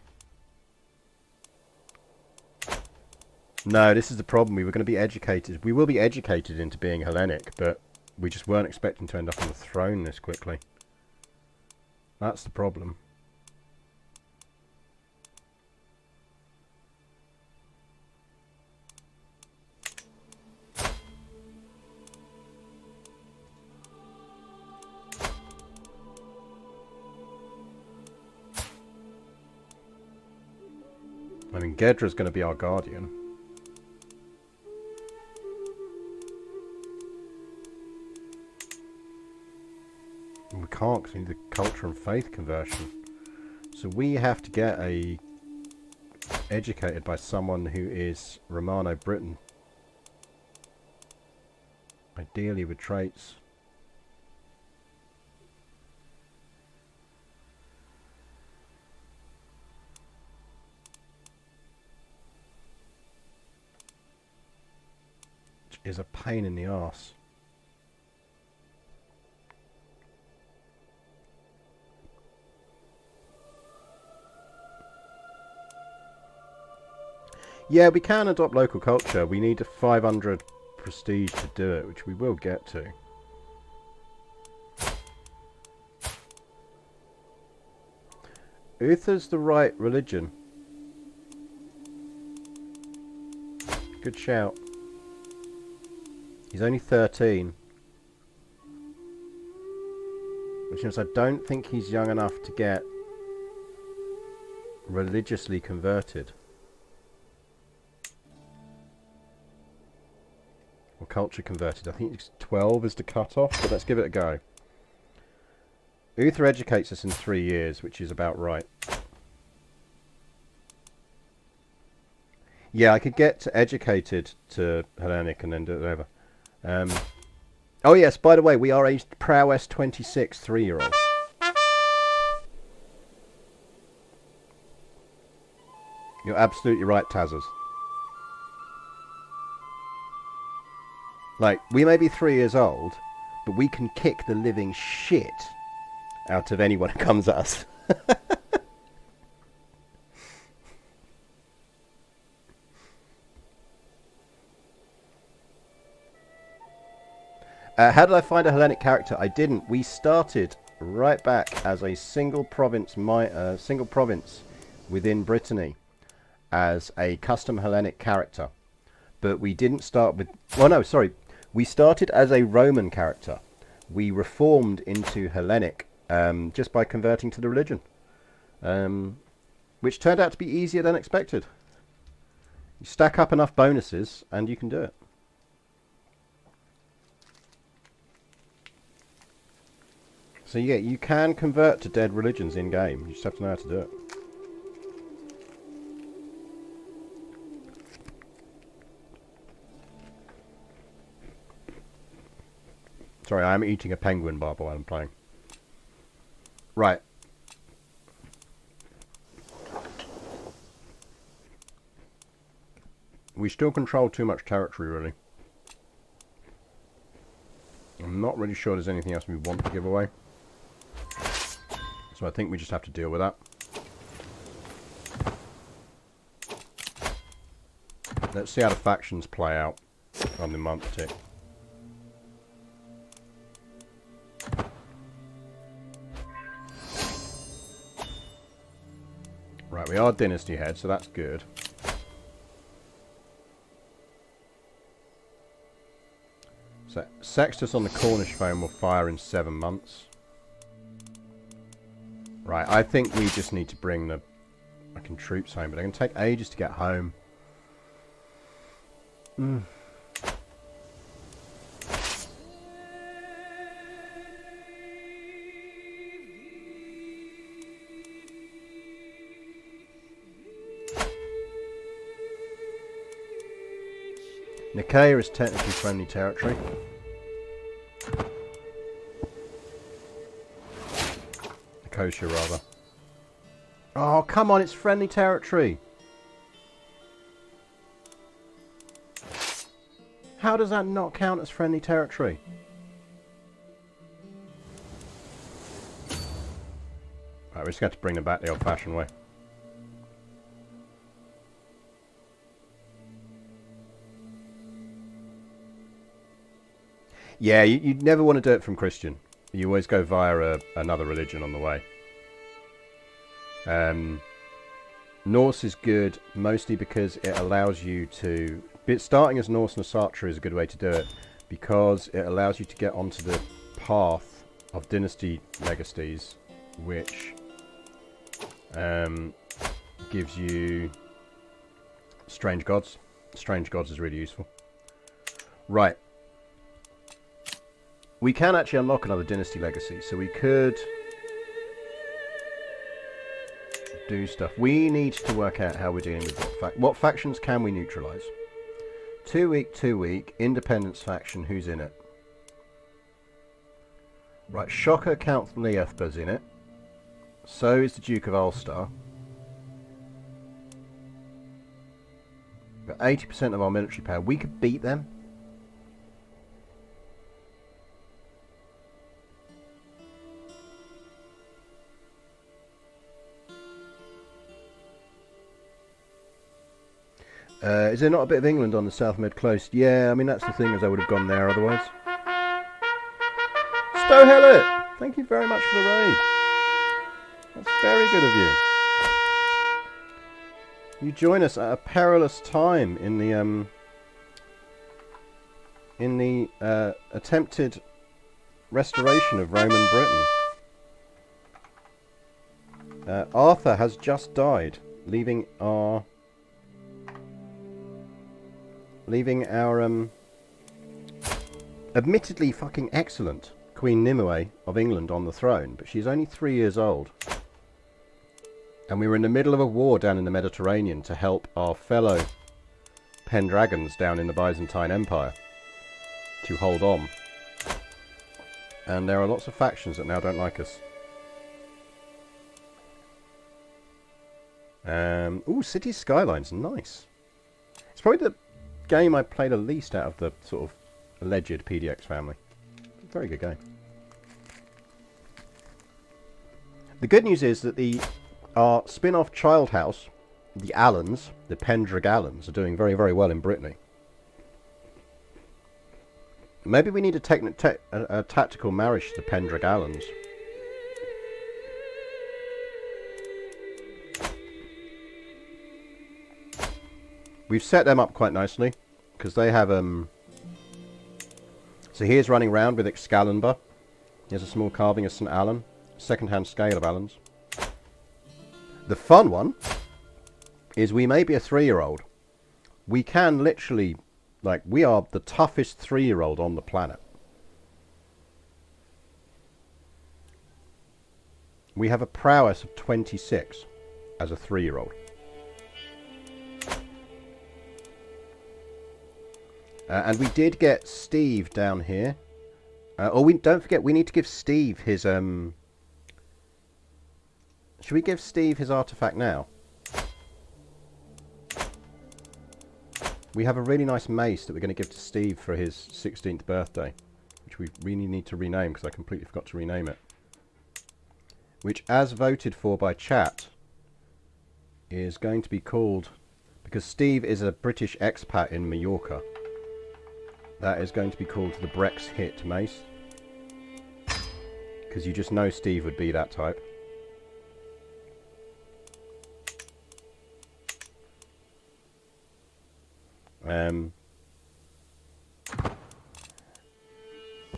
No, this is the problem. We were going to be educated. We will be educated into being Hellenic, but we just weren't expecting to end up on the throne this quickly. That's the problem. I mean, Gedra's going to be our guardian. And we can't because we need the culture and faith conversion. So we have to get educated by someone who is Romano-Briton. Ideally with traits. Which is a pain in the arse. Yeah, we can adopt local culture. We need a 500 prestige to do it, which we will get to. Uther's the right religion. Good shout. He's only 13. Which means I don't think he's young enough to get religiously converted. Or culture converted. I think 12 is the cut-off, but let's give it a go. Uther educates us in 3 years, which is about right. Yeah, I could get educated to Hellenic and then do it over. Oh yes, by the way, we are a prowess 26 3-year-old. You're absolutely right, Tazers. Like, we may be 3 years old, but we can kick the living shit out of anyone who comes at us. How did I find a Hellenic character? I didn't. We started right back as a single province within Brittany as a custom Hellenic character. But we didn't start with... Well, no, sorry. We started as a Roman character. We reformed into Hellenic just by converting to the religion. Which turned out to be easier than expected. You stack up enough bonuses and you can do it. So yeah, you can convert to dead religions in game. You just have to know how to do it. Sorry, I am eating a penguin bar while I'm playing. Right. We still control too much territory, really. I'm not really sure there's anything else we want to give away. So I think we just have to deal with that. Let's see how the factions play out on the month tick. Right, we are dynasty head, so that's good. So Sextus on the Cornish throne will fire in 7 months. Right, I think we just need to bring the fucking troops home, but they're going to take ages to get home. Nicaea is technically friendly territory. Nicosia, rather. Oh, come on, it's friendly territory. How does that not count as friendly territory? Right, we're just going to bring them back the old-fashioned way. Yeah, you'd never want to do it from Christian. You always go via another religion on the way. Norse is good, mostly because it allows you to... Starting as Norse Nosatra is a good way to do it, because it allows you to get onto the path of dynasty legacies, which gives you strange gods. Strange gods is really useful. Right. We can actually unlock another dynasty legacy, so we could do stuff. We need to work out how we're dealing with what factions can we neutralise. 2 week, independence faction, who's in it? Right, Shocker Count Leothbur's in it. So is the Duke of Ulster. We've got 80% of our military power. We could beat them. Is there not a bit of England on the South Med Coast? Yeah, I mean, that's the thing, as I would have gone there otherwise. Stohellet! Thank you very much for the raid. That's very good of you. You join us at a perilous time in the attempted restoration of Roman Britain. Arthur has just died, leaving our admittedly fucking excellent Queen Nimue of England on the throne, but she's only 3 years old. And we were in the middle of a war down in the Mediterranean to help our fellow Pendragons down in the Byzantine Empire to hold on. And there are lots of factions that now don't like us. Ooh, City Skylines, nice. It's probably the game I played the least out of the sort of alleged PDX family. Very good game. The good news is that our spin-off child house, the Allens, the Pendrag Allens, are doing very, very well in Brittany. Maybe we need a tactical marriage to the Pendrag Allans. We've set them up quite nicely, because they have, So here's running around with Excalibur. Here's a small carving of St. Alan. Second-hand scale of Alans. The fun one is we may be a 3-year-old. We can literally, like, we are the toughest 3-year-old on the planet. We have a prowess of 26 as a 3-year-old. And we did get Steve down here. Don't forget, we need to give Steve his, Should we give Steve his artifact now? We have a really nice mace that we're going to give to Steve for his 16th birthday. Which we really need to rename, because I completely forgot to rename it. Which, as voted for by chat, is going to be called... Because Steve is a British expat in Mallorca. That is going to be called the Brex Hit Mace. Because you just know Steve would be that type.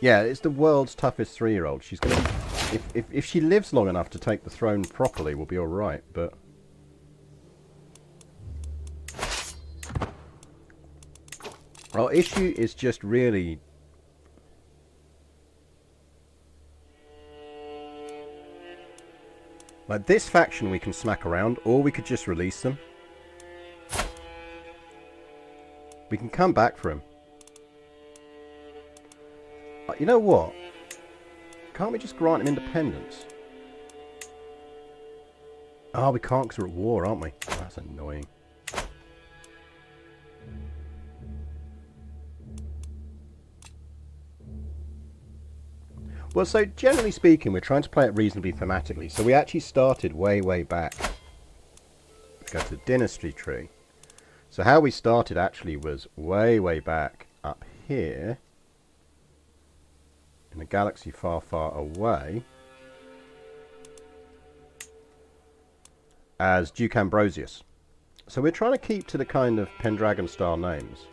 Yeah, it's the world's toughest 3-year-old. She's going to... If she lives long enough to take the throne properly, we'll be alright, but... Our issue is just really... Like, this faction we can smack around, or we could just release them. We can come back for him. You know what? Can't we just grant him independence? Oh, we can't because we're at war, aren't we? Oh, that's annoying. Well, so generally speaking, we're trying to play it reasonably thematically. So we actually started way, way back. Let's go to the dynasty tree. So how we started actually was way, way back up here. In a galaxy far, far away. As Duke Ambrosius. So we're trying to keep to the kind of Pendragon style names.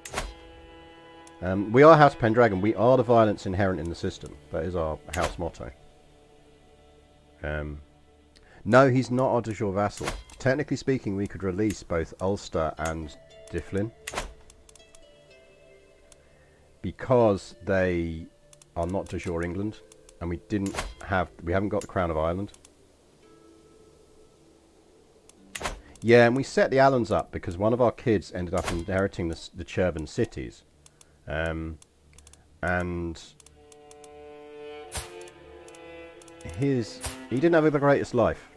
We are House Pendragon. We are the violence inherent in the system. That is our house motto. No, he's not our de jure vassal. Technically speaking, we could release both Ulster and Difflin. Because they are not de jure England. And we haven't got the Crown of Ireland. Yeah, and we set the Allans up because one of our kids ended up inheriting the Chervan cities. And he didn't have the greatest life.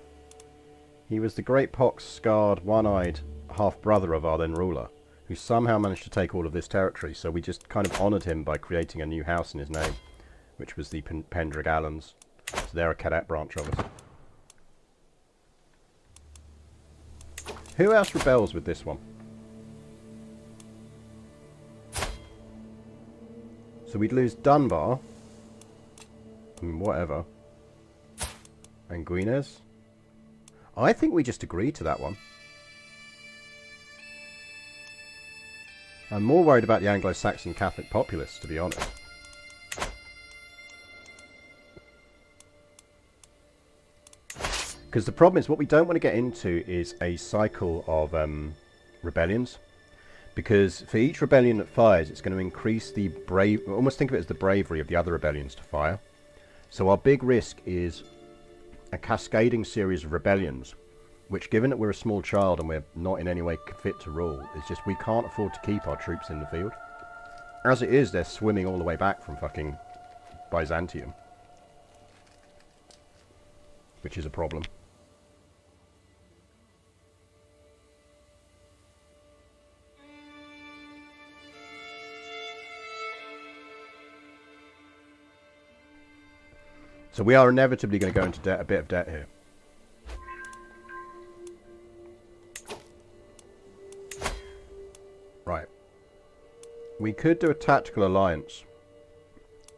He was the great pox-scarred, one-eyed half-brother of our then ruler, who somehow managed to take all of this territory, so we just kind of honoured him by creating a new house in his name, which was the Pendrag Allans. So they're a cadet branch of us. Who else rebels with this one? So we'd lose Dunbar. I mean, whatever. And Guines. I think we just agree to that one. I'm more worried about the Anglo-Saxon Catholic populace, to be honest. Because the problem is, what we don't want to get into is a cycle of rebellions. Because for each rebellion that fires, it's going to increase the almost think of it as the bravery of the other rebellions to fire. So our big risk is a cascading series of rebellions, which, given that we're a small child and we're not in any way fit to rule, it's just we can't afford to keep our troops in the field. As it is, they're swimming all the way back from fucking Byzantium. Which is a problem. So we are inevitably going to go into a bit of debt here. Right. We could do a tactical alliance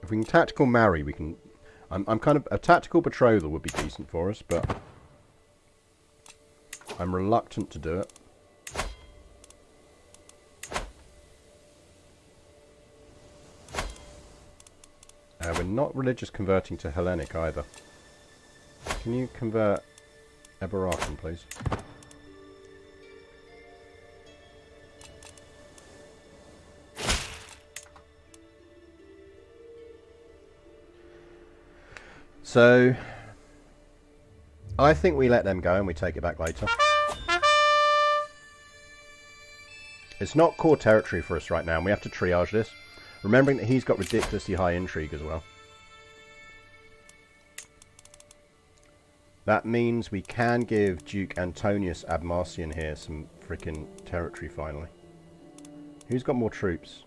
If we can tactical marry, we can... I'm kind of... A tactical betrothal would be decent for us, but... I'm reluctant to do it. We're not religious converting to Hellenic either. Can you convert Eberachum, please? So, I think we let them go and we take it back later. It's not core territory for us right now, and we have to triage this. Remembering that he's got ridiculously high intrigue as well. That means we can give Duke Antonius Abmarcian here some freaking territory finally. Who's got more troops?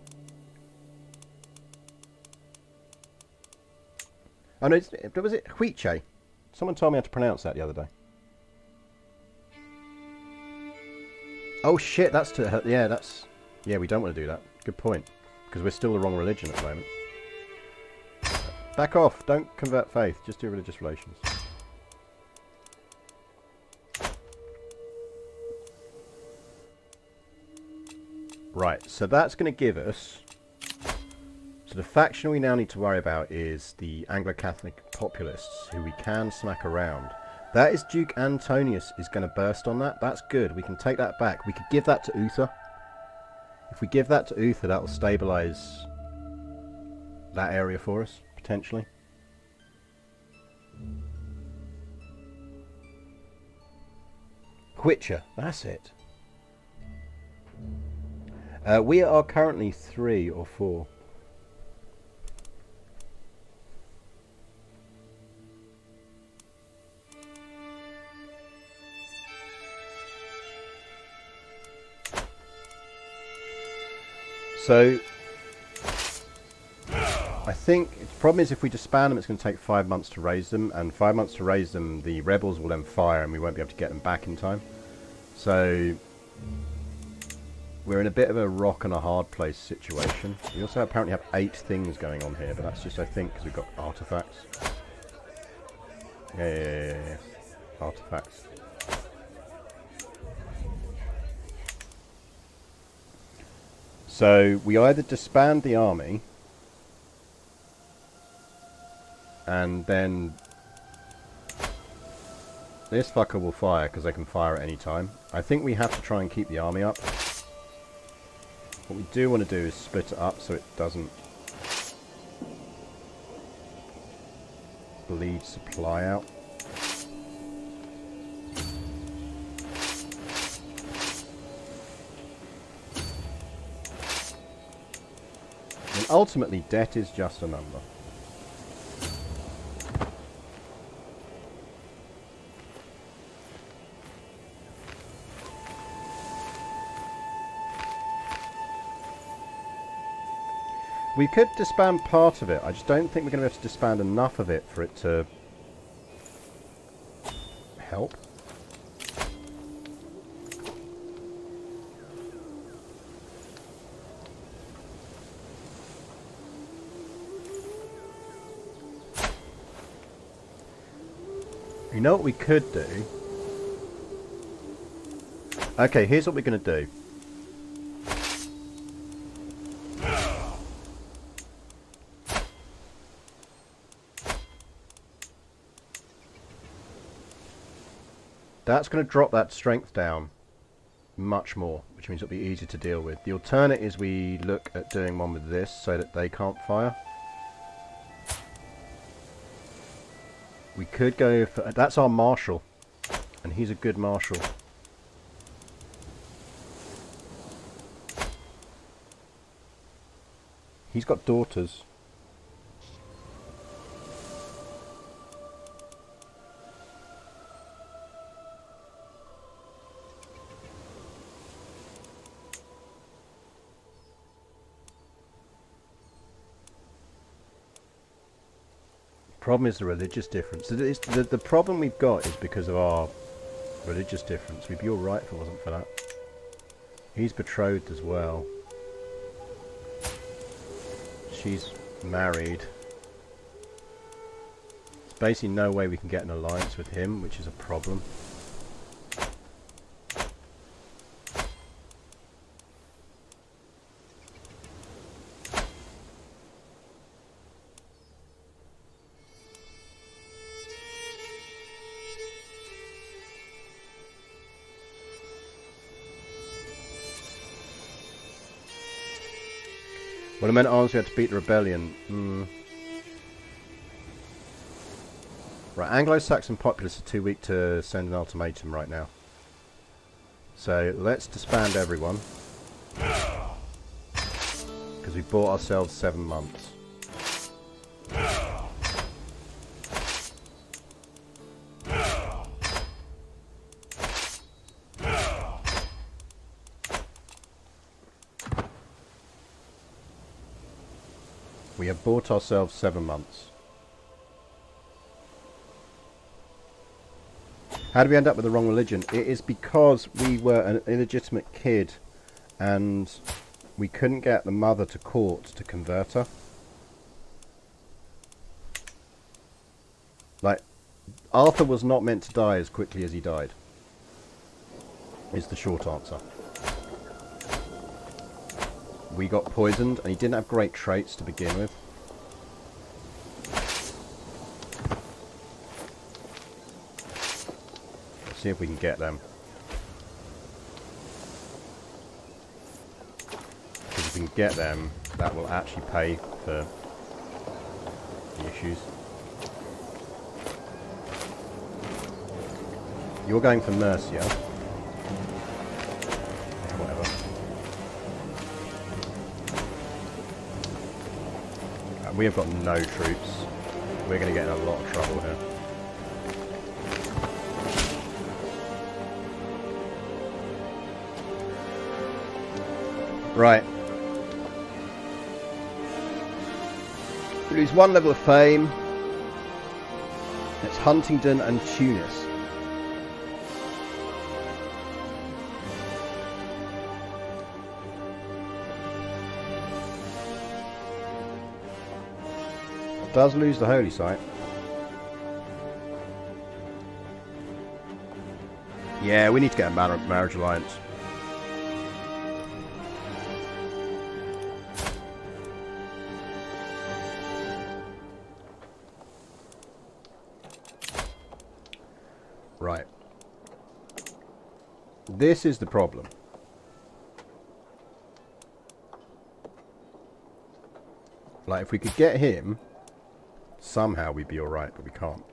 Oh no, was it Huiche? Someone told me how to pronounce that the other day. Oh shit, that's to... Yeah, that's... Yeah, we don't want to do that. Good point. Because we're still the wrong religion at the moment. Back off. Don't convert faith. Just do religious relations. Right, so that's going to give us... So the faction we now need to worry about is the Anglo-Catholic populists, who we can smack around. That is Duke Antonius is going to burst on that. That's good. We can take that back. We could give that to Uther. If we give that to Uther, that will stabilise that area for us, potentially. Huiche, that's it. We are currently 3 or 4. So, I think the problem is if we disband them, it's going to take 5 months to raise them, and 5 months to raise them, the rebels will then fire, and we won't be able to get them back in time. So, we're in a bit of a rock and a hard place situation. We also apparently have 8 things going on here, but that's just, I think, because we've got artifacts. Yeah. Artifacts. So, we either disband the army, and then this fucker will fire, because they can fire at any time. I think we have to try and keep the army up. What we do want to do is split it up so it doesn't bleed supply out. And ultimately, debt is just a number. We could disband part of it. I just don't think we're going to be able to disband enough of it for it to help. You know what we could do? Okay, here's what we're going to do. That's going to drop that strength down much more, which means it'll be easier to deal with. The alternate is we look at doing one with this so that they can't fire. We could go for... That's our marshal, and he's a good marshal. He's got daughters. Problem is the religious difference. The problem we've got is because of our religious difference. We'd be alright if it wasn't for that. He's betrothed as well. She's married. basically no way we can get an alliance with him, which is a problem. Well, I meant arms we had to beat the rebellion. Right, Anglo-Saxon populace are too weak to send an ultimatum right now. So let's disband everyone. Because we bought ourselves 7 months. We have bought ourselves 7 months. How did we end up with the wrong religion? It is because we were an illegitimate kid and we couldn't get the mother to court to convert her. Like, Arthur was not meant to die as quickly as he died, is the short answer. We got poisoned and he didn't have great traits to begin with. Let's see if we can get them. Because if we can get them, that will actually pay for the issues. You're going for Mercia. Whatever. We have got no troops. We're going to get in a lot of trouble here. Right. We lose 1 level of fame. It's Huntingdon and Tunis. Does lose the holy site. Yeah, we need to get a marriage alliance. Right. This is the problem. Like, if we could get him, somehow we'd be alright, but we can't.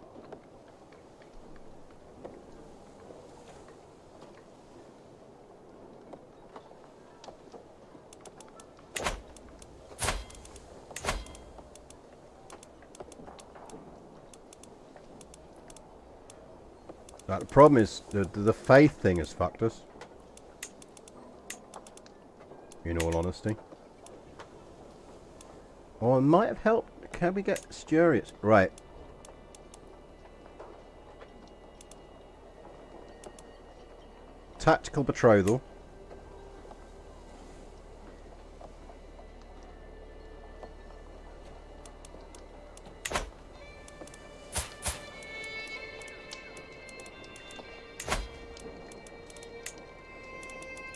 Now, the problem is the faith thing has fucked us. In all honesty. Or it might have helped. Can we get Sturius? Right. Tactical betrothal.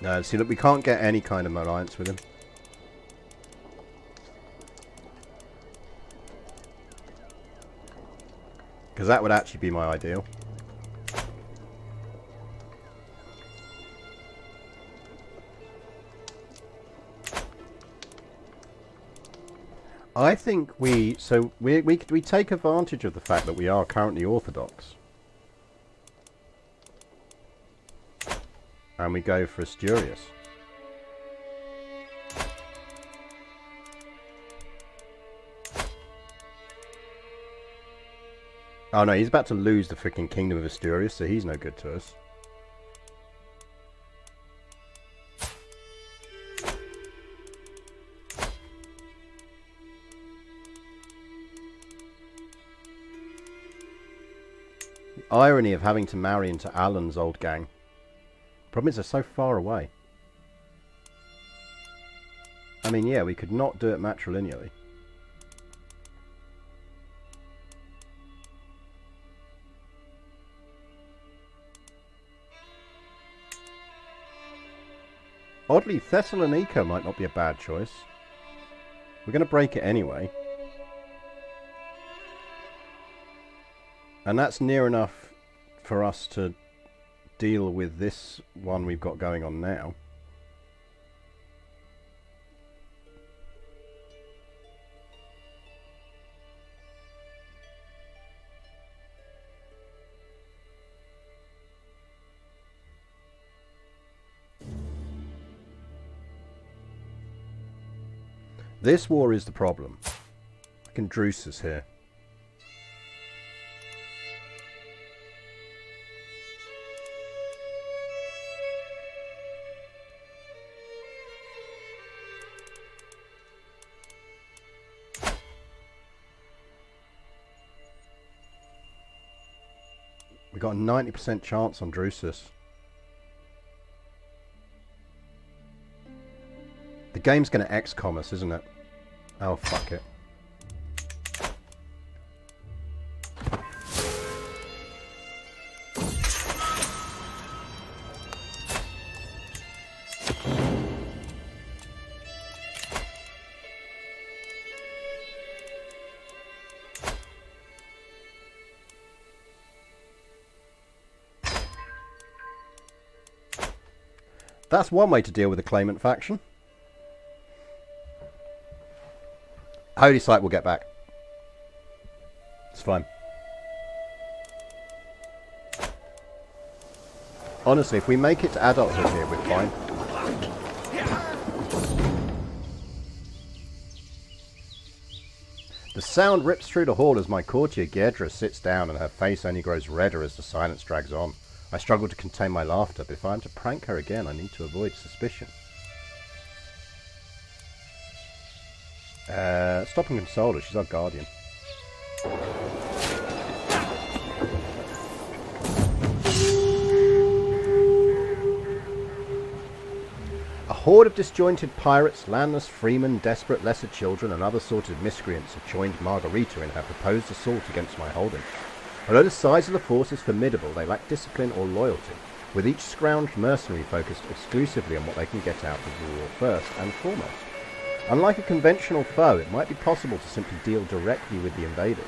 No, see, look, we can't get any kind of alliance with him. Because that would actually be my ideal. I think we take advantage of the fact that we are currently Orthodox. And we go for Asturias. Oh no, he's about to lose the freaking Kingdom of Asturias, so he's no good to us. The irony of having to marry into Alan's old gang. Problem is they're so far away. I mean, yeah, we could not do it matrilineally. Oddly, Thessalonica might not be a bad choice. We're going to break it anyway. And that's near enough for us to deal with this one we've got going on now. This war is the problem. I can Drusus here. We got a 90% chance on Drusus. The game's going to XCOM us, isn't it? Oh, fuck it. That's one way to deal with the claimant faction. Holy Sight will get back. It's fine. Honestly, if we make it to adulthood here, we're fine. The sound rips through the hall as my courtier Gedra sits down and her face only grows redder as the silence drags on. I struggle to contain my laughter, but if I am to prank her again, I need to avoid suspicion. Stop and console her, she's our guardian. A horde of disjointed pirates, landless freemen, desperate lesser children, and other sorted miscreants have joined Margarita in her proposed assault against my holding. Although the size of the force is formidable, they lack discipline or loyalty, with each scrounged mercenary focused exclusively on what they can get out of the war first and foremost. Unlike a conventional foe, it might be possible to simply deal directly with the invaders.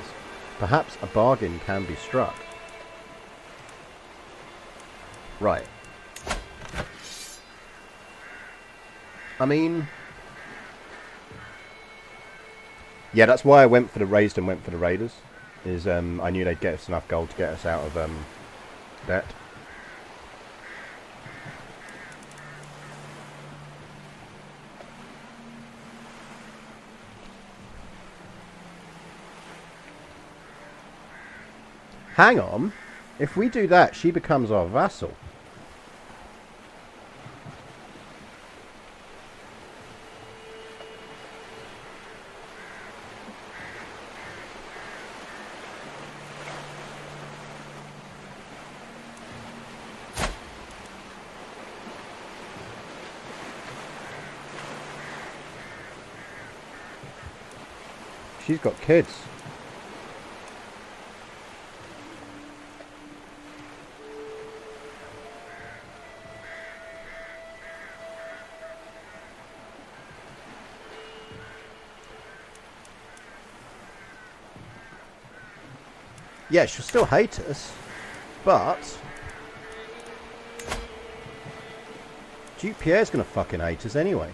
Perhaps a bargain can be struck. Right. I mean... yeah, that's why I went for the raised and went for the raiders. I knew they'd get us enough gold to get us out of debt. Hang on. If we do that, she becomes our vassal. She's got kids. Yeah, she'll still hate us, but Duke Pierre's gonna fucking hate us anyway.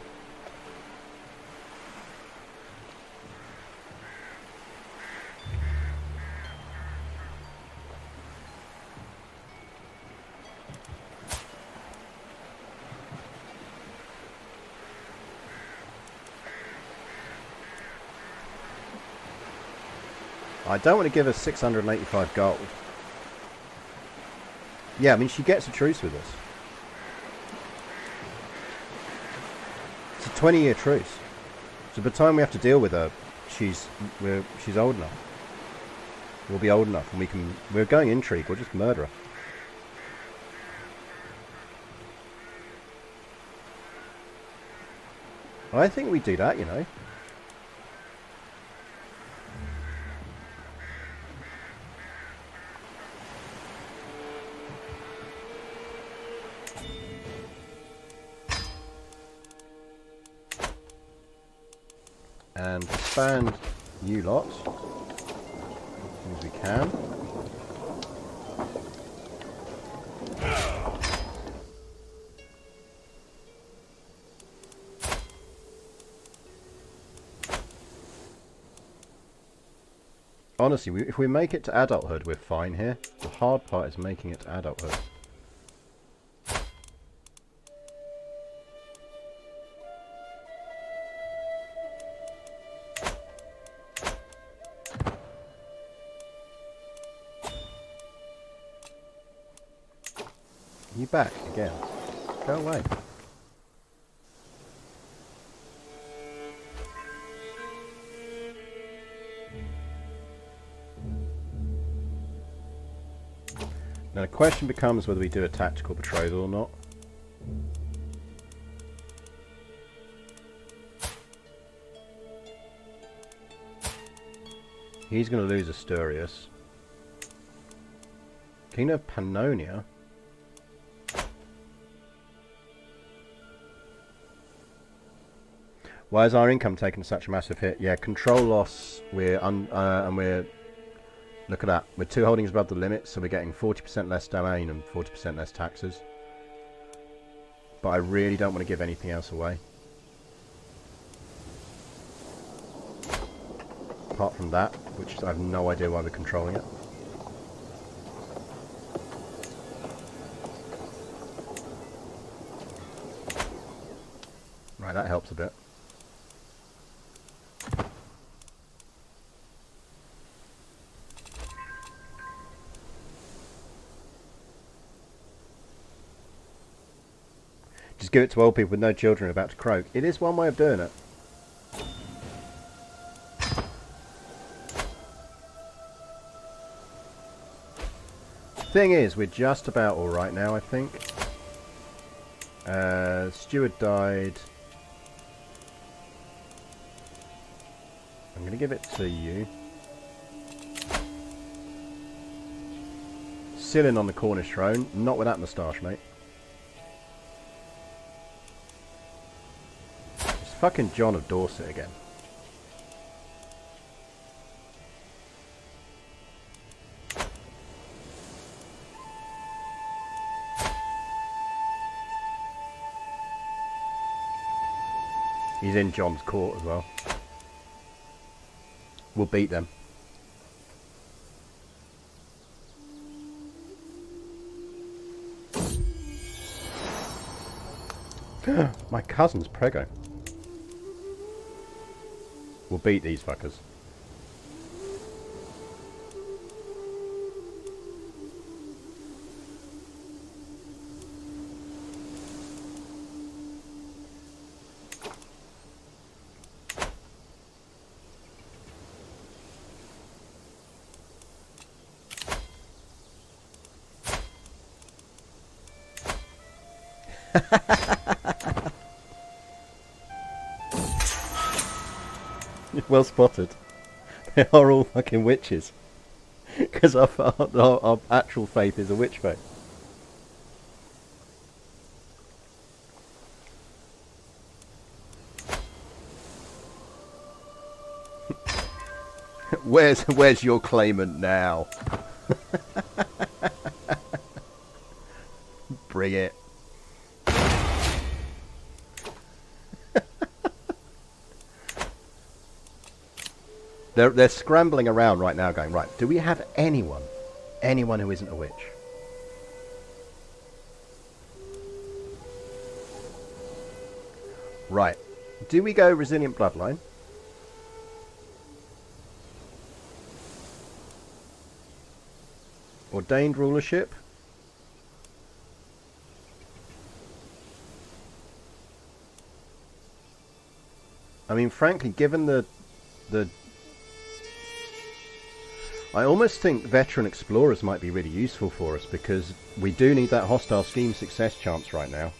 I don't want to give her 685 gold. Yeah, I mean, she gets a truce with us. It's a 20-year truce. So by the time we have to deal with her, she's old enough. We'll be old enough, and we're going intrigue. We'll just murder her. I think we do that, you know. and expand you lot as soon as we can. Honestly, if we make it to adulthood, we're fine here. The hard part is making it to adulthood. You back again? Go away. Now the question becomes whether we do a tactical betrothal or not. He's going to lose Asturias. Kingdom of Pannonia. Why is our income taking such a massive hit? Yeah, control loss. And we're look at that. We're 2 holdings above the limit, so we're getting 40% less domain and 40% less taxes. But I really don't want to give anything else away. Apart from that, which I have no idea why we're controlling it. Right, that helps a bit. Just give it to old people with no children about to croak. It is one way of doing it. Thing is, we're just about alright now, I think. Steward died. I'm going to give it to you. Cillin on the Cornish throne. Not with that moustache, mate. It's fucking John of Dorset again. He's in John's court as well. We'll beat them. My cousin's prego. We'll beat these fuckers. Well spotted. They are all fucking witches. Because our actual faith is a witch faith. Where's your claimant now? Bring it. They're scrambling around right now going, right, do we have anyone who isn't a witch? Right. Do we go resilient bloodline? Ordained rulership? I mean, frankly, given the I almost think veteran explorers might be really useful for us, because we do need that hostile scheme success chance right now.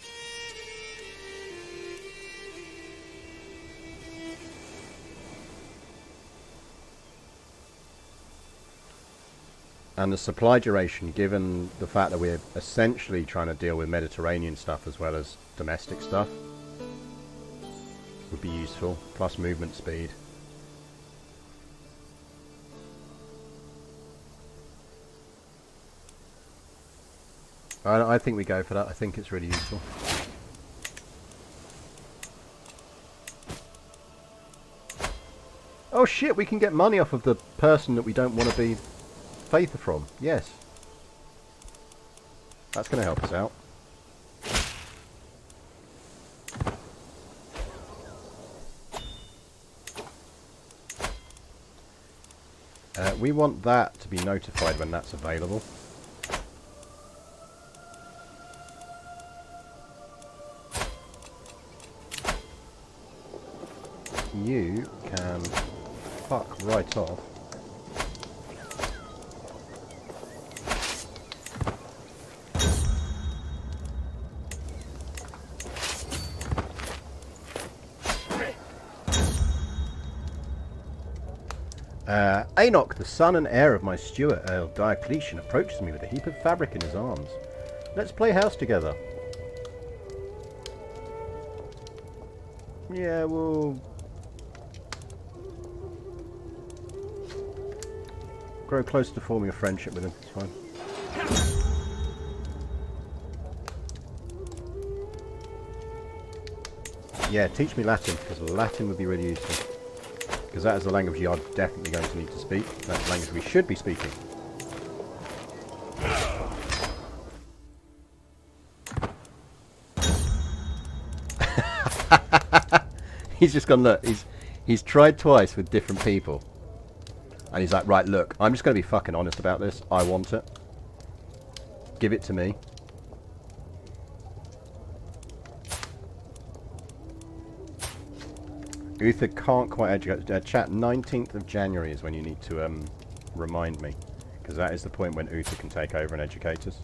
And the supply duration, given the fact that we're essentially trying to deal with Mediterranean stuff as well as domestic stuff, would be useful, plus movement speed. I think we go for that. I think it's really useful. Oh shit, we can get money off of the person that we don't want to be faithful from. Yes. That's going to help us out. We want that to be notified when that's available. You can fuck right off. Enoch, the son and heir of my steward, Earl Diocletian, approaches me with a heap of fabric in his arms. Let's play house together. Yeah, we'll grow close to forming a friendship with him. It's fine. Yeah, teach me Latin, because Latin would be really useful. Because that is the language you are definitely going to need to speak. That's the language we should be speaking. He's just gone, look, he's tried twice with different people. And he's like, right, look, I'm just going to be fucking honest about this. I want it. Give it to me. Uther can't quite educate. Chat, 19th of January is when you need to remind me. Because that is the point when Uther can take over and educate us.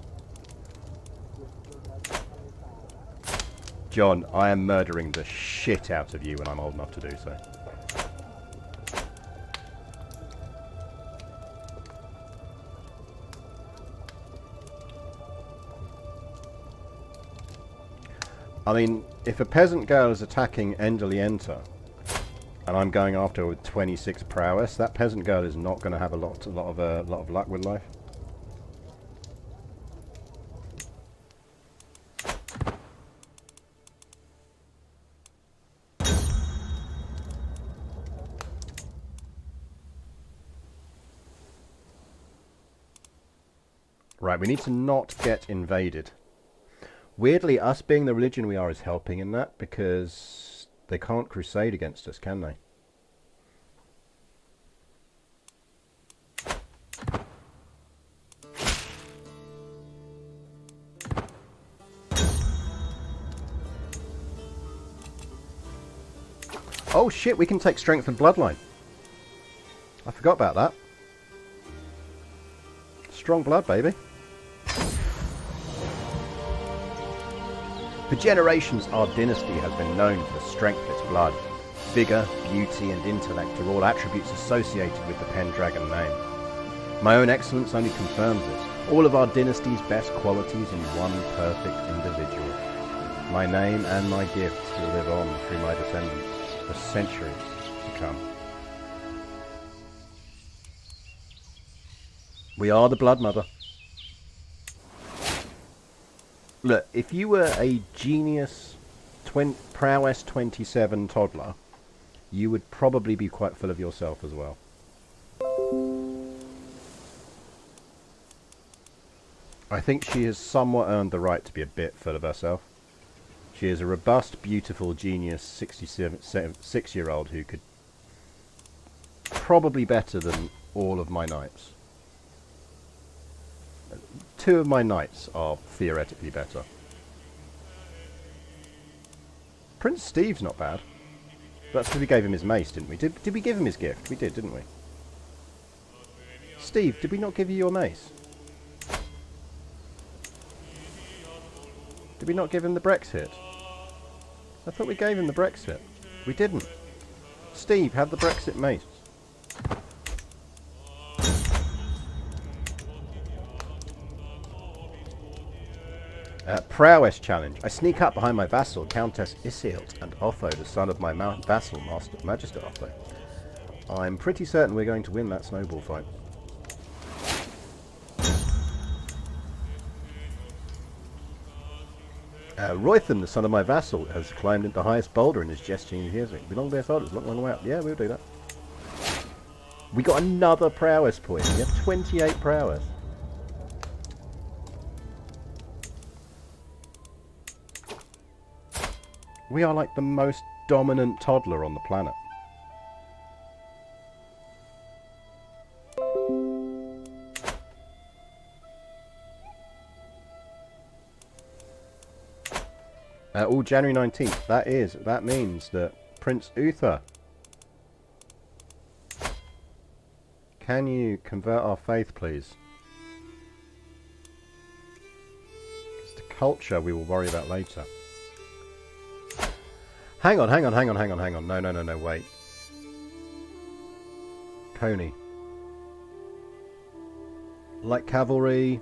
John, I am murdering the shit out of you when I'm old enough to do so. I mean, if a peasant girl is attacking Endelienta, and I'm going after her with 26 prowess, that peasant girl is not going to have a lot of luck with life. Right, we need to not get invaded. Weirdly, us being the religion we are is helping in that, because they can't crusade against us, can they? Oh shit, we can take strength and bloodline. I forgot about that. Strong blood, baby. For generations, our dynasty has been known for the strength of its blood. Vigour, beauty and intellect are all attributes associated with the Pendragon name. My own excellence only confirms this. All of our dynasty's best qualities in one perfect individual. My name and my gifts will live on through my descendants for centuries to come. We are the Blood Mother. Look, if you were a genius prowess 27 toddler, you would probably be quite full of yourself as well. I think she has somewhat earned the right to be a bit full of herself. She is a robust, beautiful, genius 6-year-old who could probably better than all of my knights. 2 of my knights are theoretically better. Prince Steve's not bad. That's because we gave him his mace, didn't we? Did we give him his gift? We did, didn't we? Steve, did we not give you your mace? Did we not give him the Brexit? I thought we gave him the Brexit. We didn't. Steve, have the Brexit mace. Prowess challenge. I sneak up behind my vassal, Countess Isilt, and Otho, the son of my vassal, Magister Otho. I'm pretty certain we're going to win that snowball fight. Roytham, the son of my vassal, has climbed into the highest boulder and is gesturing his music. Belong to their fathers, not long way up. Yeah, we'll do that. We got another prowess point. We have 28 prowess. We are like the most dominant toddler on the planet. January 19th. That means that Prince Uther. Can you convert our faith, please? It's the culture we will worry about later. Hang on. No, wait. Coney. Light cavalry.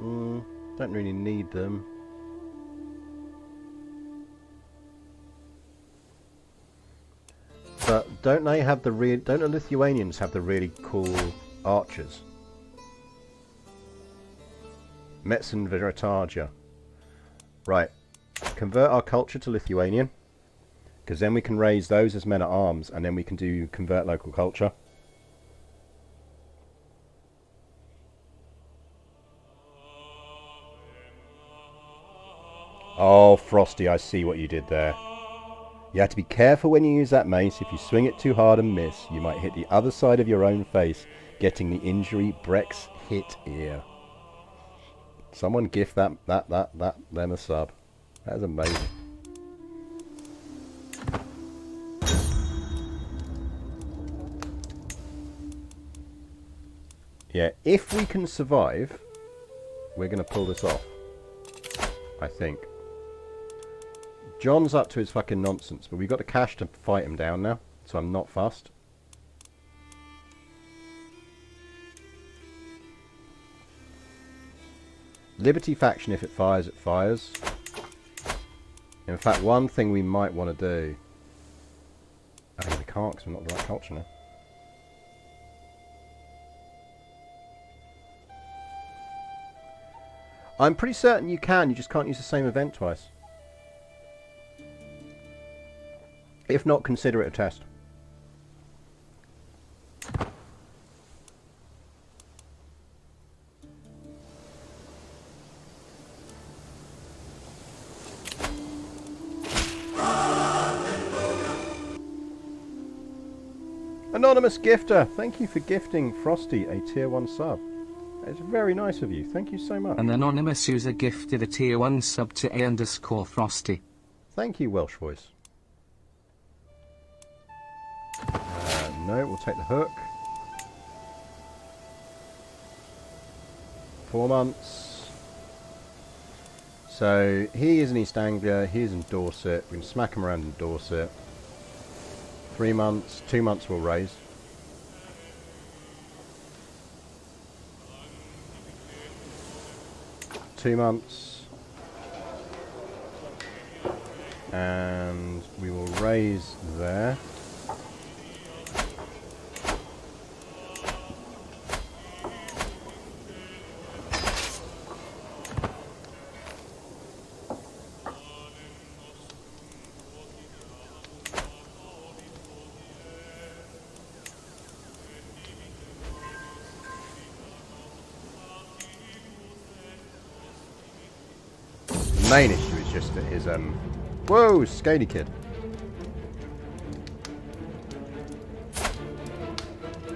Don't really need them. But don't they have the don't the Lithuanians have the really cool archers? Metson Viratarja. Right. Convert our culture to Lithuanian. Because then we can raise those as men at arms, and then we can do convert local culture. Oh, Frosty, I see what you did there. You have to be careful when you use that mace. If you swing it too hard and miss, you might hit the other side of your own face, getting the injury Brex hit ear. Someone gift them a sub. That is amazing. Yeah, if we can survive, we're going to pull this off. I think. John's up to his fucking nonsense, but we've got the cash to fight him down now, so I'm not fussed. Liberty faction, if it fires, it fires. In fact, one thing we might want to do... I think we can't because we're not the right culture now. I'm pretty certain you can, you just can't use the same event twice. If not, consider it a test. Anonymous gifter, thank you for gifting Frosty a tier 1 sub. It's very nice of you, thank you so much. An anonymous user gifted a tier 1 sub to A_Frosty. Thank you, Welsh voice. No, we'll take the hook. 4 months. So, he is in East Anglia, he is in Dorset. We can smack him around in Dorset. 3 months, 2 months we'll raise. Two months. And we will raise there. Main issue is just that his whoa, scaly kid.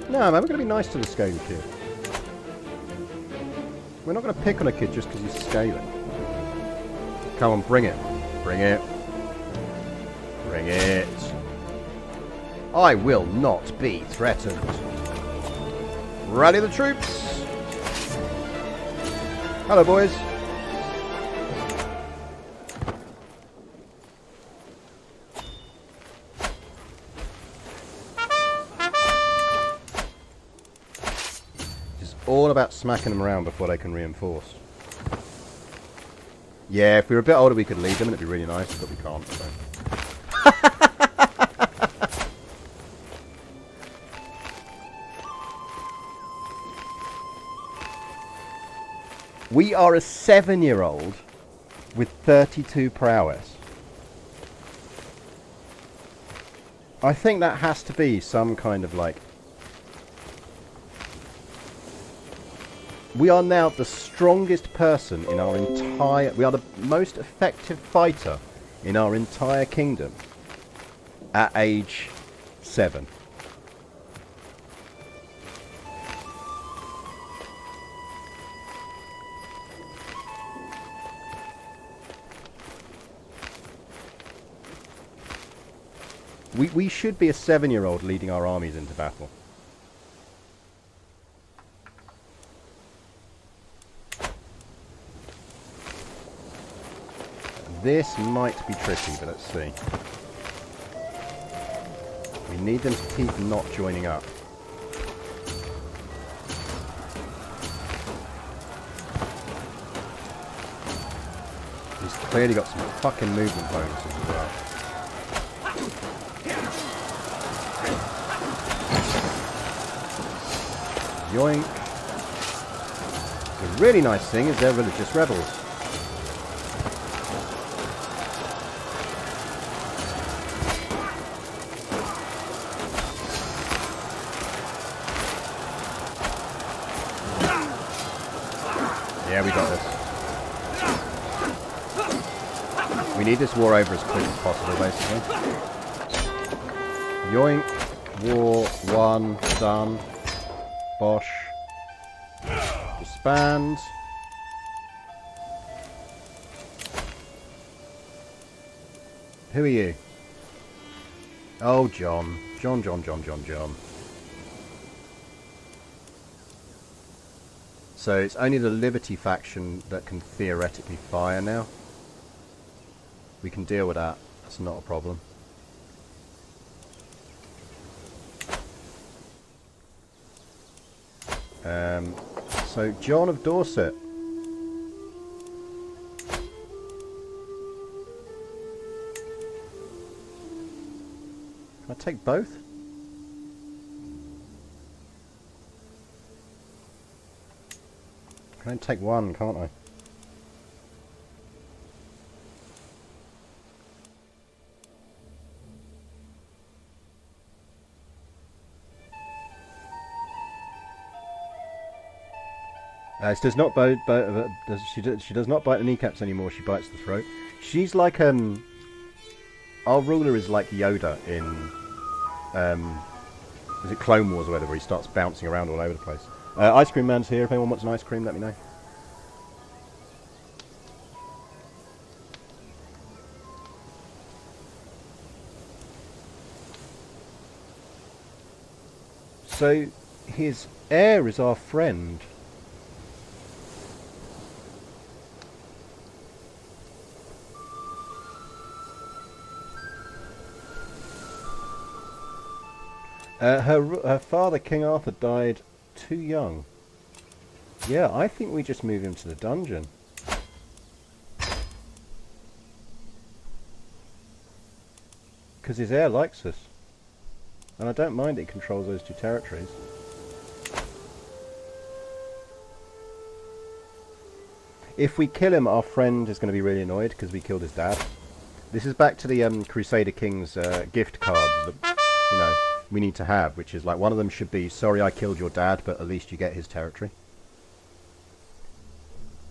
No, man, we're gonna be nice to the scaly kid. We're not gonna pick on a kid just because he's scaly. Come on, bring it. Bring it. Bring it. I will not be threatened. Rally the troops. Hello, boys. All about smacking them around before they can reinforce. Yeah, if we were a bit older we could lead them and it'd be really nice, but we can't. So. We are a 7-year-old with 32 prowess. I think that has to be some kind of like... We are now the strongest person in our entire... We are the most effective fighter in our entire kingdom at age 7. We should be a 7-year-old leading our armies into battle. This might be tricky, but let's see. We need them to keep not joining up. He's clearly got some fucking movement bonuses as well. Yoink. The really nice thing is they're religious rebels. Yeah, we got this. We need this war over as quick as possible, basically. Yoink. War 1 done. Bosh. Disband. Who are you? Oh, John. John. So it's only the Liberty faction that can theoretically fire now. We can deal with that. That's not a problem. So John of Dorset. Can I take both? I can only take one, can't I? It does not bite. She does not bite the kneecaps anymore. She bites the throat. She's like our ruler is like Yoda in is it Clone Wars or whatever, where he starts bouncing around all over the place. Ice cream man's here. If anyone wants an ice cream, let me know. So his heir is our friend. Her father, King Arthur, died too young. Yeah, I think we just move him to the dungeon. Because his heir likes us. And I don't mind that he controls those 2 territories. If we kill him, our friend is going to be really annoyed because we killed his dad. This is back to the Crusader King's gift cards that, you know, we need to have, which is like one of them should be, sorry I killed your dad, but at least you get his territory.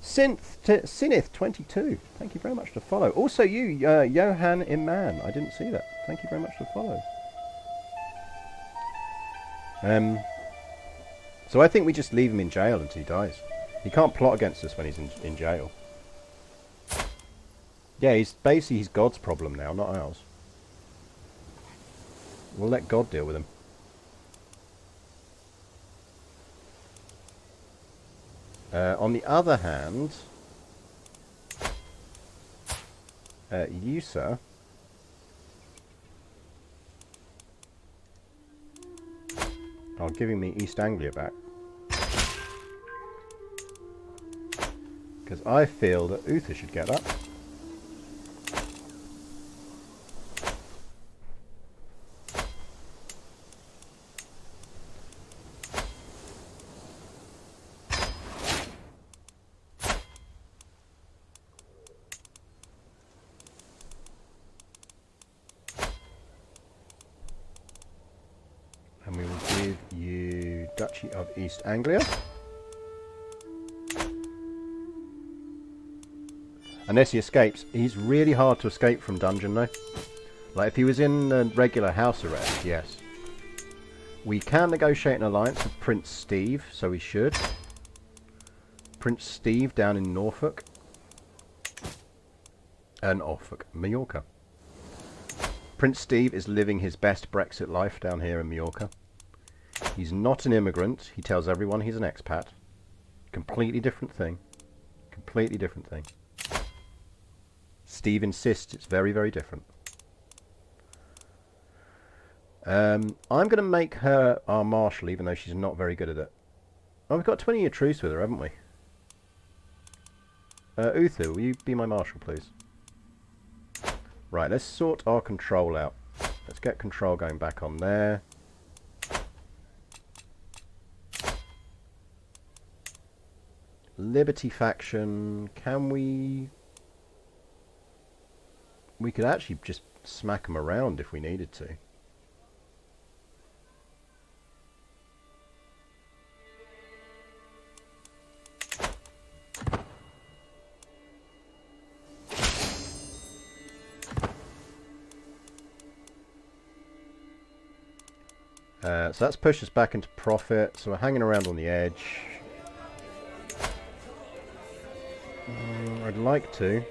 Synth 22, thank you very much to follow. Also you, Johan Iman, I didn't see that. Thank you very much to follow. So I think we just leave him in jail until he dies. He can't plot against us when he's in jail. Yeah, he's God's problem now, not ours. We'll let God deal with him. On the other hand, you, sir, are giving me East Anglia back. Because I feel that Uther should get that. Duchy of East Anglia. Unless he escapes. He's really hard to escape from dungeon though. Like if he was in a regular house arrest, yes. We can negotiate an alliance with Prince Steve, so we should. Prince Steve down in Norfolk. Norfolk, Mallorca. Prince Steve is living his best Brexit life down here in Mallorca. He's not an immigrant. He tells everyone he's an expat. Completely different thing. Completely different thing. Steve insists it's very, very different. I'm going to make her our marshal, even though she's not very good at it. Oh, we've got a 20-year truce with her, haven't we? Uthu, will you be my marshal, please? Right, let's sort our control out. Let's get control going back on there. Liberty faction, can we... We could actually just smack them around if we needed to. So that's pushed us back into profit, so we're hanging around on the edge. I'd like to.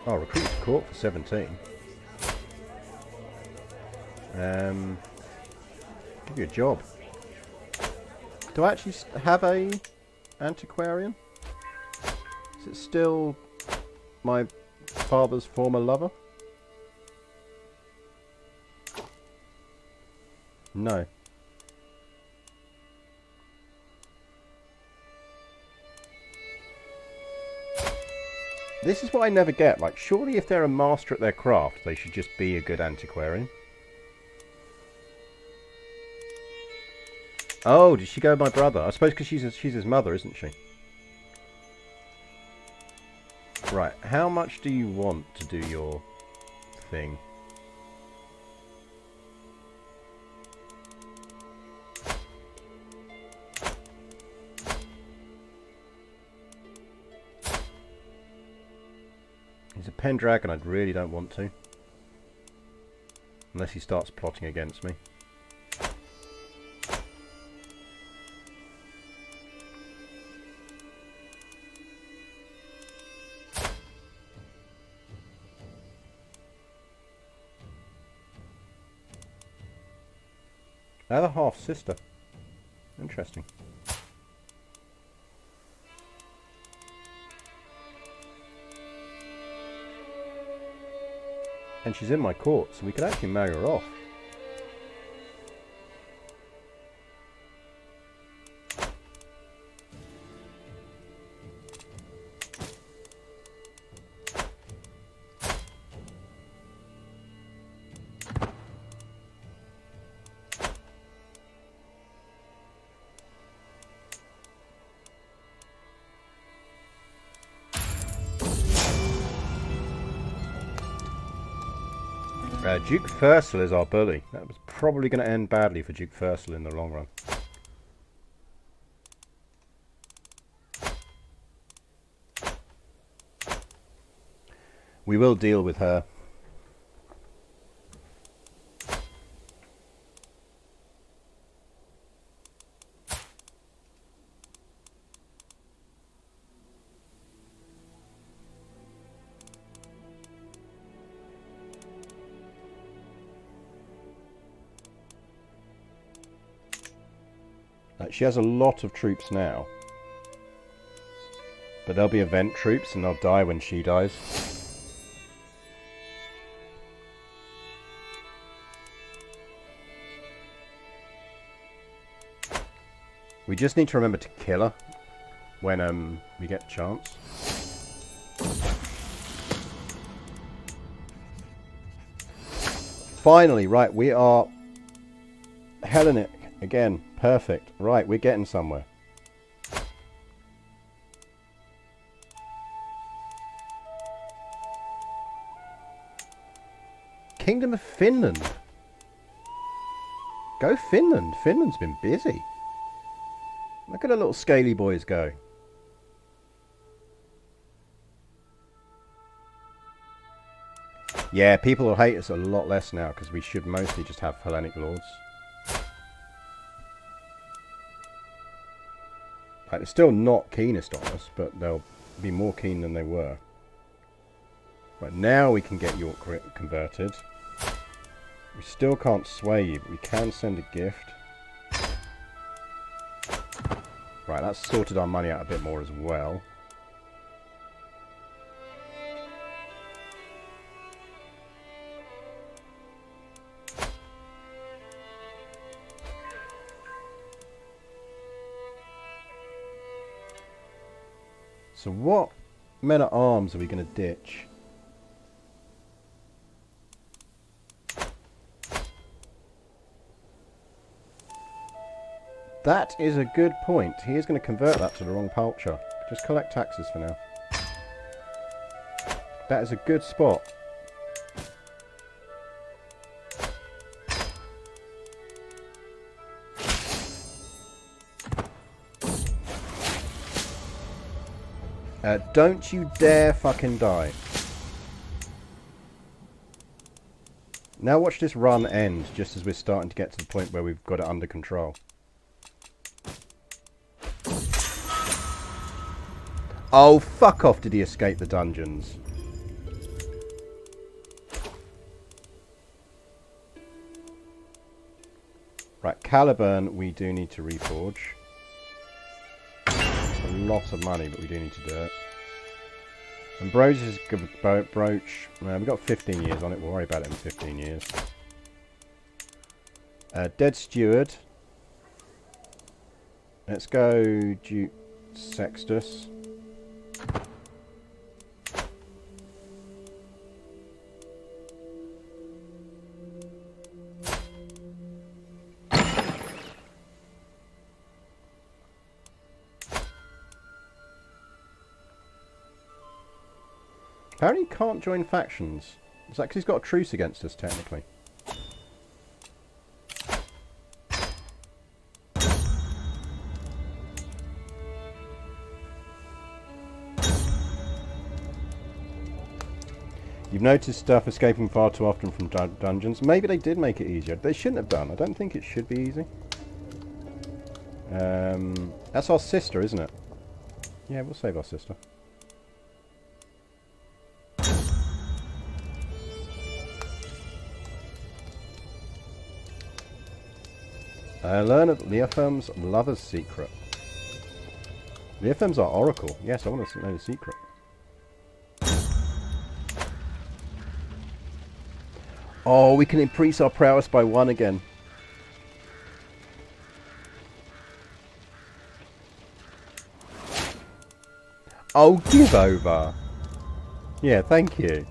Oh, recruit to court for 17. Give you a job. Do I actually have a antiquarian? Is it still my father's former lover? No. This is what I never get. Like, surely if they're a master at their craft, they should just be a good antiquarian. Oh, did she go with my brother? I suppose because she's his mother, isn't she? Right, how much do you want to do your thing? He's a Pendragon, I really don't want to. Unless he starts plotting against me. They're the half-sister. Interesting. And she's in my court, so we could actually marry her off. Duke Fursel is our bully. That was probably going to end badly for Duke Fursel in the long run. We will deal with her. She has a lot of troops now. But they'll be event troops and they'll die when she dies. We just need to remember to kill her when we get a chance. Finally, right, we are Hellenic again. Perfect. Right, we're getting somewhere. Kingdom of Finland. Go Finland. Finland's been busy. Look at the little scaly boys go. Yeah, people will hate us a lot less now because we should mostly just have Hellenic lords. Like, they're still not keenest on us, but they'll be more keen than they were. Right, now we can get York converted. We still can't sway you, but we can send a gift. Right, that's sorted our money out a bit more as well. So what men-at-arms are we going to ditch? That is a good point. He is going to convert that to the wrong culture. Just collect taxes for now. That is a good spot. Don't you dare fucking die. Now watch this run end just as we're starting to get to the point where we've got it under control. Oh, fuck off, did he escape the dungeons? Right, Caliburn we do need to reforge. It's a lot of money, but we do need to do it. Ambrose's brooch, we've got 15 years on it, we'll worry about it in 15 years. Dead Steward. Let's go Duke Sextus. Apparently he can't join factions. Is that because he's got a truce against us, technically? You've noticed stuff escaping far too often from dungeons. Maybe they did make it easier. They shouldn't have done. I don't think it should be easy. That's our sister, isn't it? Yeah, we'll save our sister. Learn of Leofilm's lover's secret. Leofilm's our oracle. Yes, I want to know the secret. Oh, we can increase our prowess by 1 again. Oh, give over. Yeah, thank you.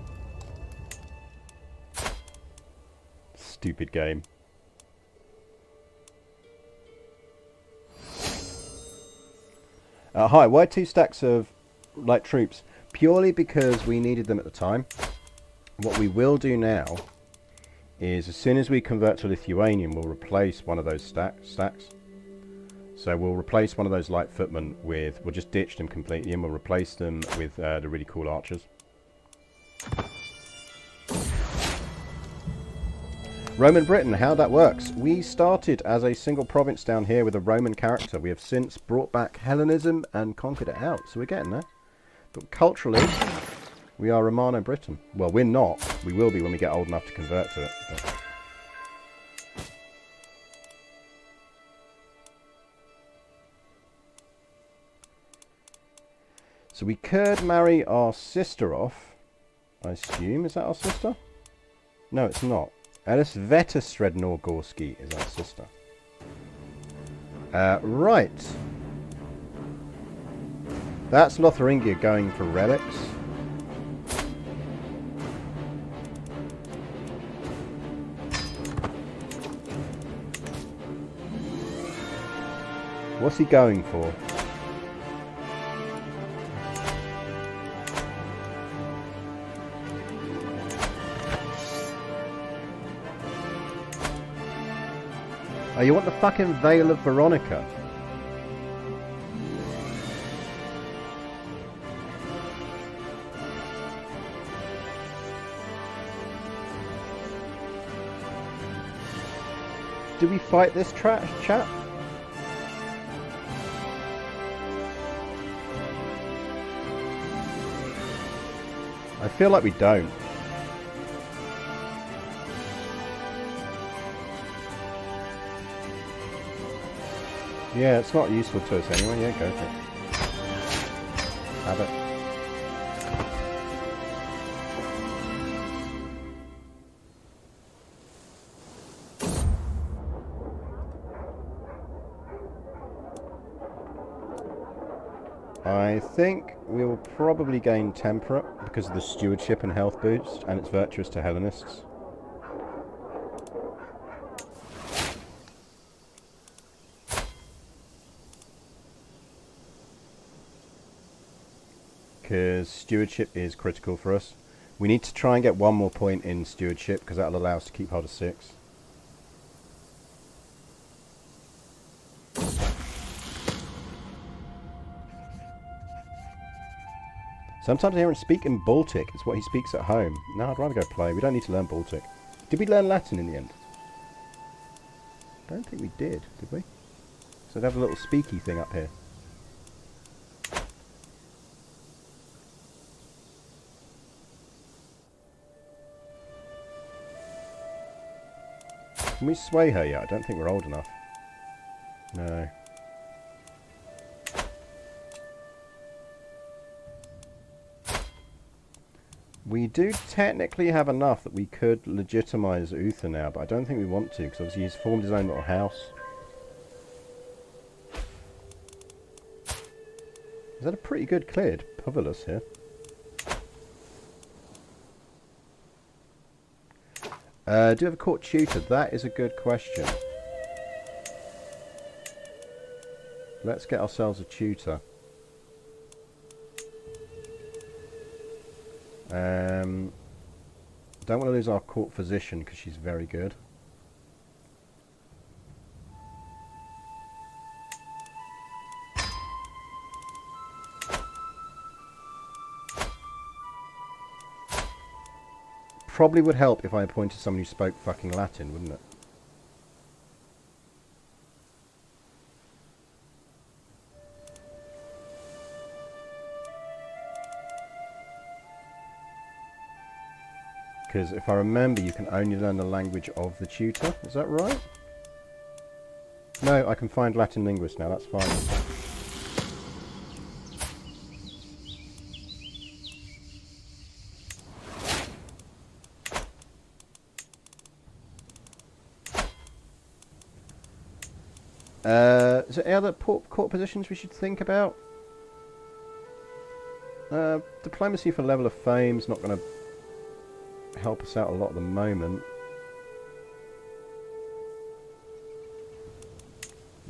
Stupid game. Hi, why 2 stacks of light troops? Purely because we needed them at the time. What we will do now is, as soon as we convert to Lithuanian, we'll replace one of those stacks. So we'll replace one of those light footmen with, we'll just ditch them completely and we'll replace them with the really cool archers. Roman Britain, how that works. We started as a single province down here with a Roman character. We have since brought back Hellenism and conquered it out. So we're getting there. But culturally, we are Romano Britain. Well, we're not. We will be when we get old enough to convert to it. But so we could marry our sister off, I assume. Is that our sister? No, it's not. Elisveta Srednogorski is our sister. Right. That's Lotharingia going for relics. What's he going for? Oh, you want the fucking Veil of Veronica? Do we fight this chap? I feel like we don't. Yeah, it's not useful to us anyway. Yeah, go for it. Have it. I think we will probably gain temperate because of the stewardship and health boost, and it's virtuous to Hellenists. Because stewardship is critical for us. We need to try and get one more point in stewardship because that'll allow us to keep hold of 6. Sometimes I hear him speak in Baltic. It's what he speaks at home. No, I'd rather go play. We don't need to learn Baltic. Did we learn Latin in the end? I don't think we did we? So I'd have a little speaky thing up here. Can we sway her yet? I don't think we're old enough. No. We do technically have enough that we could legitimize Uther now, but I don't think we want to, because obviously he's formed his own little house. Is that a pretty good cleared Puvulus here? Do you have a court tutor? That is a good question. Let's get ourselves a tutor. Don't want to lose our court physician because she's very good. Probably would help if I appointed someone who spoke fucking Latin, wouldn't it? Because if I remember, you can only learn the language of the tutor. Is that right? No, I can find Latin linguists now. That's fine. Is there any other court positions we should think about? Diplomacy for level of fame is not going to help us out a lot at the moment.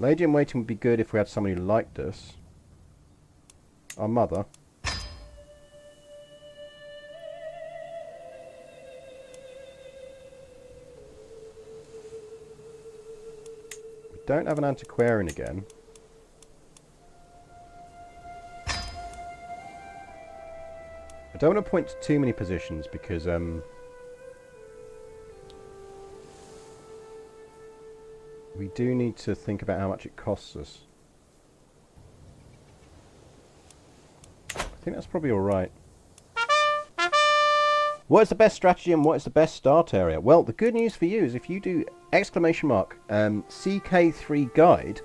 Lady in waiting would be good if we had somebody who liked us. Our mother. We don't have an antiquarian again. I don't want to point to too many positions because we do need to think about how much it costs us. I think that's probably alright. What is the best strategy and what is the best start area? Well, the good news for you is if you do !CK3 guide,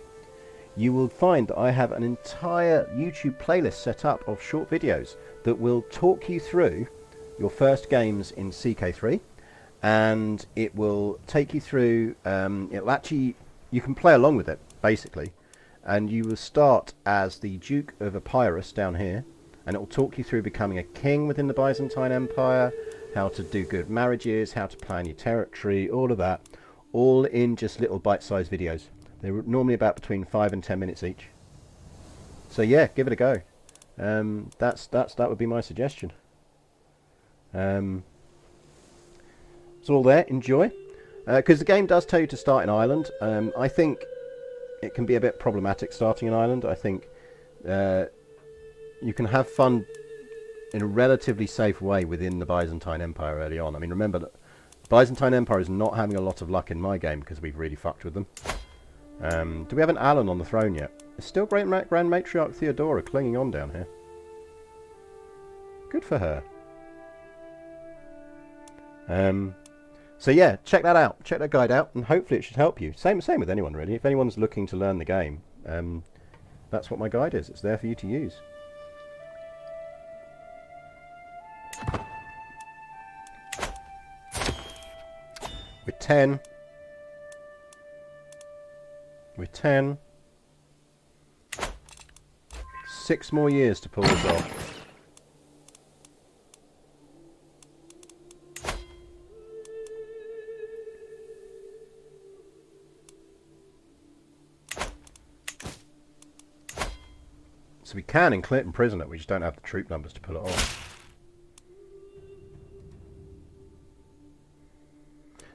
you will find that I have an entire YouTube playlist set up of short videos that will talk you through your first games in CK3, and it will take you through, it'll actually, you can play along with it, basically, and you will start as the Duke of Epirus down here, and it will talk you through becoming a king within the Byzantine Empire, how to do good marriages, how to plan your territory, all of that, all in just little bite-sized videos. They're normally about between 5 and 10 minutes each. So yeah, give it a go. That would be my suggestion. It's all there. Enjoy. Because the game does tell you to start in Ireland. I think it can be a bit problematic starting in Ireland. I think you can have fun in a relatively safe way within the Byzantine Empire early on. I mean, remember that the Byzantine Empire is not having a lot of luck in my game because we've really fucked with them. Do we have an Alan on the throne yet? It's still Grand Matriarch Theodora clinging on down here. Good for her. So yeah, check that out. Check that guide out, and hopefully it should help you. Same with anyone really. If anyone's looking to learn the game, that's what my guide is. It's there for you to use. With 10. With 10. 6 more years to pull this off. So we can imprison it, we just don't have the troop numbers to pull it off.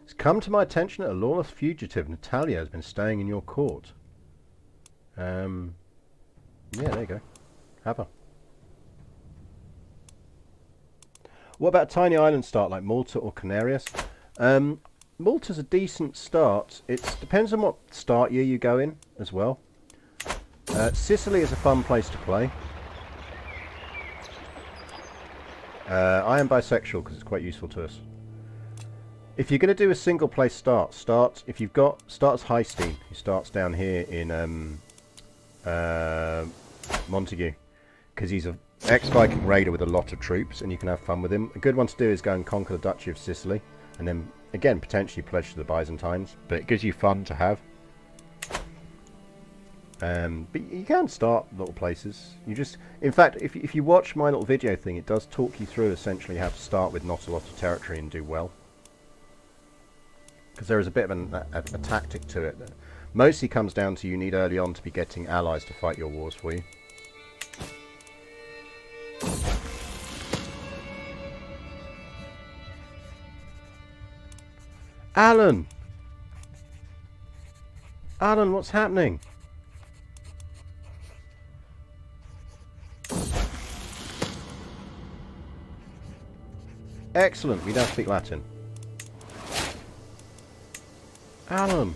It's come to my attention that a lawless fugitive, Natalia, has been staying in your court. Yeah, there you go. Have her. What about a tiny island start like Malta or Canarias? Malta's a decent start. It depends on what start year you go in as well. Sicily is a fun place to play. I am bisexual because it's quite useful to us. If you're going to do a single place start if you've got as Highstein, who starts down here in Montague, because he's an ex-Viking raider with a lot of troops, and you can have fun with him. A good one to do is go and conquer the Duchy of Sicily, and then again potentially pledge to the Byzantines. But it gives you fun to have. But you can start little places. You just, in fact, if you watch my little video thing, it does talk you through essentially how to start with not a lot of territory and do well. Because there is a bit of a tactic to it that mostly comes down to you need early on to be getting allies to fight your wars for you. Alan! Alan, what's happening? Excellent, we don't speak Latin. Alan!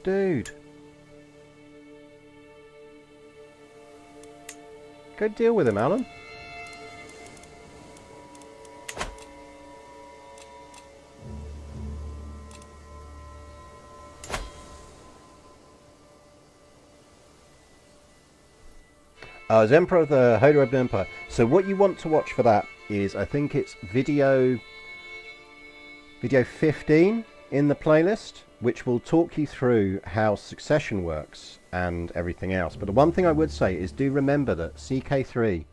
Dude! Go deal with him, Alan. As Emperor of the Holy Roman Empire. So what you want to watch for that is, I think it's video 15 in the playlist, which will talk you through how succession works and everything else. But the one thing I would say is do remember that CK3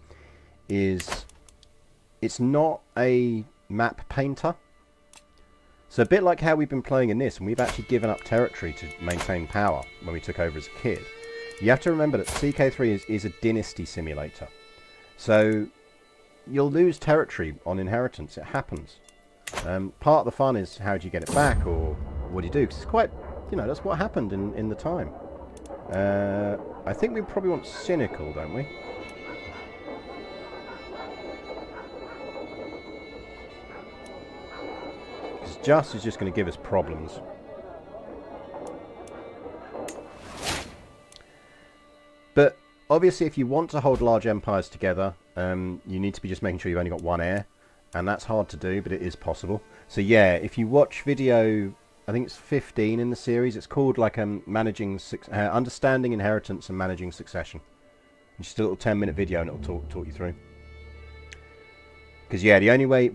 it's not a map painter. So a bit like how we've been playing in this, and we've actually given up territory to maintain power when we took over as a kid. You have to remember that CK3 is a dynasty simulator. So you'll lose territory on inheritance. It happens. Part of the fun is how do you get it back, or what do you do? Because it's quite, you know, that's what happened in the time. I think we probably want cynical, don't we? Because Just is just going to give us problems. But obviously if you want to hold large empires together, you need to be just making sure you've only got one heir. And that's hard to do, but it is possible. So yeah, if you watch video, I think it's 15 in the series, it's called like Understanding Inheritance and Managing Succession. It's just a little 10-minute video and it'll talk you through. Because yeah, the only way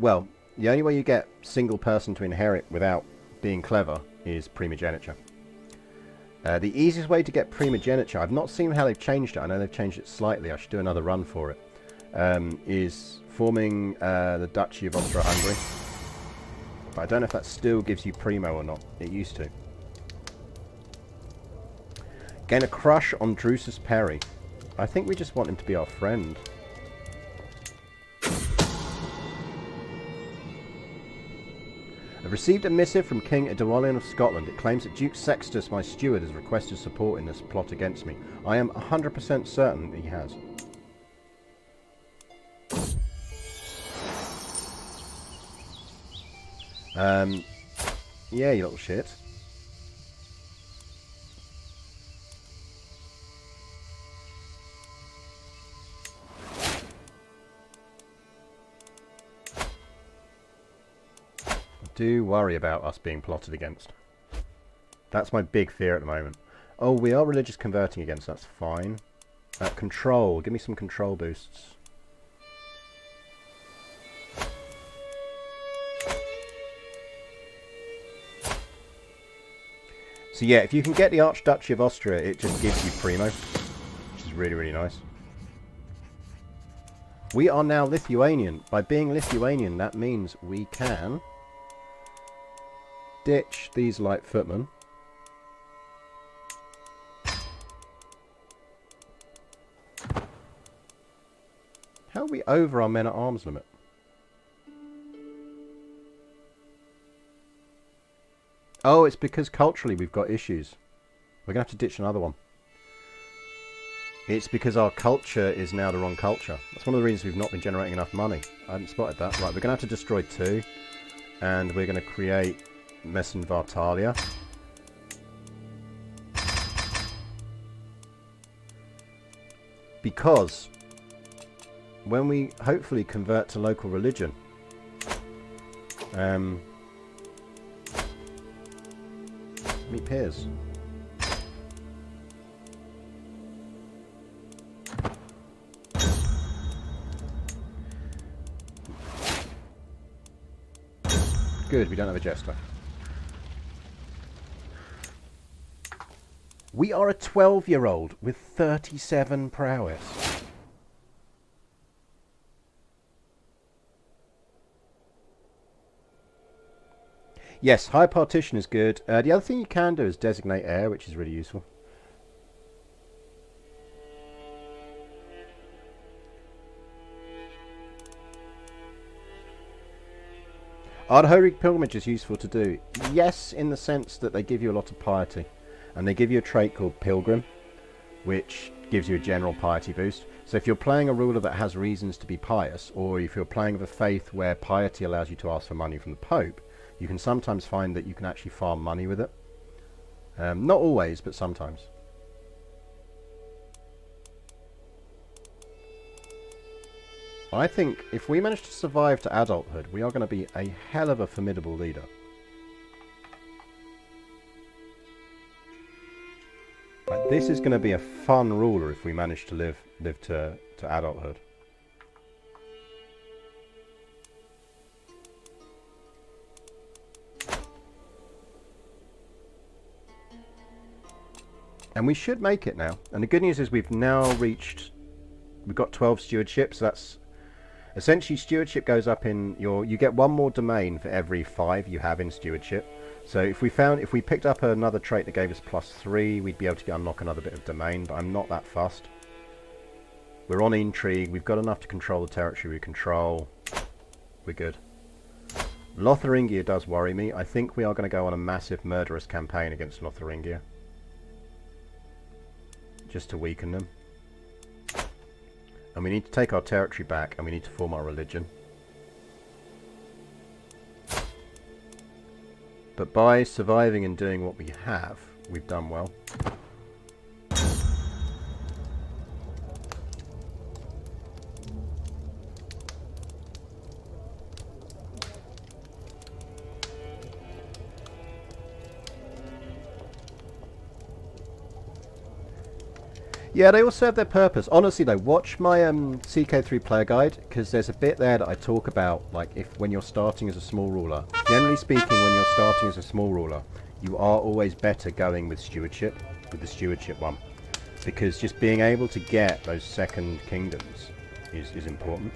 you get single person to inherit without being clever is primogeniture. The easiest way to get primogeniture, I've not seen how they've changed it, I know they've changed it slightly, I should do another run for it, is forming the Duchy of Austro-Hungary. But I don't know if that still gives you primo or not. It used to. Gain a crush on Drusus Perry. I think we just want him to be our friend. I've received a missive from King Edwalion of Scotland. It claims that Duke Sextus, my steward, has requested support in this plot against me. I am 100% certain he has. Yeah, you little shit. Do worry about us being plotted against. That's my big fear at the moment. Oh, we are religious converting against, that's fine. Control, give me some control boosts. So yeah, if you can get the Archduchy of Austria, it just gives you Primo, which is really, really nice. We are now Lithuanian. By being Lithuanian, that means we can ditch these light footmen. How are we over our men-at-arms limit? Oh, it's because culturally we've got issues. We're going to have to ditch another one. It's because our culture is now the wrong culture. That's one of the reasons we've not been generating enough money. I hadn't spotted that. Right, we're going to have to destroy 2. And we're going to create Messenvartalia. Because when we hopefully convert to local religion, meet peers. Good, we don't have a jester. We are a 12-year-old with 37 prowess. Yes, high partition is good. The other thing you can do is designate heir, which is really useful. Are the Holy Pilgrimage is useful to do? Yes, in the sense that they give you a lot of piety. And they give you a trait called Pilgrim, which gives you a general piety boost. So if you're playing a ruler that has reasons to be pious, or if you're playing with a faith where piety allows you to ask for money from the Pope, you can sometimes find that you can actually farm money with it. Not always, but sometimes. I think if we manage to survive to adulthood, we are going to be a hell of a formidable leader. Like, this is going to be a fun ruler if we manage to live to adulthood. And we should make it now. And the good news is we've now reached... We've got 12 stewardships. That's... Essentially, stewardship goes up in your... You get 1 more domain for every 5 you have in stewardship. So if we picked up another trait that gave us +3, we'd be able to unlock another bit of domain, but I'm not that fussed. We're on intrigue. We've got enough to control the territory we control. We're good. Lotharingia does worry me. I think we are going to go on a massive murderous campaign against Lotharingia. Just to weaken them. And we need to take our territory back, and we need to form our religion. But by surviving and doing what we have, we've done well. Yeah, they all serve their purpose. Honestly though, watch my CK3 player guide, because there's a bit there that I talk about, like when you're starting as a small ruler. Generally speaking, when you're starting as a small ruler, you are always better going with stewardship, with the stewardship one. Because just being able to get those second kingdoms is important.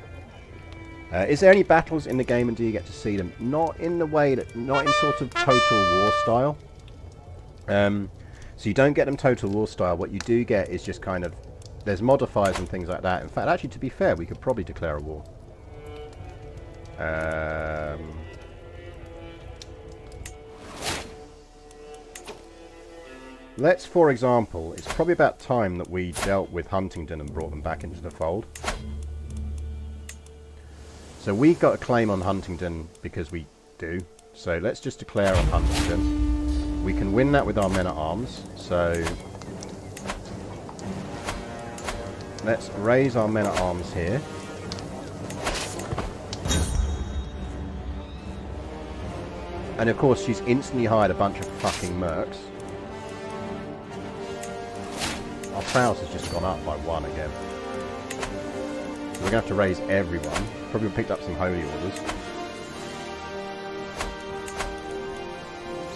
Is there any battles in the game and do you get to see them? Not in the way that, not in sort of Total War style. So you don't get them Total War style. What you do get is just kind of... There's modifiers and things like that. In fact, actually, to be fair, we could probably declare a war. let's, for example, it's probably about time that we dealt with Huntingdon and brought them back into the fold. So we've got a claim on Huntingdon because we do. So let's just declare on Huntingdon. We can win that with our men-at-arms. So let's raise our men-at-arms here. And of course she's instantly hired a bunch of fucking mercs. Our prowess has just gone up by 1 again. So we're going to have to raise everyone. Probably picked up some holy orders.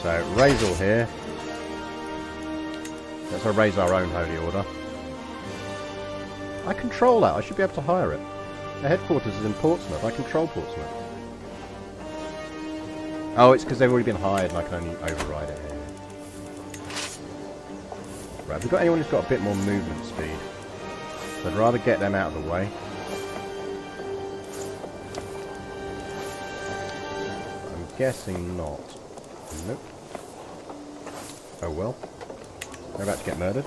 So raise all here. Let's raise our own holy order. I control that. I should be able to hire it. The headquarters is in Portsmouth. I control Portsmouth. Oh, it's because they've already been hired and I can only override it here. Right, have we got anyone who's got a bit more movement speed? So I'd rather get them out of the way. I'm guessing not. Nope. Oh well. They're about to get murdered.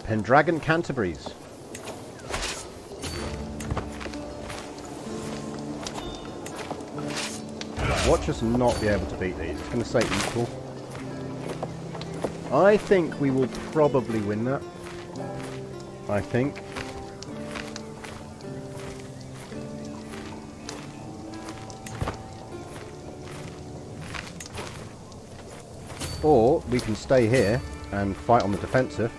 Pendragon Canterbury's. Watch us not be able to beat these. It's going to say equal. I think we will probably win that. I think. Or we can stay here and fight on the defensive.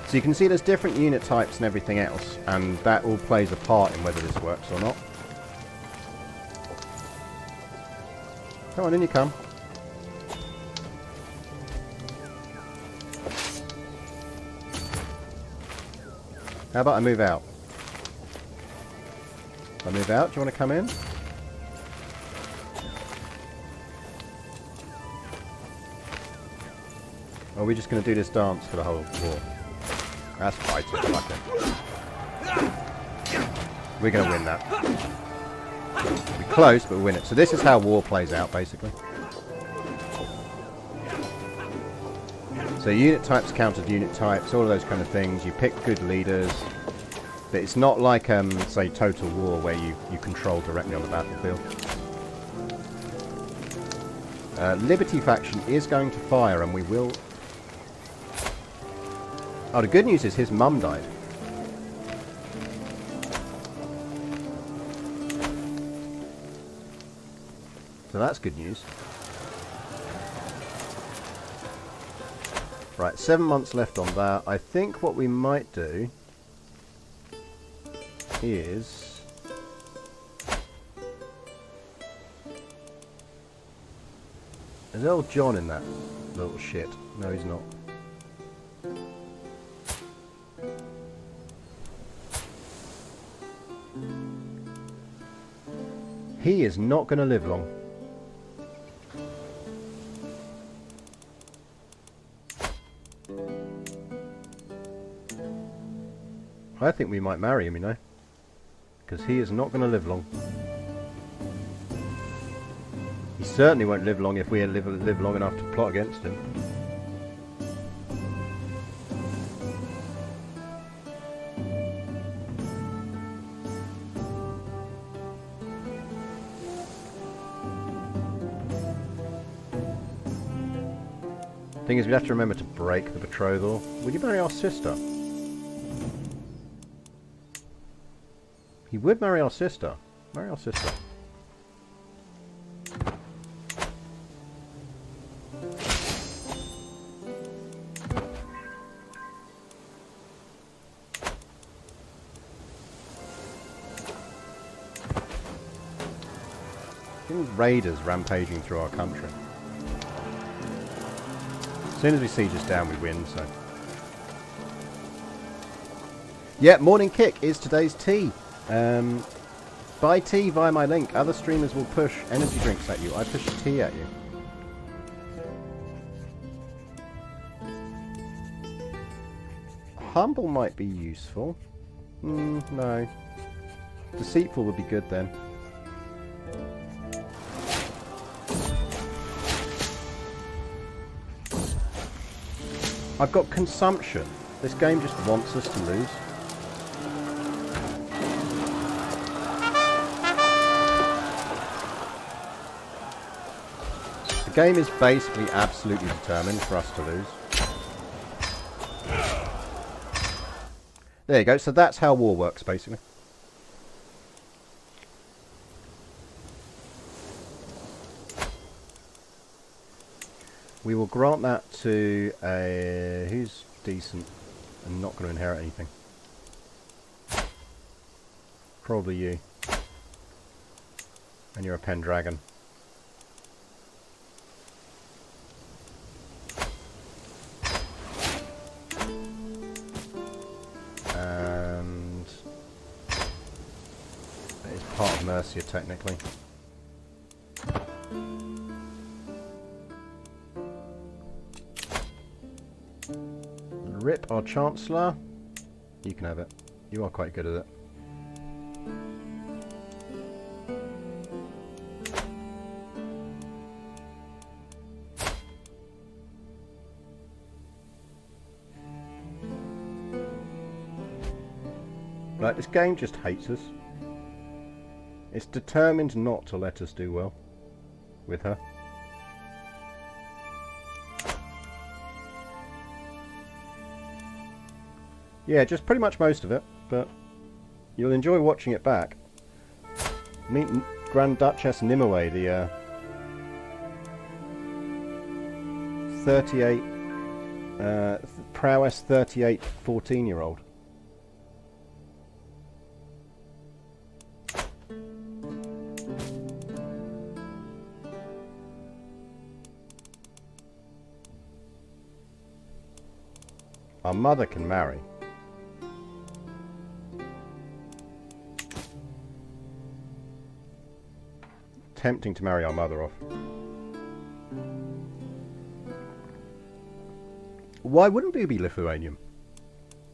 So you can see there's different unit types and everything else, and that all plays a part in whether this works or not. Come on, in you come. How about I move out? If I move out, do you want to come in? Or are we just going to do this dance for the whole war? That's fighting, fuck it. We're going to win that. We're close, but we win it. So this is how war plays out, basically. So unit types countered unit types, all of those kind of things. You pick good leaders. But it's not like, say, Total War, where you control directly on the battlefield. Liberty faction is going to fire, and we will... Oh, the good news is his mum died. So that's good news. Right, 7 months left on that. I think what we might do is... Is old John in that little shit? No, he's not. He is not going to live long. I think we might marry him, you know. Because he is not going to live long. He certainly won't live long if we live long enough to plot against him. Thing is, we'd have to remember to break the betrothal. Would you marry our sister? He would marry our sister. Marry our sister. Raiders rampaging through our country. As soon as we siege us down, we win, so... Yeah, Morning Kick is today's tea. Buy tea via my link. Other streamers will push energy drinks at you. I push tea at you. humble might be useful. No. Deceitful would be good then. I've got consumption. This game just wants us to lose. The game is basically absolutely determined for us to lose. There you go. So that's how war works, basically. We will grant that to a... who's decent and not going to inherit anything. Probably you. And you're a Pendragon. And... it's part of Mercia, technically. Rip our Chancellor. You can have it. You are quite good at it. Like, this game just hates us. It's determined not to let us do well with her. Yeah, just pretty much most of it, but you'll enjoy watching it back. Meet Grand Duchess Nimue, the 38 prowess 38 14-year-old. Our mother can marry. Tempting to marry our mother off. Why wouldn't we be Lithuanian?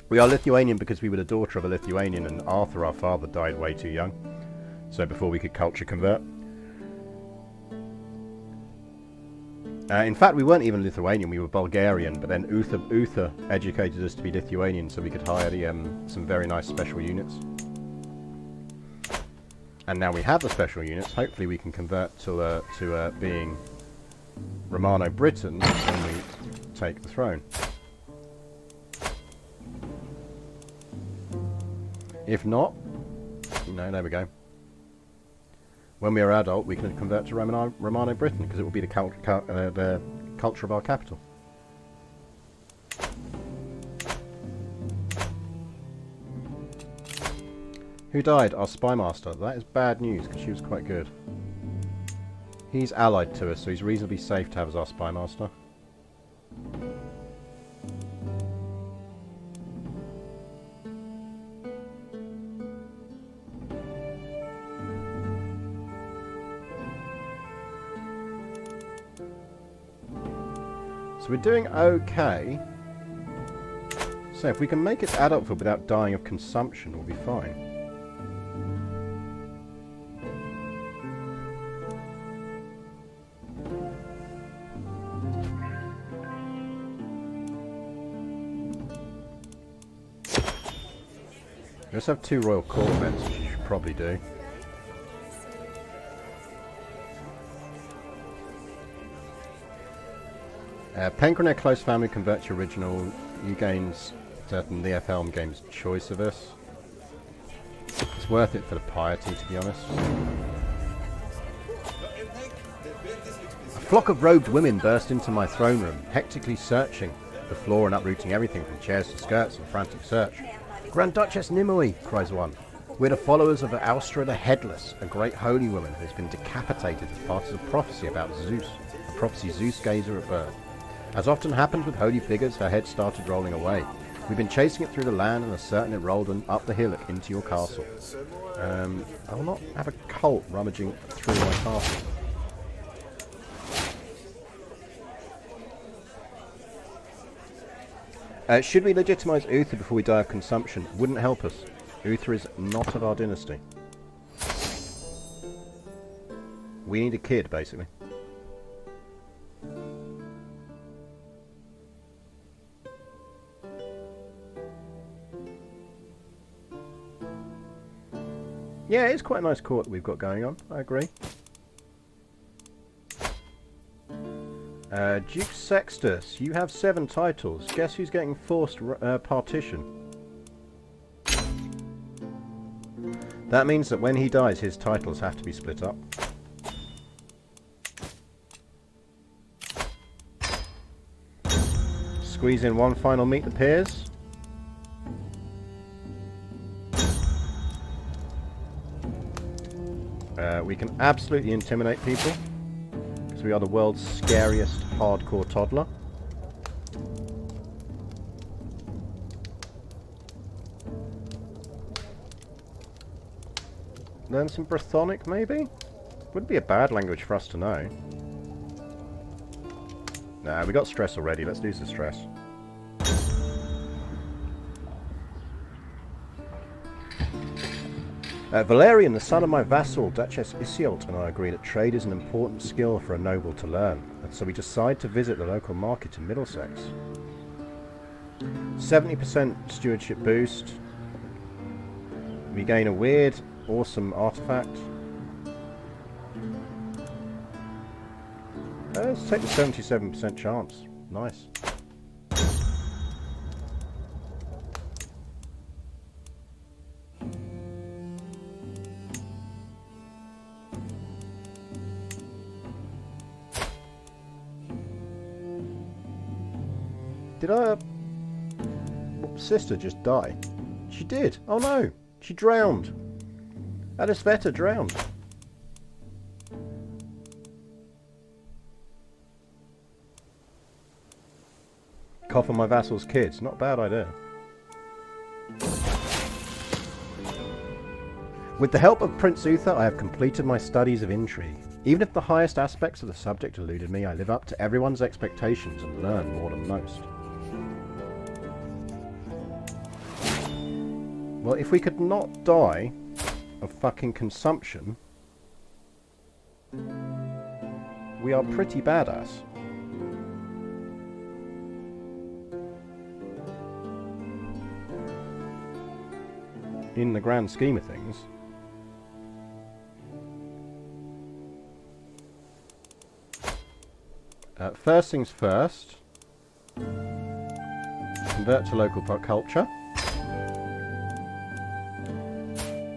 We are Lithuanian because we were the daughter of a Lithuanian, and Arthur, our father, died way too young. So before we could culture convert. In fact, we weren't even Lithuanian, we were Bulgarian, but then Uther educated us to be Lithuanian so we could hire the, some very nice special units. And now we have the special units, hopefully we can convert to being Romano-Britain when we take the throne. If not, there we go. When we are adult, we can convert to Romano-Britain, because it will be the culture of our capital. Who died? Our spy master. That is bad news, because she was quite good. He's allied to us, so he's reasonably safe to have as our spy master. So we're doing okay. So if we can make it to adulthood without dying of consumption, we'll be fine. We also have 2 royal court events, which you should probably do. Pengraner close family converts your original. You gain certain the Helm games choice of us. It's worth it for the piety, to be honest. A flock of robed women burst into my throne room, hectically searching the floor and uprooting everything from chairs to skirts in frantic search. Grand Duchess Nimue, cries one. We're the followers of Austra the Headless, a great holy woman who has been decapitated as part of a prophecy about Zeus, a prophecy Zeus gave her at birth. As often happens with holy figures, her head started rolling away. We've been chasing it through the land and are certain it rolled up the hillock into your castle. I will not have a cult rummaging through my castle. Should we legitimise Uther before we die of consumption? Wouldn't help us. Uther is not of our dynasty. We need a kid, basically. Yeah, it's quite a nice court that we've got going on. I agree. Duke Sextus, you have 7 titles. Guess who's getting forced partition? That means that when he dies, his titles have to be split up. Squeeze in one final meet the peers. We can absolutely intimidate people, because we are the world's scariest hardcore toddler. Learn some Brythonic, maybe? Wouldn't be a bad language for us to know. Nah, we got stress already. Let's lose the stress. Valerian, the son of my vassal, Duchess Iseult, and I agree that trade is an important skill for a noble to learn, and so we decide to visit the local market in Middlesex. 70% stewardship boost. We gain a weird, awesome artifact. Let's take the 77% chance. Nice. Did our sister just die? She did. Oh no. She drowned. Adisveta drowned. Cough on my vassal's kids. Not a bad idea. With the help of Prince Uther, I have completed my studies of intrigue. Even if the highest aspects of the subject eluded me, I live up to everyone's expectations and learn more than most. Well, if we could not die of fucking consumption, we are pretty badass. In the grand scheme of things. First things first. Convert to local culture.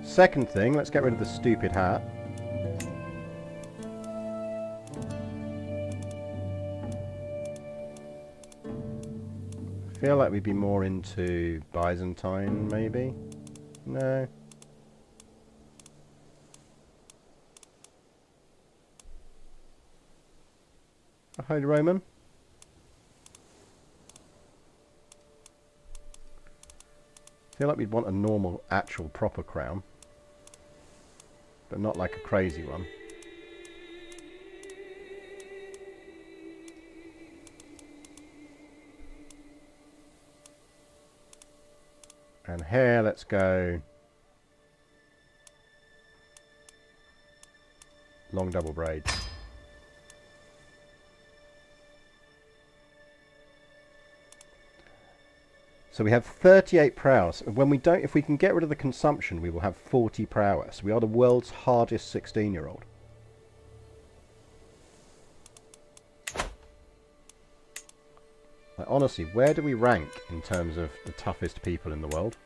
Second thing, let's get rid of the stupid hat. I feel like we'd be more into Byzantine, maybe? No. A Holy Roman? I feel like we'd want a normal, actual, proper crown. But not like a crazy one. And hair, let's go long double braids. So we have 38 prowess. When we don't, if we can get rid of the consumption, we will have 40 prowess. We are the world's hardest 16-year-old. Like, honestly, where do we rank in terms of the toughest people in the world?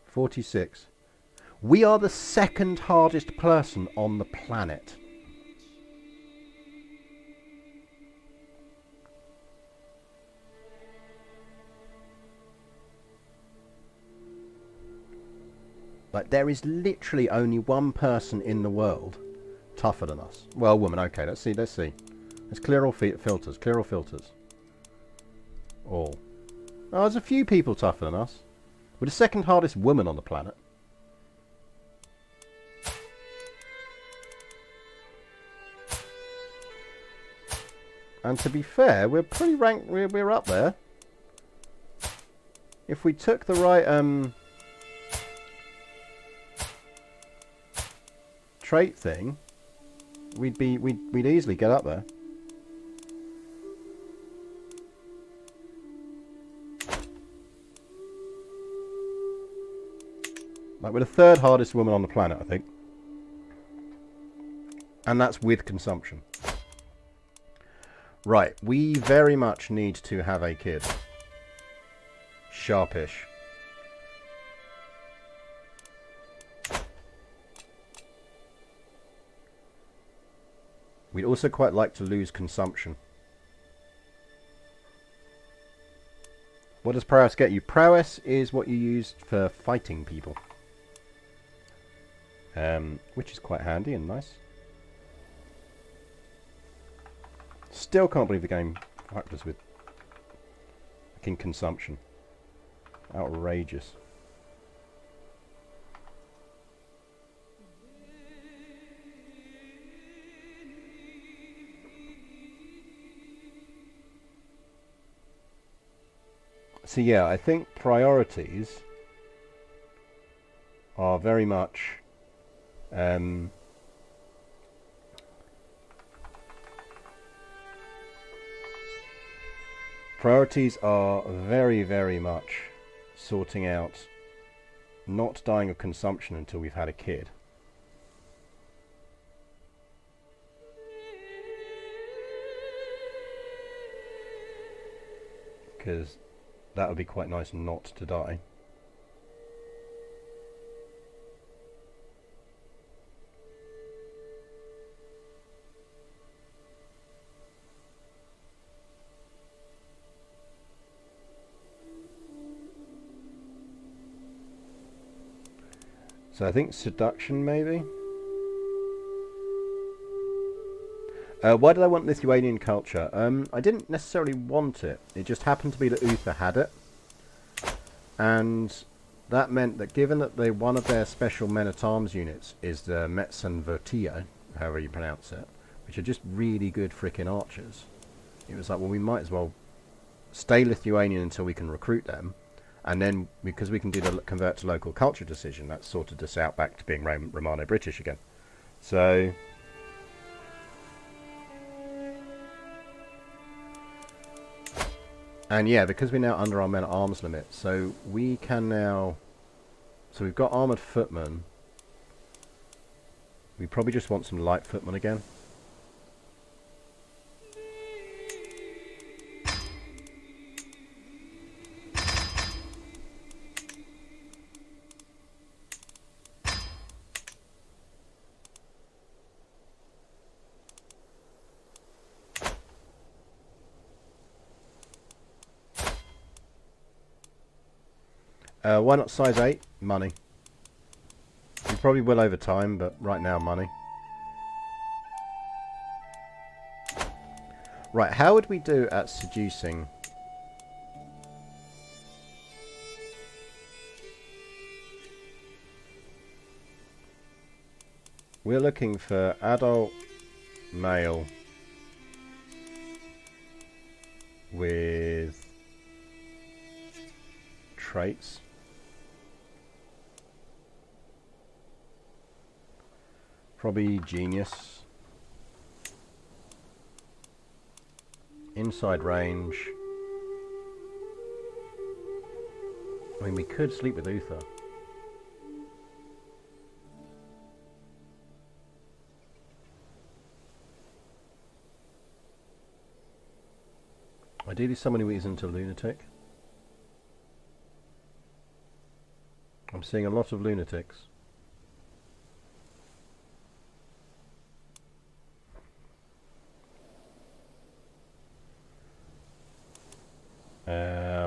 "46. We are the second hardest person on the planet. Like, there is literally only one person in the world tougher than us. Well, woman, okay, let's see. Let's clear all filters. Clear all filters. All. Oh, there's a few people tougher than us. We're the second hardest woman on the planet. And to be fair, we're pretty ranked. We're up there. If we took the right trait thing, we'd easily get up there. Like, we're the third hardest woman on the planet, I think. And that's with consumption. Right, we very much need to have a kid. Sharpish. We'd also quite like to lose consumption. What does prowess get you? Prowess is what you use for fighting people. Which is quite handy and nice. Still can't believe the game fucked us with fucking consumption. Outrageous. So yeah, I think priorities are very much priorities are very, very much sorting out not dying of consumption until we've had a kid. Because that would be quite nice not to die. So I think seduction, maybe? Why did I want Lithuanian culture? I didn't necessarily want it. It just happened to be that Uther had it. And that meant that given that one of their special men-at-arms units is the Metzenvertia, however you pronounce it, which are just really good frickin' archers, it was like, well, we might as well stay Lithuanian until we can recruit them. And then, because we can do the convert to local culture decision, that sorted us out back to being Romano-British again. So... And yeah, because we're now under our men-at-arms limit, so we can now... So we've got armoured footmen. We probably just want some light footmen again. Why not size 8? Money. We probably will over time, but right now, money. Right, how would we do at seducing? We're looking for adult male with traits. Probably genius. Inside range. I mean, we could sleep with Uther. Ideally someone who isn't a lunatic. I'm seeing a lot of lunatics.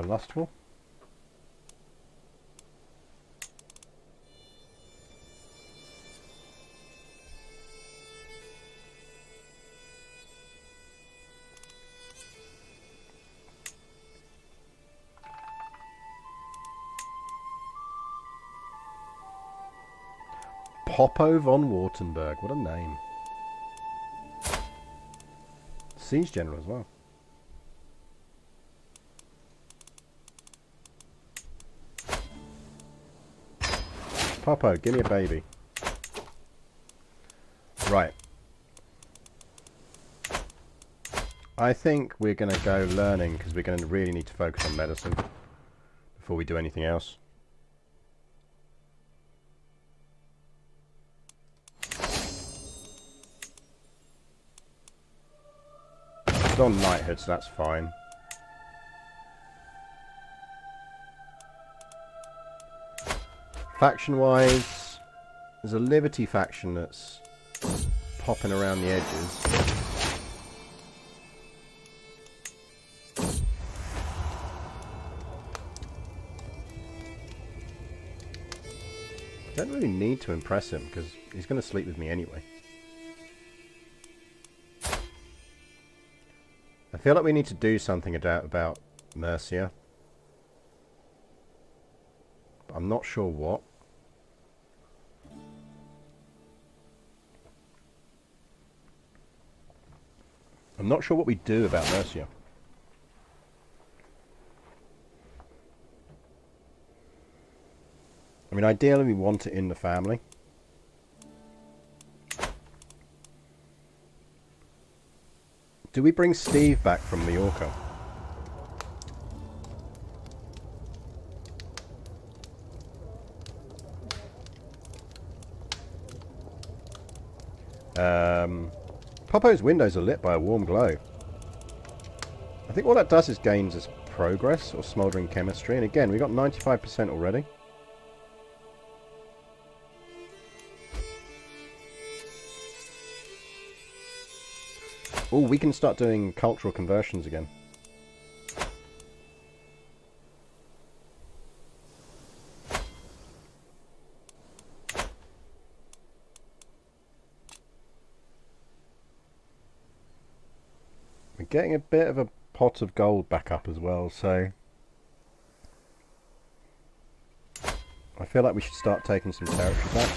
Lustful. Poppo von Wartenberg, what a name. Siege general as well. Popo, give me a baby. Right. I think we're going to go learning because we're going to really need to focus on medicine before we do anything else. It's on knighthood, so that's fine. Faction-wise, there's a Liberty faction that's popping around the edges. I don't really need to impress him because he's going to sleep with me anyway. I feel like we need to do something about Mercia. But I'm not sure what. I'm not sure what we do about Mercia. I mean, ideally we want it in the family. Do we bring Steve back from Mallorca? Popo's windows are lit by a warm glow. I think all that does is gains us progress or smouldering chemistry. And again, we got 95% already. Oh, we can start doing cultural conversions again. We're getting a bit of a pot of gold back up as well, so I feel like we should start taking some territory back.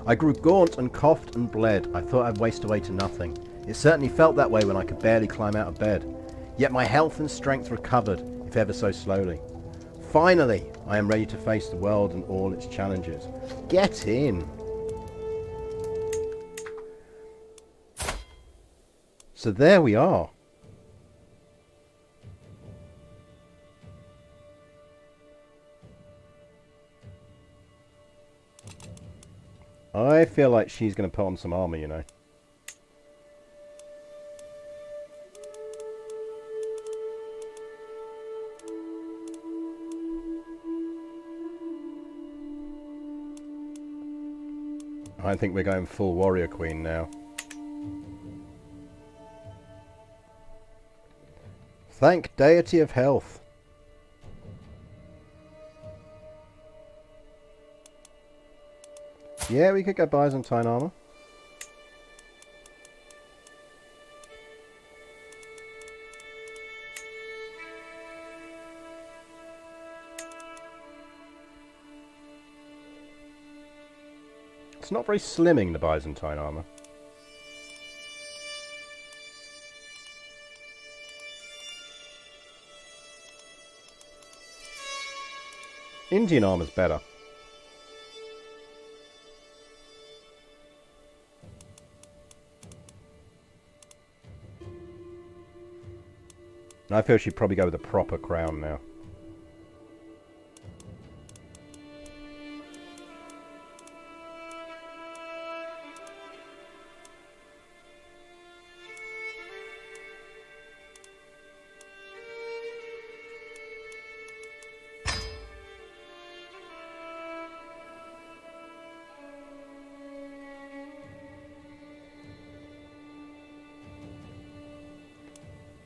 I grew gaunt and coughed and bled. I thought I'd waste away to nothing. It certainly felt that way when I could barely climb out of bed. Yet my health and strength recovered, if ever so slowly. Finally, I am ready to face the world and all its challenges. Get in! So there we are. I feel like she's going to put on some armor, you know. I think we're going full warrior queen now. Thank deity of health. Yeah, we could go Byzantine armor. It's not very slimming, the Byzantine armor. Indian armor's better. I feel she'd probably go with a proper crown now.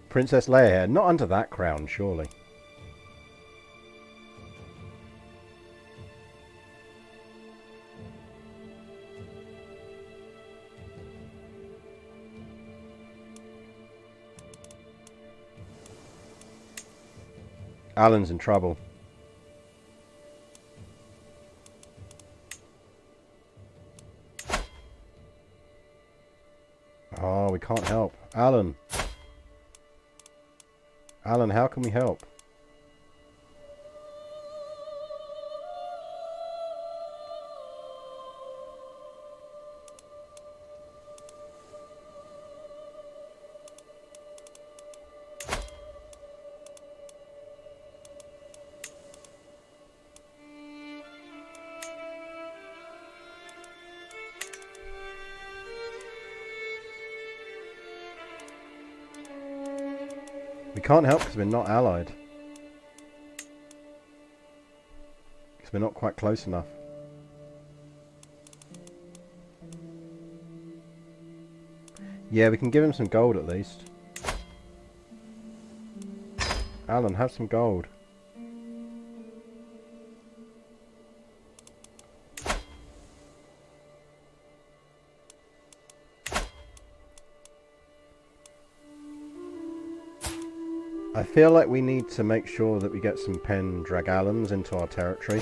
Princess Leia here. Not under that crown, surely. Alan's in trouble. can't help. Alan. Alan, how can we help? We can't help because we're not allied. Because we're not quite close enough. Yeah, we can give him some gold at least. Alan, have some gold. I feel like we need to make sure that we get some Pendragalans into our territory.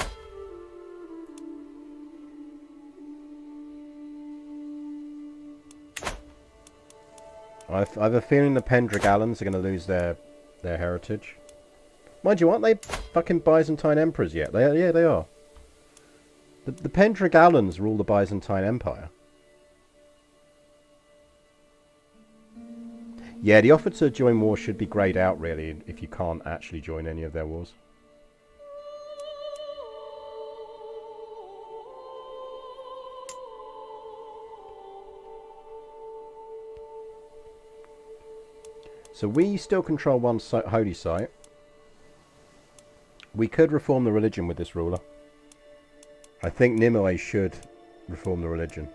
I have a feeling the Pendragalans are going to lose their heritage. Mind you, aren't they fucking Byzantine emperors yet? Yeah, they are. The Pendragalans rule the Byzantine Empire. Yeah, the offer to join war should be greyed out, really, if you can't actually join any of their wars. So we still control one holy site. We could reform the religion with this ruler. I think Nimue should reform the religion.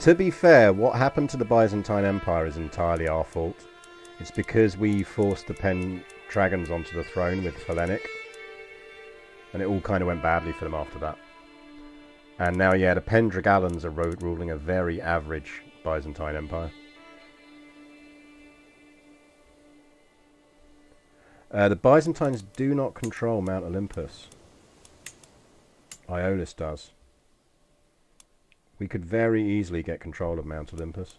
To be fair, what happened to the Byzantine Empire is entirely our fault. It's because we forced the Pendragons onto the throne with Hellenic. And it all kind of went badly for them after that. And now, yeah, the Pendragalans are ruling a very average Byzantine Empire. The Byzantines do not control Mount Olympus. Aeolus does. We could very easily get control of Mount Olympus.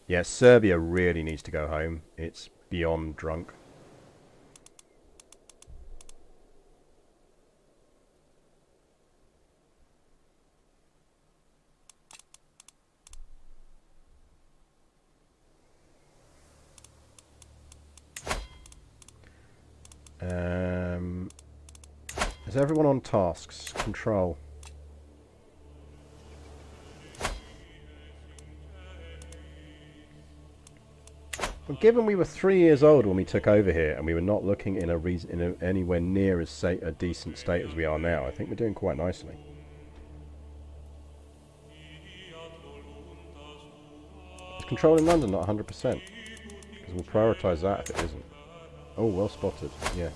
Yeah, Serbia really needs to go home. It's beyond drunk. Is everyone on tasks? Control. Well, given we were 3 years old when we took over here, and we were not looking in anywhere near as a decent state as we are now, I think we're doing quite nicely. Is control in London not 100%? Because we'll prioritise that if it isn't. Oh, well spotted. Yeah.